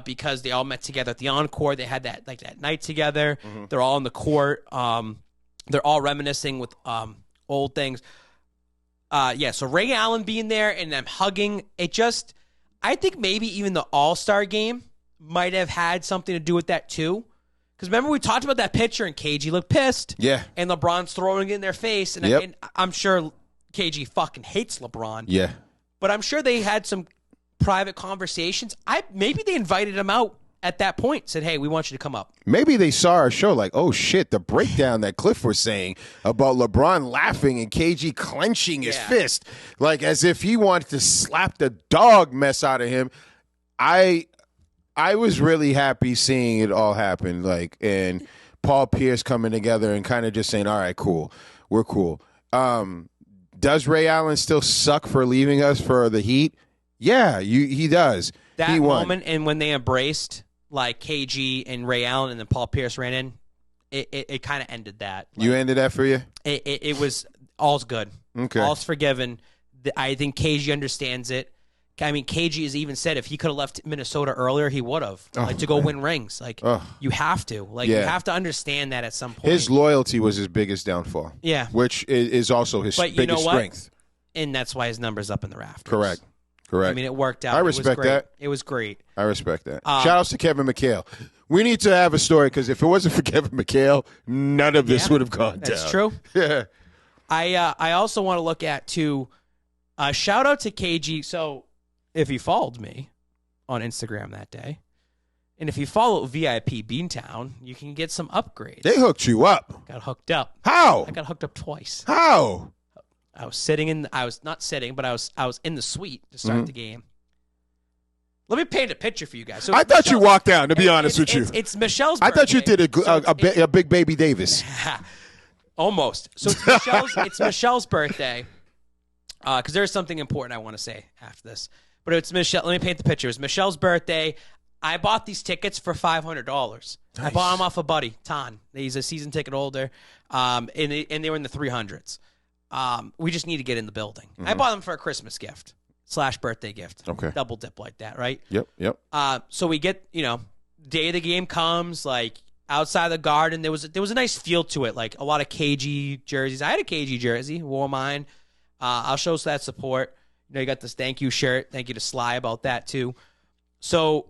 Because they all met together at the Encore. They had that night together. Mm-hmm. They're all in the court. They're all reminiscing with old things. So Ray Allen being there and them hugging, I think maybe even the All-Star game might have had something to do with that too. Because remember we talked about that picture and KG looked pissed. Yeah. And LeBron's throwing it in their face. And, yep. and I'm sure KG fucking hates LeBron. Yeah. But I'm sure they had some private conversations. Maybe they invited him out at that point, said, hey, we want you to come up. Maybe they saw our show like, oh, shit, the breakdown that Cliff was saying about LeBron laughing and KG clenching his fist, like as if he wanted to slap the dog mess out of him. I was really happy seeing it all happen, like, and Paul Pierce coming together and kind of just saying, all right, cool, we're cool. Does Ray Allen still suck for leaving us for the Heat? Yeah, he does. That moment and when they embraced, like KG and Ray Allen and then Paul Pierce ran in, it kind of ended that. Like, you ended that for you? It was all's good. Okay. All's forgiven. I think KG understands it. I mean, KG has even said if he could have left Minnesota earlier, he would have. To go win rings. Like, you have to. Like, you have to understand that at some point. His loyalty was his biggest downfall. Yeah. Which is also his biggest strength. And that's why his number's up in the rafters. Correct. I mean, it worked out. I respect that. It was great. I respect that. Shout outs to Kevin McHale. We need to have a story because if it wasn't for Kevin McHale, none of this would have gone down. That's true. Yeah. I also want to look at, too, shout out to KG. So if you followed me on Instagram that day, and if you follow VIP Beantown, you can get some upgrades. They hooked you up. Got hooked up. How? I got hooked up twice. How? I was not sitting, but I was in the suite to start the game. Let me paint a picture for you guys. So I thought you walked down, to be honest with you. It's Michelle's birthday. I thought you did a big baby Davis. Almost. So it's Michelle's birthday, because there's something important I want to say after this. But it's Michelle. Let me paint the picture. It's Michelle's birthday. I bought these tickets for $500. Nice. I bought them off a buddy, Ton. He's a season ticket holder, and they were in the 300s. We just need to get in the building. Mm-hmm. I bought them for a Christmas gift / birthday gift. Okay. Double dip like that, right? Yep. So we get, day of the game comes, like outside the garden. There was a nice feel to it, like a lot of KG jerseys. I had a KG jersey, wore mine. I'll show us that support. You got this thank you shirt. Thank you to Sly about that too. So,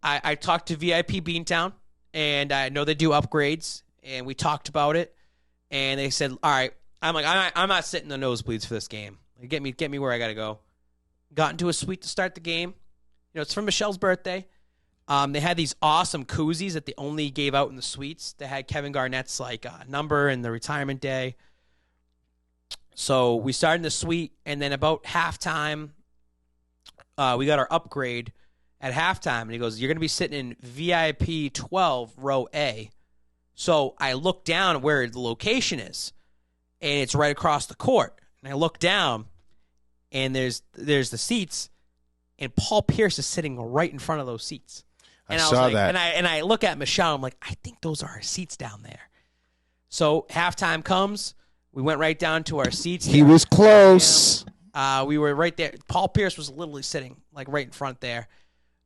I talked to VIP Beantown, and I know they do upgrades, and we talked about it, and they said, all right. I'm like, I'm not sitting in the nosebleeds for this game. Like, get me where I got to go. Got into a suite to start the game. It's for Michelle's birthday. They had these awesome koozies that they only gave out in the suites. They had Kevin Garnett's number and the retirement day. So we started in the suite, and then about halftime, we got our upgrade at halftime. And he goes, you're going to be sitting in VIP 12, row A. So I look down where the location is. And it's right across the court. And I look down, and there's the seats, and Paul Pierce is sitting right in front of those seats. And I saw that. And I look at Michelle. I'm like, I think those are our seats down there. So halftime comes. We went right down to our seats. He was close. We were right there. Paul Pierce was literally sitting right in front there.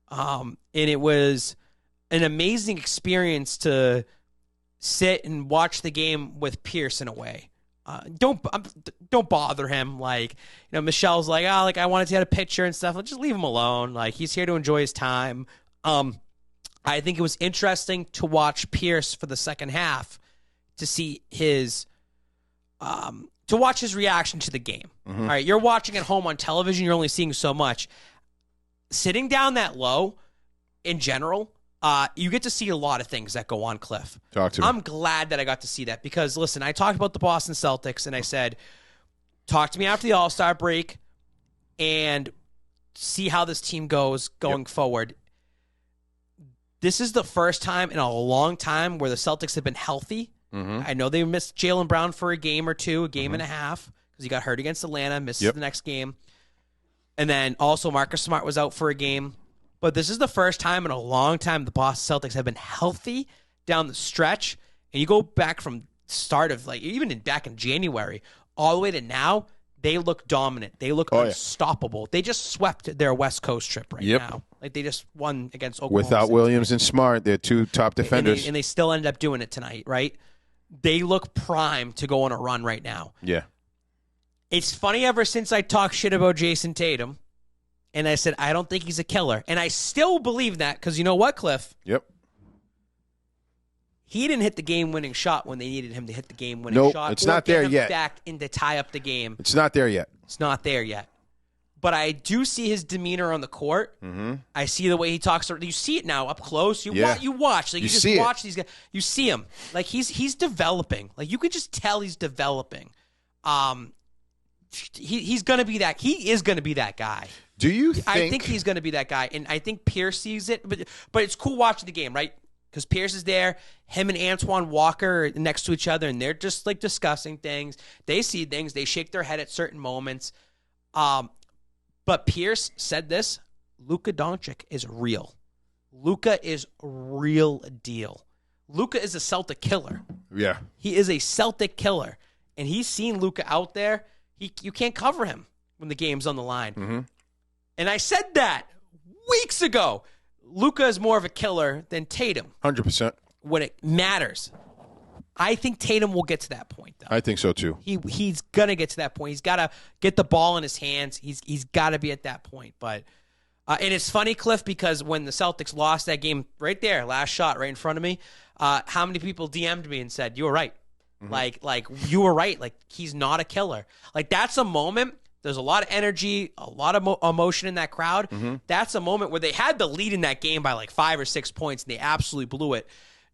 And it was an amazing experience to sit and watch the game with Pierce in a way. Don't bother him. Like, Michelle's like, I wanted to get a picture and stuff. Just leave him alone. Like, he's here to enjoy his time. I think it was interesting to watch Pierce for the second half to see his reaction to the game. Mm-hmm. All right, you're watching at home on television. You're only seeing so much. Sitting down that low, in general, you get to see a lot of things that go on, Cliff. Talk to me. I'm glad that I got to see that because, listen, I talked about the Boston Celtics, and I said, talk to me after the All-Star break and see how this team goes going forward. This is the first time in a long time where the Celtics have been healthy. Mm-hmm. I know they missed Jaylen Brown for a game or two, a game and a half, because he got hurt against Atlanta, misses the next game. And then also Marcus Smart was out for a game. But this is the first time in a long time the Boston Celtics have been healthy down the stretch. And you go back from start of, like, even back in January, all the way to now, they look dominant. They look unstoppable. Yeah. They just swept their West Coast trip now. Like, they just won against Oklahoma Without City. Williams and Smart, they're two top defenders. And they still ended up doing it tonight, right? They look primed to go on a run right now. Yeah. It's funny, ever since I talked shit about Jason Tatum, and I said, I don't think he's a killer. And I still believe that because you know what, Cliff? Yep. He didn't hit the game-winning shot when they needed him to hit the game-winning shot. It's not there yet. Back in to tie up the game. It's not there yet. It's not there yet. But I do see his demeanor on the court. Mm-hmm. I see the way he talks. You see it now up close. You watch. Like, you just watch these guys. You see him. Like, he's developing. Like, you could just tell he's developing. He's going to be that. He is going to be that guy. Do you think? I think he's going to be that guy, and I think Pierce sees it. But it's cool watching the game, right? Because Pierce is there. Him and Antoine Walker are next to each other, and they're just, like, discussing things. They see things. They shake their head at certain moments. But Pierce said this, Luka Doncic is real. Luka is real deal. Luka is a Celtic killer. Yeah. He is a Celtic killer. And he's seen Luka out there. You can't cover him when the game's on the line. Mm-hmm. And I said that weeks ago. Luka is more of a killer than Tatum. 100%. When it matters. I think Tatum will get to that point, though. I think so, too. He's going to get to that point. He's got to get the ball in his hands. He's got to be at that point. But and it's funny, Cliff, because when the Celtics lost that game right there, last shot right in front of me, how many people DM'd me and said, you were right. Mm-hmm. Like you were right. Like, he's not a killer. Like, that's a moment. There's a lot of energy, a lot of emotion in that crowd. Mm-hmm. That's a moment where they had the lead in that game by like 5 or 6 points, and they absolutely blew it.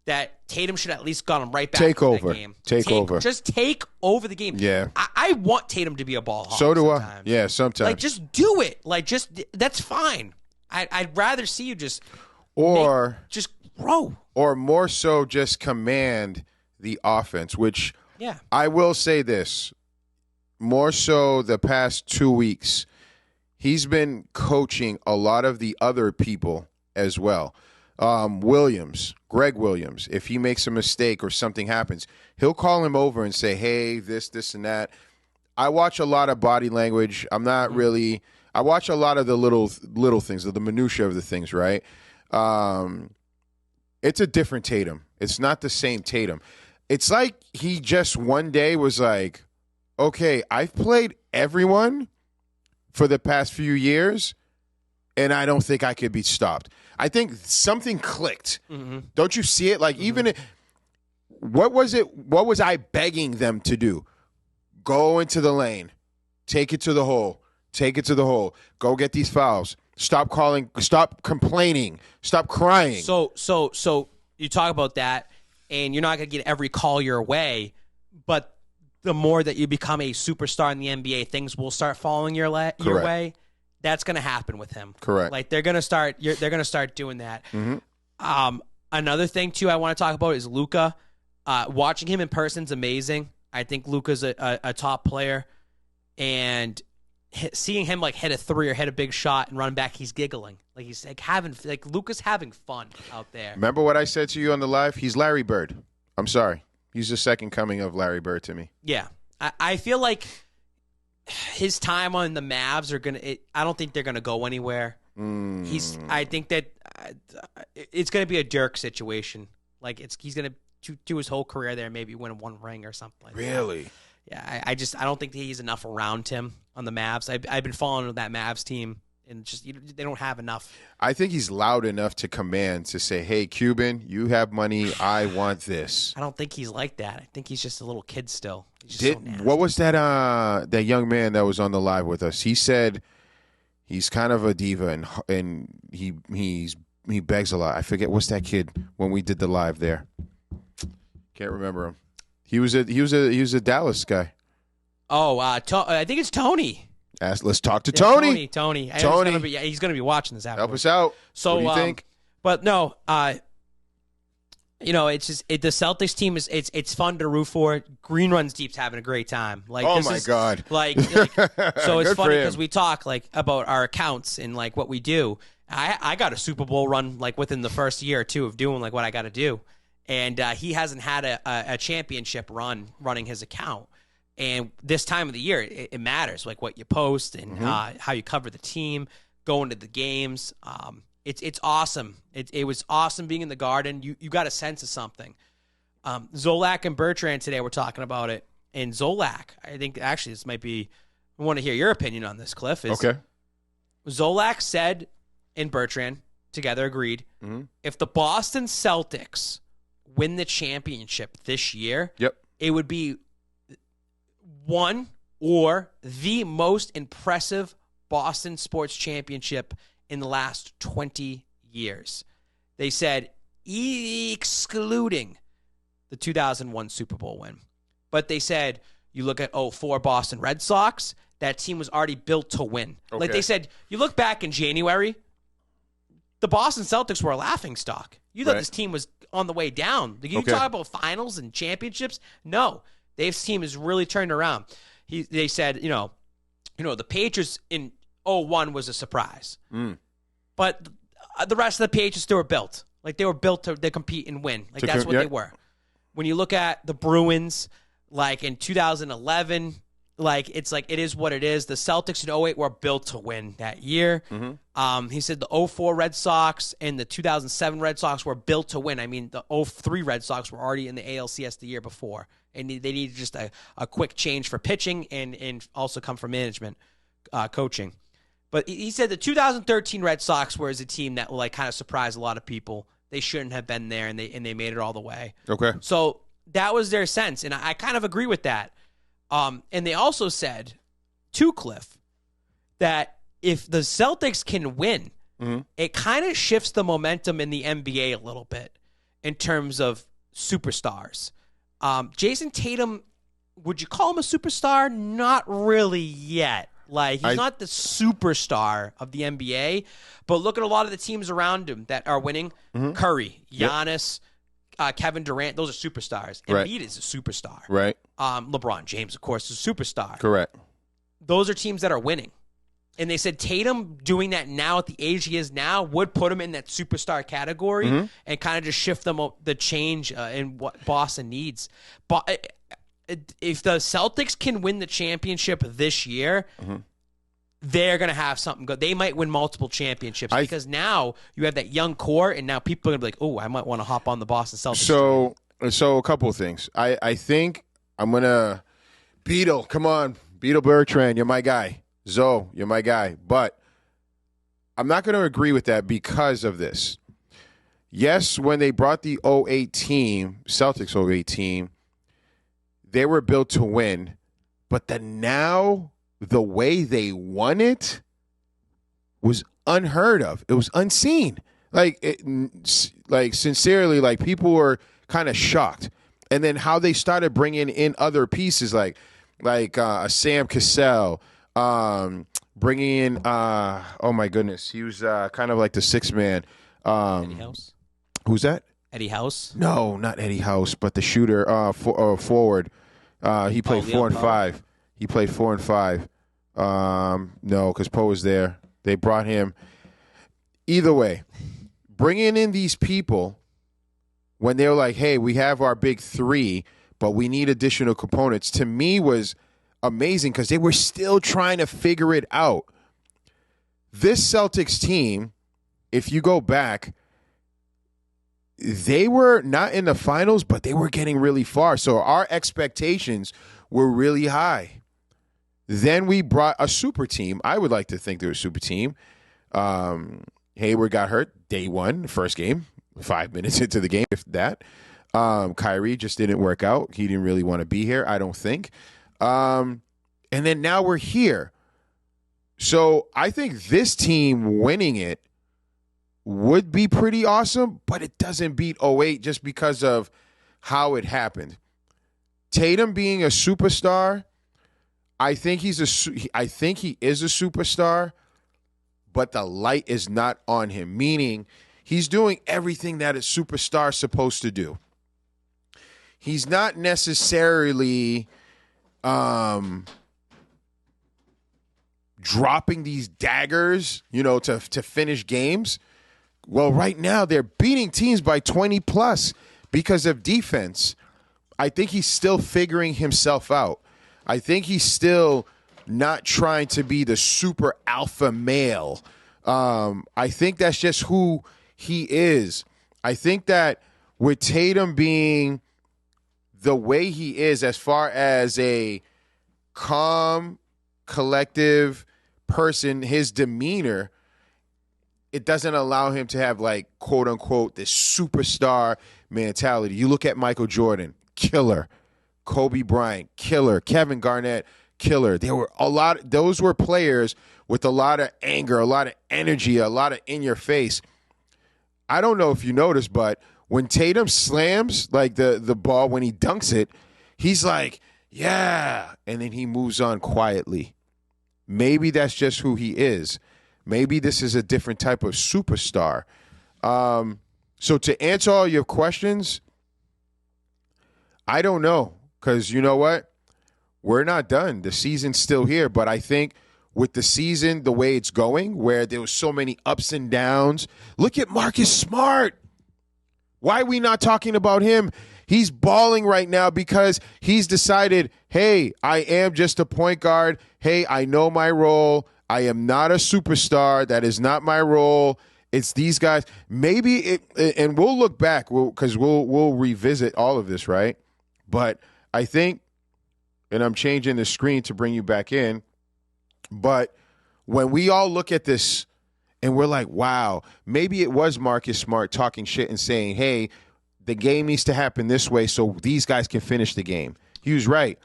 That Tatum should at least gone right back take over. That game. Take over. Just take over the game. Yeah. I want Tatum to be a ball hog. So do sometimes. I. Yeah, sometimes. Like, just do it. Like, that's fine. I'd rather see you just grow. Or more so just command the offense, which I will say this. More so the past 2 weeks, he's been coaching a lot of the other people as well. Greg Williams, if he makes a mistake or something happens, he'll call him over and say, hey, this, and that. I watch a lot of body language. I watch a lot of the little things, the minutia of the things, right? It's a different Tatum. It's not the same Tatum. It's like he just one day was like, okay, I've played everyone for the past few years, and I don't think I could be stopped. I think something clicked. Mm-hmm. Don't you see it? Like, even what was it? What was I begging them to do? Go into the lane. Take it to the hole. Take it to the hole. Go get these fouls. Stop calling. Stop complaining. Stop crying. So you talk about that, and you're not going to get every call your way, but the more that you become a superstar in the NBA, things will start falling your way. That's going to happen with him. Correct. Like, they're going to start doing that. Mm-hmm. Another thing too I want to talk about is Luka. Watching him in person is amazing. I think Luka's a top player, and seeing him like hit a three or hit a big shot and run back, he's giggling. Like, he's like Luka's having fun out there. Remember what I said to you on the live? He's Larry Bird. I'm sorry. He's the second coming of Larry Bird to me. Yeah. I feel like his time on the Mavs I don't think they're gonna go anywhere. I think that it's going to be a Dirk situation. Like he's going to do his whole career there, maybe win one ring or something like that. Really? Yeah, I don't think that he's enough around him on the Mavs. I've been following that Mavs team, and just they don't have enough. I think he's loud enough to command to say, "Hey, Cuban, you have money. I want this." I don't think he's like that. I think he's just a little kid still. He's just so nasty. What was that young man that was on the live with us? He said he's kind of a diva and he begs a lot. I forget what's that kid when we did the live there. Can't remember him. He was a Dallas guy. Oh, I think it's Tony. Let's talk to Tony. Tony. He's going to be watching this after. Help us out. So, what do you think? But no, it's just the Celtics team it's fun to root for. Green Runs Deep's having a great time. Like, oh my god! Like so it's funny because we talk like about our accounts and like what we do. I got a Super Bowl run like within the first year or two of doing like what I got to do, and he hasn't had a championship run running his account. And this time of the year, it matters, like what you post and how you cover the team, going to the games. It's awesome. It was awesome being in the Garden. You got a sense of something. Zolak and Bertrand today were talking about it. And Zolak, I think actually this might be, I want to hear your opinion on this, Cliff. Okay. Zolak said and Bertrand together agreed, if the Boston Celtics win the championship this year, it would be one or the most impressive Boston sports championship in the last 20 years. They said excluding the 2001 Super Bowl win. But they said, you look at 04 Boston Red Sox, that team was already built to win. Okay. Like they said, you look back in January, the Boston Celtics were a laughingstock. You thought this team was on the way down. You talk about finals and championships? No. Dave's team has really turned around. They said, the Patriots in 01 was a surprise. But the rest of the Patriots, they were built. Like, they were built to compete and win. Like, that's what they were. When you look at the Bruins, like, in 2011, like, it's like, it is what it is. The Celtics in 08 were built to win that year. He said the 04 Red Sox and the 2007 Red Sox were built to win. I mean, the 03 Red Sox were already in the ALCS the year before. And they needed just a quick change for pitching and also come from management, coaching. But he said the 2013 Red Sox was a team that like kind of surprised a lot of people. They shouldn't have been there, and they made it all the way. Okay. So that was their sense, and I kind of agree with that. And they also said to Cliff that if the Celtics can win, it kind of shifts the momentum in the NBA a little bit in terms of superstars. Jason Tatum, would you call him a superstar? Not really yet. Like, he's not the superstar of the NBA, but look at a lot of the teams around him that are winning. Curry, Giannis, Kevin Durant, those are superstars. Embiid is a superstar. Right. LeBron James, of course, is a superstar. Correct. Those are teams that are winning. And they said Tatum doing that now at the age he is now would put him in that superstar category and kind of just shift them the change in what Boston needs. But if the Celtics can win the championship this year, they're going to have something good. They might win multiple championships because now you have that young core, and now people are going to be like, oh, I might want to hop on the Boston Celtics. So a couple of things. I think I'm going to – Beetle, come on. Beetle Bertrand, you're my guy. Zoe, you're my guy. But I'm not going to agree with that because of this. Yes, when they brought the 08 team, Celtics 08 team, they were built to win. But the way they won it was unheard of. It was unseen. Sincerely, like, people were kind of shocked. And then how they started bringing in other pieces, like Sam Cassell, bringing in, oh my goodness, he was kind of like the sixth man. Eddie House. Who's that? Eddie House? No, not Eddie House, but the shooter forward. He played 4 and 5. He played 4 and 5. No, because Poe was there. They brought him. Either way, bringing in these people when they were like, hey, we have our big three, but we need additional components, to me was amazing because they were still trying to figure it out. This Celtics team if you go back, they were not in the finals, but they were getting really far. So our expectations were really high. Then we brought a super team. I would like to think they were a super team. Hayward got hurt day one, first game, 5 minutes into the game, if that. Kyrie just didn't work out. He didn't really want to be here, I don't think. And then now we're here. So I think this team winning it would be pretty awesome, but it doesn't beat 08 just because of how it happened. Tatum being a superstar, I think he is a superstar, but the light is not on him, meaning he's doing everything that a superstar is supposed to do. He's not necessarily dropping these daggers, to finish games. Well, right now they're beating teams by 20 plus because of defense. I think he's still figuring himself out. I think he's still not trying to be the super alpha male. I think that's just who he is. I think that with Tatum being the way he is as far as a calm, collective person, his demeanor, it doesn't allow him to have, like, quote unquote, this superstar mentality. You look at Michael Jordan, killer. Kobe Bryant, killer. Kevin Garnett, killer. Those were players with a lot of anger, a lot of energy, a lot of in your face. I don't know if you noticed, but when Tatum slams, like, the ball, when he dunks it, he's like, yeah, and then he moves on quietly. Maybe that's just who he is. Maybe this is a different type of superstar. So to answer all your questions, I don't know, because you know what? We're not done. The season's still here, but I think with the season, the way it's going, where there was so many ups and downs, look at Marcus Smart. Why are we not talking about him? He's balling right now because he's decided, hey, I am just a point guard. Hey, I know my role. I am not a superstar. That is not my role. It's these guys. Maybe and we'll look back because we'll revisit all of this, right? But I think, and I'm changing the screen to bring you back in, but when we all look at this and we're like, wow, maybe it was Marcus Smart talking shit and saying, hey, the game needs to happen this way so these guys can finish the game. He was right.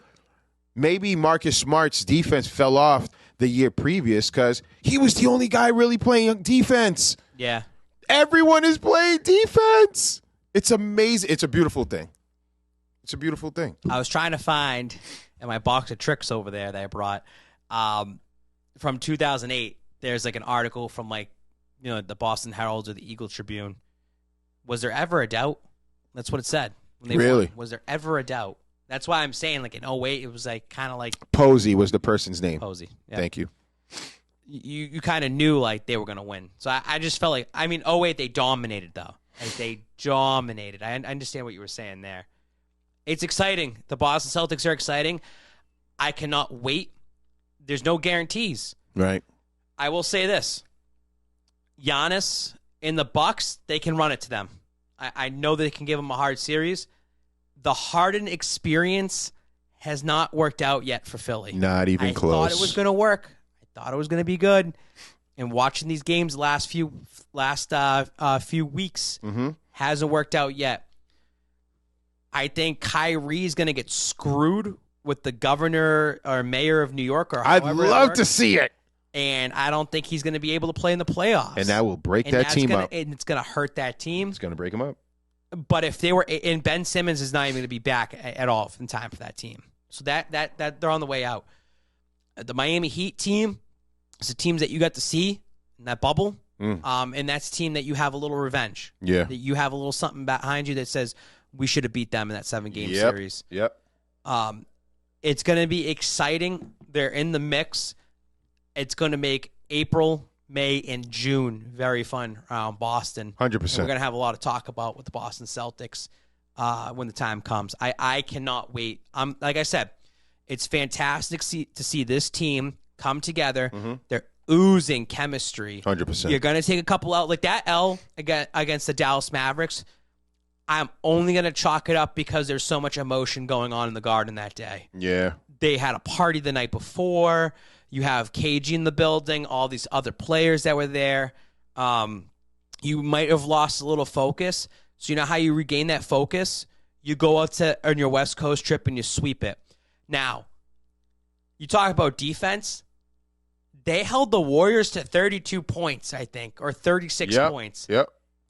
Maybe Marcus Smart's defense fell off the year previous because he was the only guy really playing defense. Yeah. Everyone is playing defense. It's amazing. It's a beautiful thing. It's a beautiful thing. I was trying to find in my box of tricks over there that I brought from 2008. There's like an article from the Boston Herald or the Eagle Tribune. Was there ever a doubt? That's what it said. When they really? won. Was there ever a doubt? That's why I'm saying, like, in 08, it was like kind of like Posey was the person's name. Posey. Yeah. Thank you. You kind of knew like they were going to win. So I just felt like, 08 they dominated though. Like they dominated. I understand what you were saying there. It's exciting. The Boston Celtics are exciting. I cannot wait. There's no guarantees. Right. I will say this. Giannis in the Bucks, they can run it to them. I know they can give them a hard series. The Harden experience has not worked out yet for Philly. Not even close. I thought it was going to work. I thought it was going to be good. And watching these games the last few weeks hasn't worked out yet. I think Kyrie is going to get screwed with the governor or mayor of New York. Or I'd love to see it. And I don't think he's going to be able to play in the playoffs. And that will break that team up. And it's going to hurt that team. It's going to break them up. But if they were, and Ben Simmons is not even going to be back at all in time for that team. So that they're on the way out. The Miami Heat team is the teams that you got to see in that bubble. And that's a team that you have a little revenge. Yeah. That you have a little something behind you that says we should have beat them in that 7-game series. Yep. It's going to be exciting. They're in the mix. It's going to make April, May, and June very fun around Boston. 100%. And we're going to have a lot of talk about with the Boston Celtics when the time comes. I cannot wait. Like I said, it's fantastic to see this team come together. They're oozing chemistry. 100%. You're going to take a couple out. Like that L against the Dallas Mavericks, I'm only going to chalk it up because there's so much emotion going on in the Garden that day. Yeah. They had a party the night before. You have KG in the building, all these other players that were there. You might have lost a little focus. So you know how you regain that focus? You go out on your West Coast trip and you sweep it. Now, you talk about defense. They held the Warriors to 32 points, I think, or 36 points. Yep.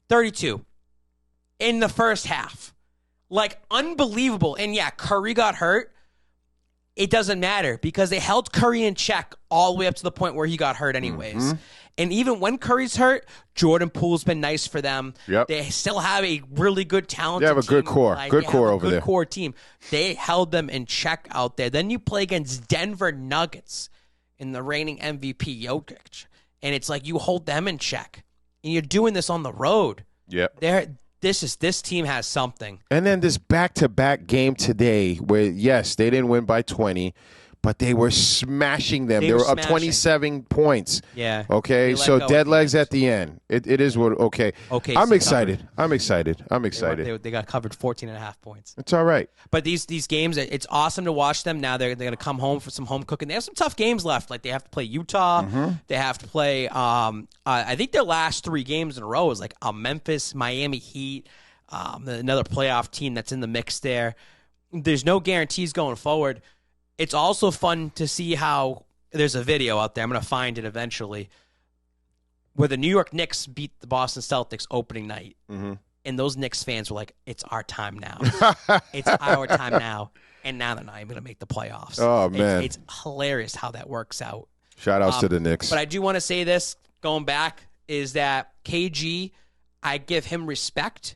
32 in the first half. Like, unbelievable. And, yeah, Curry got hurt. It doesn't matter because they held Curry in check all the way up to the point where he got hurt anyways. Mm-hmm. And even when Curry's hurt, Jordan Poole's been nice for them. Yep. They still have a really good talented team. They have a good core. Good core over there. Good core team. They held them in check out there. Then you play against Denver Nuggets in the reigning MVP Jokic. And it's like you hold them in check. And you're doing this on the road. Yep. This team has something. And then this back-to-back game today where, yes, they didn't win by 20, but they were smashing them. They were up 27 points. Yeah. Okay, so dead legs at the end. It is what, okay. I'm excited. I'm excited. They got covered 14.5 points. It's all right. But these games, it's awesome to watch them. Now they're going to come home for some home cooking. They have some tough games left. Like they have to play Utah. Mm-hmm. They have to play, I think their last 3 games in a row is like a Memphis, Miami Heat, another playoff team that's in the mix there. There's no guarantees going forward. It's also fun to see how there's a video out there. I'm going to find it eventually where the New York Knicks beat the Boston Celtics opening night. Mm-hmm. And those Knicks fans were like, it's our time now. It's our time now. And now they're not even going to make the playoffs. Oh, man. It's hilarious how that works out. Shout outs to the Knicks. But I do want to say this, going back, is that KG, I give him respect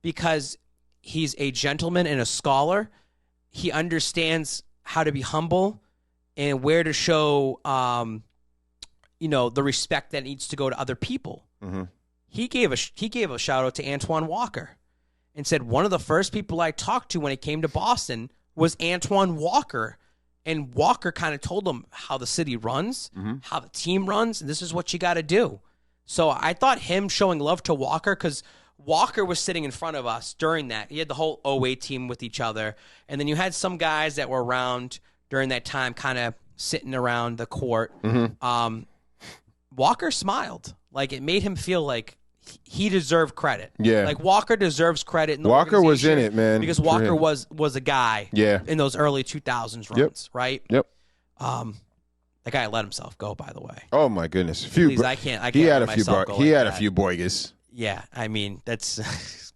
because he's a gentleman and a scholar. He understands how to be humble and where to show, the respect that needs to go to other people. Mm-hmm. He gave a shout out to Antoine Walker and said one of the first people I talked to when it came to Boston was Antoine Walker. And Walker kind of told him how the city runs, mm-hmm. how the team runs, and this is what you got to do. So I thought him showing love to Walker, because Walker was sitting in front of us during that. He had the whole 08 team with each other. And then you had some guys that were around during that time kind of sitting around the court. Mm-hmm. Walker smiled. Like, it made him feel like he deserved credit. Yeah. Like, Walker deserves credit. Walker was in it, man. Because Walker was a guy in those early 2000s runs, right? Yep. The guy let himself go, by the way. Oh, my goodness. Please, I can't he had let myself go He like had that. a few boigas. Yeah, I mean, that's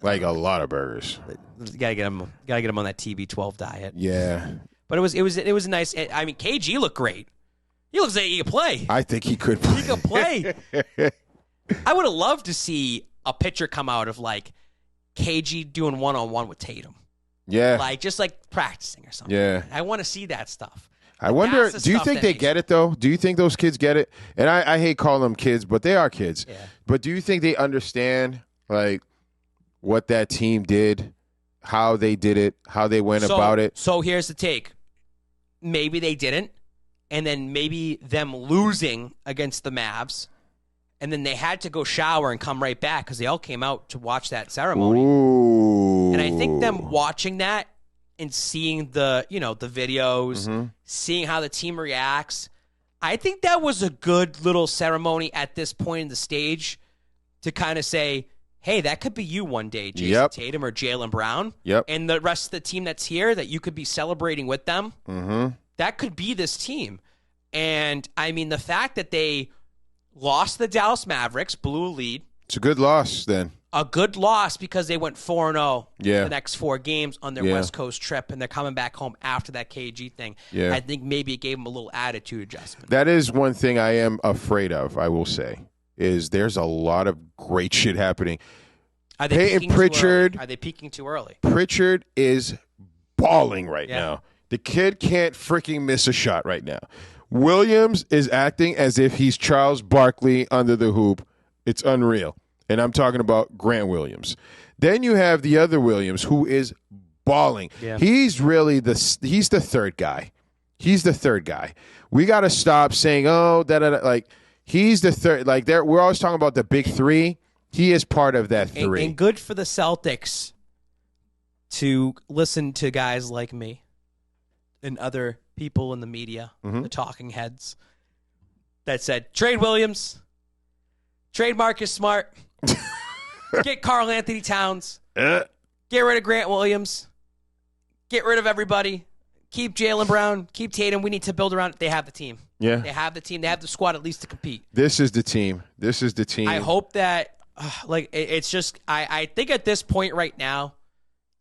like a lot of burgers. You gotta get him on that TB12 diet. Yeah, but it was nice. I mean, KG looked great. He looks like he could play. I think he could play. He could play. I would have loved to see a picture come out of like KG doing 1-on-1 with Tatum. Yeah, just like practicing or something. Yeah, I want to see that stuff. I wonder, do you think they get it, though? Do you think those kids get it? And I hate calling them kids, but they are kids. Yeah. But do you think they understand, like, what that team did, how they did it, how they went about it? So here's the take. Maybe they didn't, and then maybe them losing against the Mavs, and then they had to go shower and come right back because they all came out to watch that ceremony. Ooh. And I think them watching that and seeing the videos, mm-hmm. seeing how the team reacts, I think that was a good little ceremony at this point in the stage to kind of say, hey, that could be you one day, Jason Tatum or Jaylen Brown. Yep. And the rest of the team that's here that you could be celebrating with them. Mm-hmm. That could be this team. And, I mean, the fact that they lost the Dallas Mavericks, blew a lead. It's a good loss then. A good loss because they went 4-0 the next 4 games on their West Coast trip, and they're coming back home after that KG thing. Yeah. I think maybe it gave them a little attitude adjustment. That is one thing I am afraid of, I will say, is there's a lot of great shit happening. Are they Peyton peaking Pritchard, too early? Are they peaking too early? Pritchard is balling right now. The kid can't freaking miss a shot right now. Williams is acting as if he's Charles Barkley under the hoop. It's unreal. And I'm talking about Grant Williams. Then you have the other Williams who is balling. Yeah. He's really he's the third guy. He's the third guy. We got to stop saying, oh, like he's the third. Like we're always talking about the big three. He is part of that three. And good for the Celtics to listen to guys like me and other people in the media, the talking heads, that said, trade Williams, trade Marcus Smart, get Karl Anthony Towns, get rid of Grant Williams, get rid of everybody, keep Jaylen Brown, keep Tatum. We need to build around it. They have the team. Yeah. They have the team. They have the squad at least to compete. This is the team. I hope that, it's just, I think at this point right now,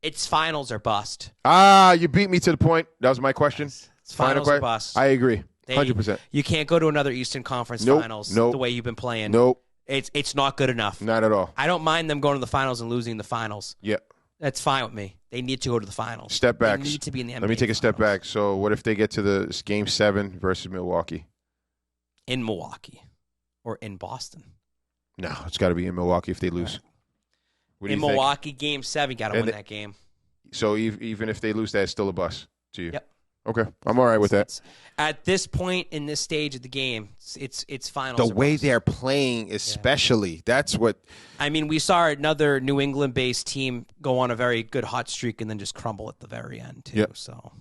it's finals or bust. You beat me to the point. That was my question. It's finals or bust. I agree. 100%. You can't go to another Eastern Conference finals the way you've been playing. Nope. It's not good enough. Not at all. I don't mind them going to the finals and losing the finals. Yep. That's fine with me. They need to go to the finals. Step back. They need to be in the NBA Let me take a step finals. back. So what if they get to the Game 7 versus Milwaukee? In Milwaukee or in Boston? No, it's got to be in Milwaukee if they lose. What do In you think? Milwaukee, Game 7, you got to win that game. So even if they lose, that's still a bust to you? Yep. Okay. I'm all right with that. At this point in this stage of the game, it's finals. The way they're playing especially, that's what... I mean, we saw another New England-based team go on a very good hot streak and then just crumble at the very end, too. Yep. So,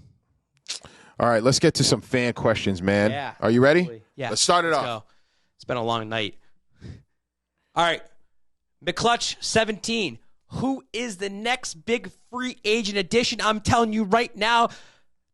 all right, let's get to some fan questions, man. Yeah. Are you ready? Yeah. Let's start it off. Go. It's been a long night. All right. McClutch17. Who is the next big free agent addition? I'm telling you right now,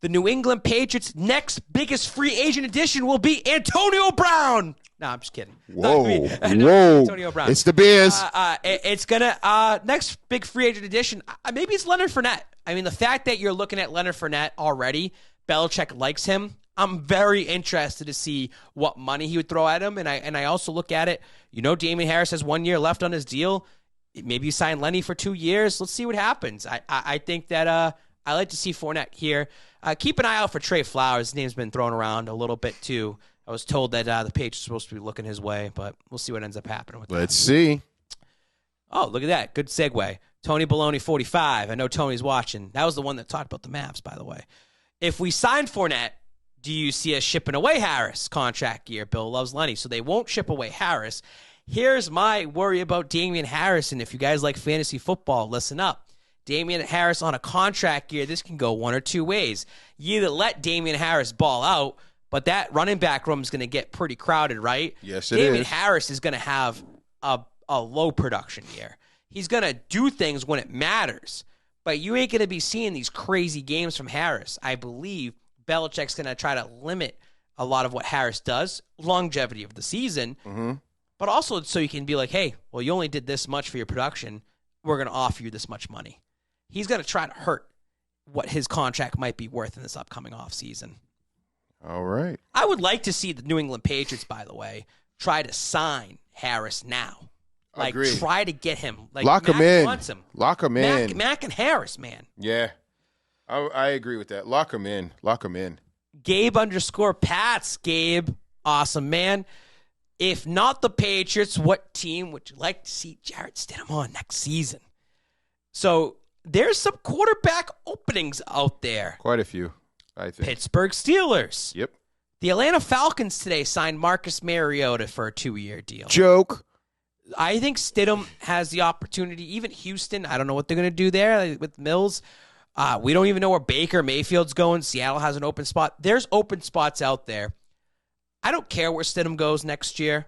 the New England Patriots' next biggest free agent addition will be Antonio Brown. No, I'm just kidding. Whoa. Whoa. Antonio Brown. It's the Bears. It's going to, next big free agent addition, maybe it's Leonard Fournette. I mean, the fact that you're looking at Leonard Fournette already, Belichick likes him. I'm very interested to see what money he would throw at him. And I also look at it, Damian Harris has 1 year left on his deal. Maybe you sign Lenny for 2 years. Let's see what happens. I think that I like to see Fournette here. Keep an eye out for Trey Flowers. His name's been thrown around a little bit, too. I was told that the Patriots are supposed to be looking his way, but we'll see what ends up happening with that. Let's see. Oh, look at that. Good segue. Tony Baloney, 45. I know Tony's watching. That was the one that talked about the Mavs, by the way. If we sign Fournette, do you see us shipping away Harris contract year? Bill loves Lenny, so they won't ship away Harris. Here's my worry about Damian Harris, and if you guys like fantasy football, listen up. Damian Harris on a contract year, this can go one or two ways. You either let Damian Harris ball out, but that running back room is going to get pretty crowded, right? Yes, it is. Damian Harris is going to have a low production year. He's going to do things when it matters, but you ain't going to be seeing these crazy games from Harris. I believe Belichick's going to try to limit a lot of what Harris does, longevity of the season, but also so you can be like, hey, well, you only did this much for your production. We're going to offer you this much money. He's going to try to hurt what his contract might be worth in this upcoming offseason. All right. I would like to see the New England Patriots, by the way, try to sign Harris now. Like, Agreed. try to get him. Like, Lock Mac him in. wants him. Lock him in. Mac and Harris, man. Yeah. I agree with that. Lock him in. Lock him in. Gabe_Pats. Gabe, awesome, man. If not the Patriots, what team would you like to see Jarrett Stidham on next season? So there's some quarterback openings out there. Quite a few, I think. Pittsburgh Steelers. Yep. The Atlanta Falcons today signed Marcus Mariota for a 2-year deal. Joke. I think Stidham has the opportunity. Even Houston, I don't know what they're going to do there with Mills. We don't even know where Baker Mayfield's going. Seattle has an open spot. There's open spots out there. I don't care where Stidham goes next year.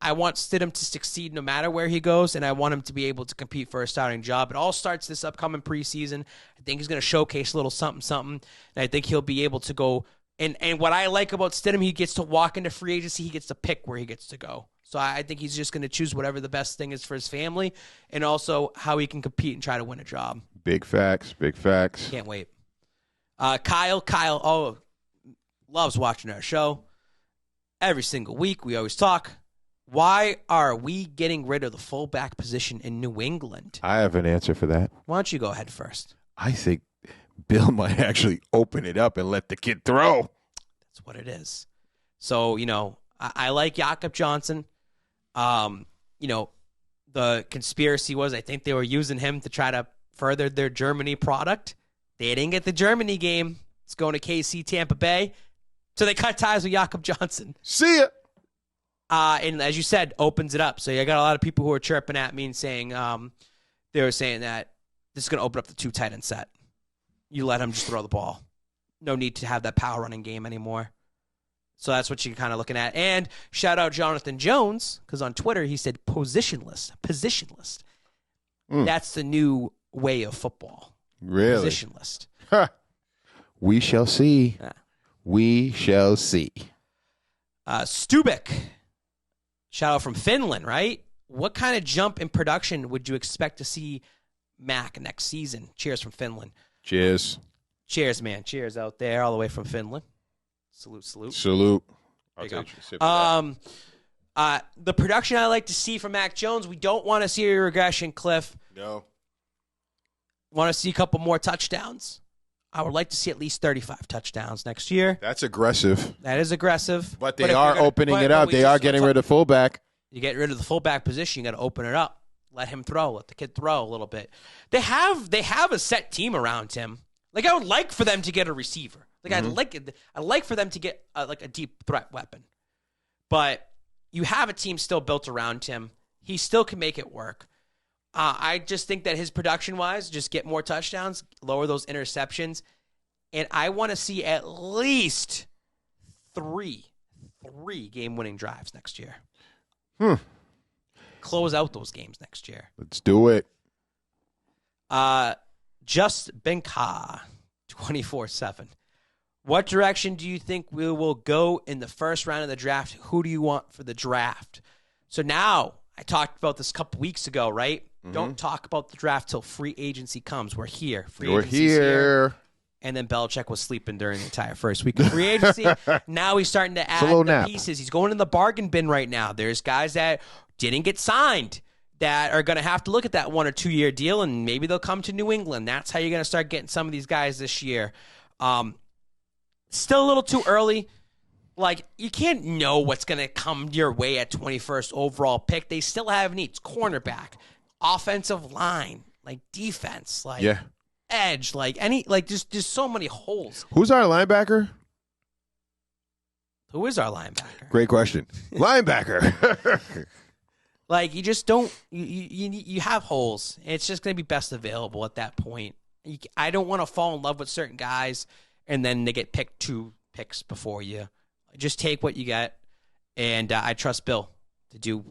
I want Stidham to succeed no matter where he goes, and I want him to be able to compete for a starting job. It all starts this upcoming preseason. I think he's going to showcase a little something, and I think he'll be able to go. And what I like about Stidham, he gets to walk into free agency. He gets to pick where he gets to go. So I think he's just going to choose whatever the best thing is for his family and also how he can compete and try to win a job. Big facts. Big facts. Can't wait. Kyle, loves watching our show. Every single week, we always talk. Why are we getting rid of the fullback position in New England? I have an answer for that. Why don't you go ahead first? I think Bill might actually open it up and let the kid throw. That's what it is. So, I like Jakob Johnson. The conspiracy was I think they were using him to try to further their Germany product. They didn't get the Germany game. It's going to KC Tampa Bay. So they cut ties with Jakob Johnson. See ya. And as you said, opens it up. So you got a lot of people who are chirping at me and saying, they were saying that this is going to open up the 2 tight end set. You let him just throw the ball. No need to have that power running game anymore. So that's what you're kind of looking at. And shout out Jonathan Jones, because on Twitter he said positionless. That's the new way of football. Really? Positionless. We shall see. We shall see. Stubik. Shout out from Finland, right? What kind of jump in production would you expect to see Mac next season? Cheers from Finland. Cheers. Cheers, man. Cheers out there all the way from Finland. Salute. Salute. There you go. The production I like to see from Mac Jones, we don't want to see a regression, Cliff. No. Want to see a couple more touchdowns. I would like to see at least 35 touchdowns next year. That's aggressive. That is aggressive. But they are opening it up. They are getting rid of fullback. You get rid of the fullback position, you got to open it up. Let him throw. Let the kid throw a little bit. They have a set team around him. Like, I would like for them to get a receiver. Like, I'd like for them to get a deep threat weapon. But you have a team still built around him. He still can make it work. I just think that his production-wise, just get more touchdowns, lower those interceptions, and I want to see at least three game-winning drives next year. Close out those games next year. Let's do it. Just Benka, 24/7. What direction do you think we will go in the first round of the draft? Who do you want for the draft? So now, I talked about this a couple weeks ago, right? Mm-hmm. Don't talk about the draft till free agency comes. We're here. We're here. And then Belichick was sleeping during the entire first week of free agency. Now he's starting to add the pieces. He's going in the bargain bin right now. There's guys that didn't get signed that are going to have to look at that 1 or 2 year deal, and maybe they'll come to New England. That's how you're going to start getting some of these guys this year. Still a little too early. Like, you can't know what's going to come your way at 21st overall pick. They still have needs. Cornerback, offensive line, like defense, like edge, like just so many holes. Who's our linebacker? Who is our linebacker? Great question. Linebacker. Like, you just don't you have holes. It's just going to be best available at that point. I don't want to fall in love with certain guys and then they get picked 2 picks before you. Just take what you get, and I trust Bill to do,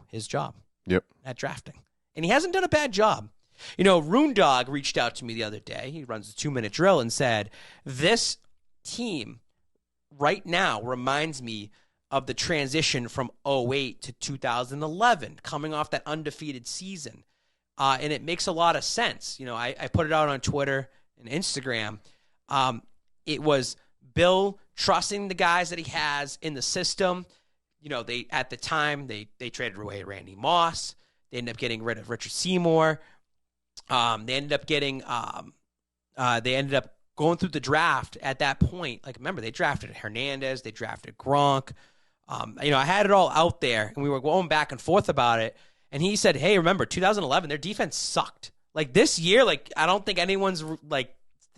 his job. Yep. At drafting. And he hasn't done a bad job. Rune Dog reached out to me the other day. He runs the 2-minute drill and said, this team right now reminds me of the transition from 2008 to 2011, coming off that undefeated season. And it makes a lot of sense. I put it out on Twitter and Instagram. It was Bill trusting the guys that he has in the system. They at the time they traded away Randy Moss. They ended up getting rid of Richard Seymour. They ended up going through the draft at that point. Like, remember, they drafted Hernandez, they drafted Gronk. I had it all out there, and we were going back and forth about it. And he said, hey, remember, 2011, their defense sucked. Like, this year, I don't think anyone's,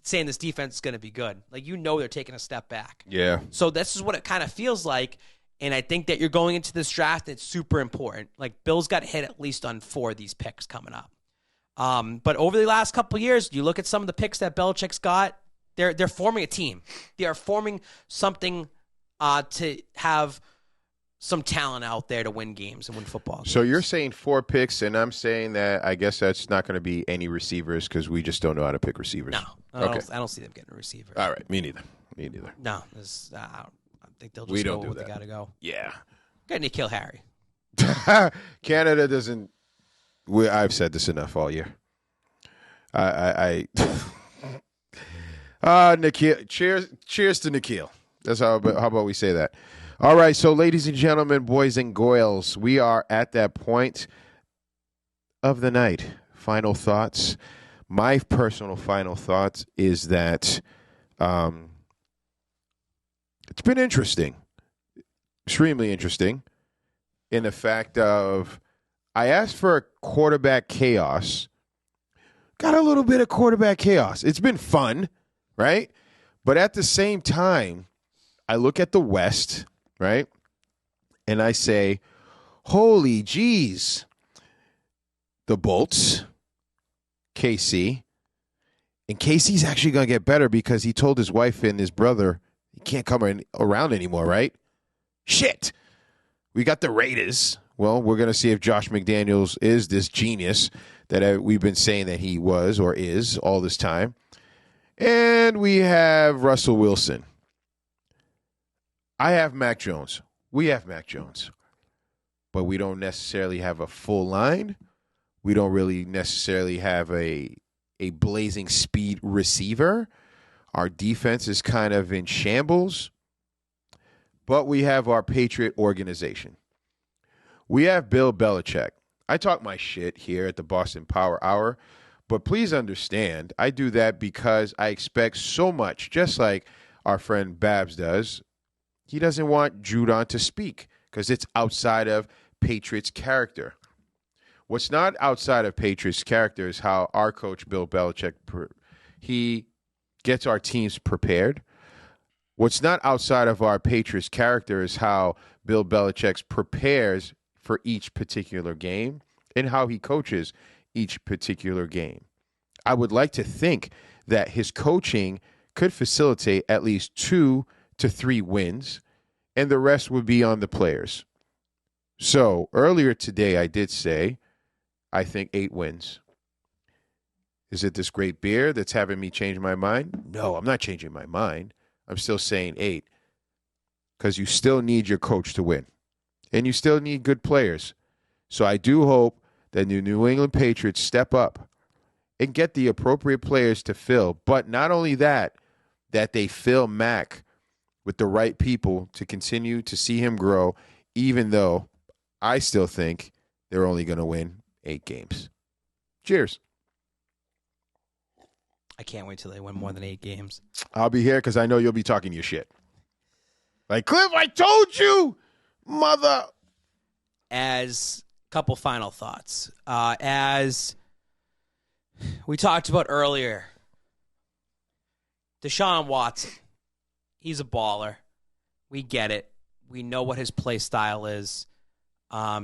saying this defense is going to be good. They're taking a step back. Yeah. So this is what it kind of feels like, and I think that you're going into this draft, it's super important. Bill's got hit at least on 4 of these picks coming up. But over the last couple of years, you look at some of the picks that Belichick's got, they're forming a team. They are forming something to have some talent out there to win games and win football games. So you're saying 4 picks, and I'm saying that I guess that's not going to be any receivers because we just don't know how to pick receivers. No. I don't see them getting a receiver. All right. Me neither. No. I think they'll just go where they got to go. Yeah. Got N'Keal Harry. Canada doesn't – I've said this enough all year. N'Keal. Cheers to N'Keal. That's how about we say that. All right, so ladies and gentlemen, boys and girls, we are at that point of the night. Final thoughts. My personal final thoughts is that it's been interesting, extremely interesting, in the fact of I asked for a quarterback chaos, got a little bit of quarterback chaos. It's been fun, right? But at the same time, I look at the West, right? And I say, holy jeez. The Bolts, KC. And KC's actually going to get better because he told his wife and his brother he can't come around anymore, right? Shit. We got the Raiders. Well, we're going to see if Josh McDaniels is this genius that we've been saying that he was or is all this time. And we have Russell Wilson. I have Mac Jones. We have Mac Jones. But we don't necessarily have a full line. We don't really necessarily have a blazing speed receiver. Our defense is kind of in shambles. But we have our Patriot organization. We have Bill Belichick. I talk my shit here at the Boston Power Hour, but please understand, I do that because I expect so much, just like our friend Babs does. He doesn't want Judon to speak because it's outside of Patriots' character. What's not outside of Patriots' character is how our coach, Bill Belichick, he gets our teams prepared. What's not outside of our Patriots' character is how Bill Belichick prepares for each particular game and how he coaches each particular game. I would like to think that his coaching could facilitate at least 2 to 3 wins, and the rest would be on the players. So earlier today, I did say, I think 8 wins. Is it this great beer that's having me change my mind? No, I'm not changing my mind. I'm still saying 8 because you still need your coach to win, and you still need good players. So I do hope that the New England Patriots step up and get the appropriate players to fill. But not only that, that they fill Mac with the right people to continue to see him grow, even though I still think they're only going to win 8 games. Cheers. I can't wait till they win more than 8 games. I'll be here because I know you'll be talking your shit. Like, Cliff, I told you, mother. As a couple final thoughts. As we talked about earlier, Deshaun Watson, he's a baller. We get it. We know what his play style is.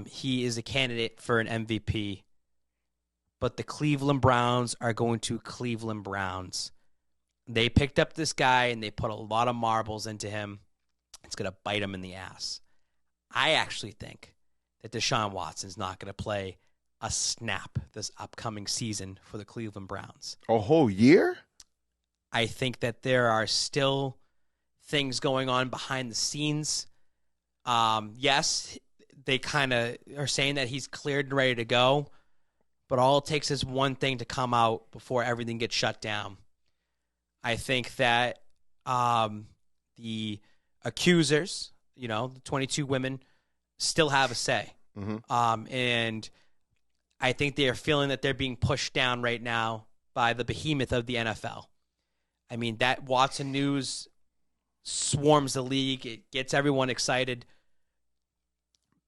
He is a candidate for an MVP. But the Cleveland Browns are going to Cleveland Browns. They picked up this guy, and they put a lot of marbles into him. It's going to bite him in the ass. I actually think that Deshaun Watson's not going to play a snap this upcoming season for the Cleveland Browns. A whole year? I think that there are still things going on behind the scenes. Yes, they kind of are saying that he's cleared and ready to go. But all it takes is one thing to come out before everything gets shut down. I think that the accusers, the 22 women, still have a say. Mm-hmm. And I think they are feeling that they're being pushed down right now by the behemoth of the NFL. I mean, that Watson news swarms the league. It gets everyone excited.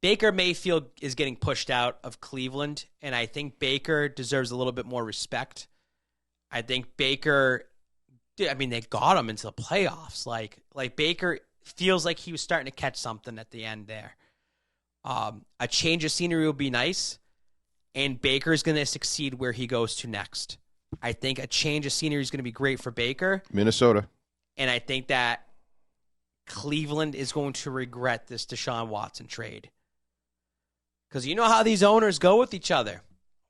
Baker Mayfield is getting pushed out of Cleveland, and I think Baker deserves a little bit more respect. I think Baker, they got him into the playoffs. Like Baker feels like he was starting to catch something at the end there. A change of scenery would be nice, and Baker is going to succeed where he goes to next. I think a change of scenery is going to be great for Baker. Minnesota. And I think that Cleveland is going to regret this Deshaun Watson trade. Because you know how these owners go with each other.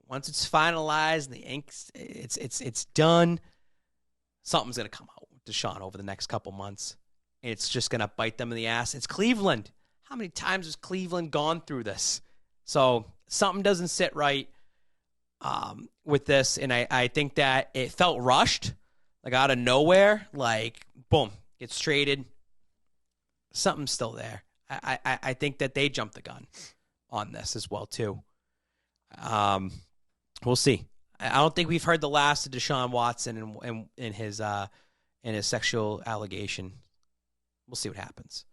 Once it's finalized, the ink, it's done, something's going to come out with Deshaun over the next couple months. And it's just going to bite them in the ass. It's Cleveland. How many times has Cleveland gone through this? So something doesn't sit right with this. And I think that it felt rushed, like out of nowhere. Like, boom, gets traded. Something's still there. I think that they jumped the gun on this as well too. We'll see. I don't think we've heard the last of Deshaun Watson and his sexual allegation. We'll see what happens.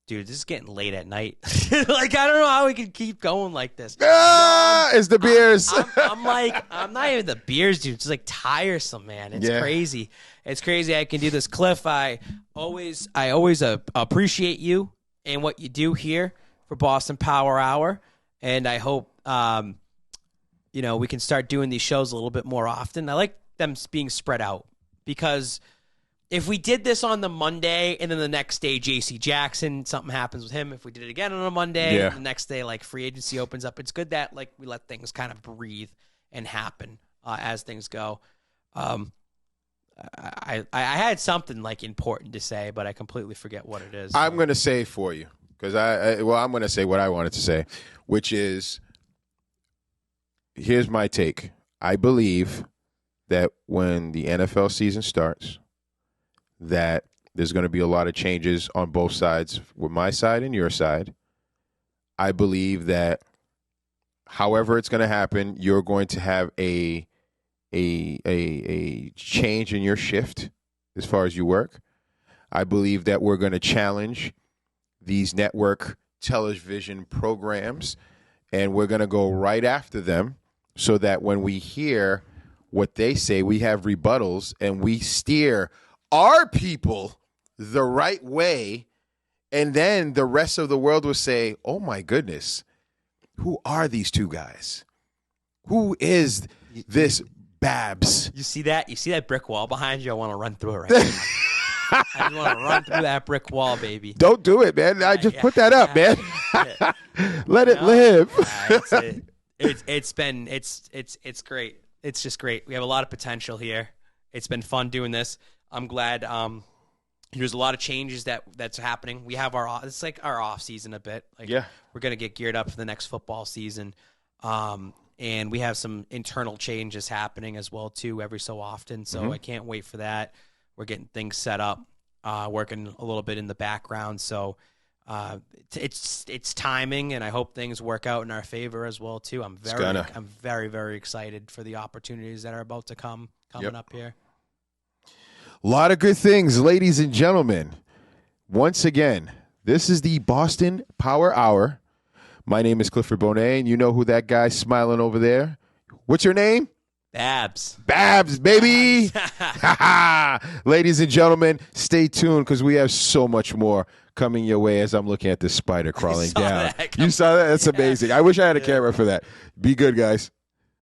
dude, this is getting late at night. Like, I don't know how we can keep going like this. It's the beers. I'm like, I'm not even the beers, dude. It's like tiresome, man. It's crazy. It's crazy. I can do this. Cliff, I always appreciate you and what you do here for Boston Power Hour. And I hope, we can start doing these shows a little bit more often. I like them being spread out because if we did this on the Monday and then the next day, J.C. Jackson, something happens with him. If we did it again on a Monday, and the next day, like, free agency opens up. It's good that, like, we let things kind of breathe and happen as things go. I had something, like, important to say, but I completely forget what it is. I'm going to say for you because I'm going to say what I wanted to say, which is, here's my take. I believe that when the NFL season starts, that there's going to be a lot of changes on both sides, with my side and your side. I believe that however it's going to happen, you're going to have a change in your shift as far as you work. I believe that we're going to challenge these network television programs, and we're going to go right after them so that when we hear what they say, we have rebuttals and we steer our people the right way, and then the rest of the world will say, oh my goodness, who are these two guys? Who is this Babs? You see that? You see that brick wall behind you? I want to run through it right now. I just want to run through that brick wall, baby. Don't do it, man. I just put that up, man. Let it live. It's great. It's just great. We have a lot of potential here. It's been fun doing this. I'm glad there's a lot of changes that's happening. We have it's like our off season a bit. Like, we're going to get geared up for the next football season. And we have some internal changes happening as well too every so often. So I can't wait for that. We're getting things set up, working a little bit in the background. So it's timing, and I hope things work out in our favor as well too. I'm very, very excited for the opportunities that are about to coming up here. A lot of good things, ladies and gentlemen. Once again, this is the Boston Power Hour. My name is Clifford Bonet, and you know who that guy smiling over there. What's your name? Babs. Babs, baby. Ladies and gentlemen, stay tuned because we have so much more coming your way as I'm looking at this spider crawling down. You saw that? That's amazing. I wish I had a camera for that. Be good, guys.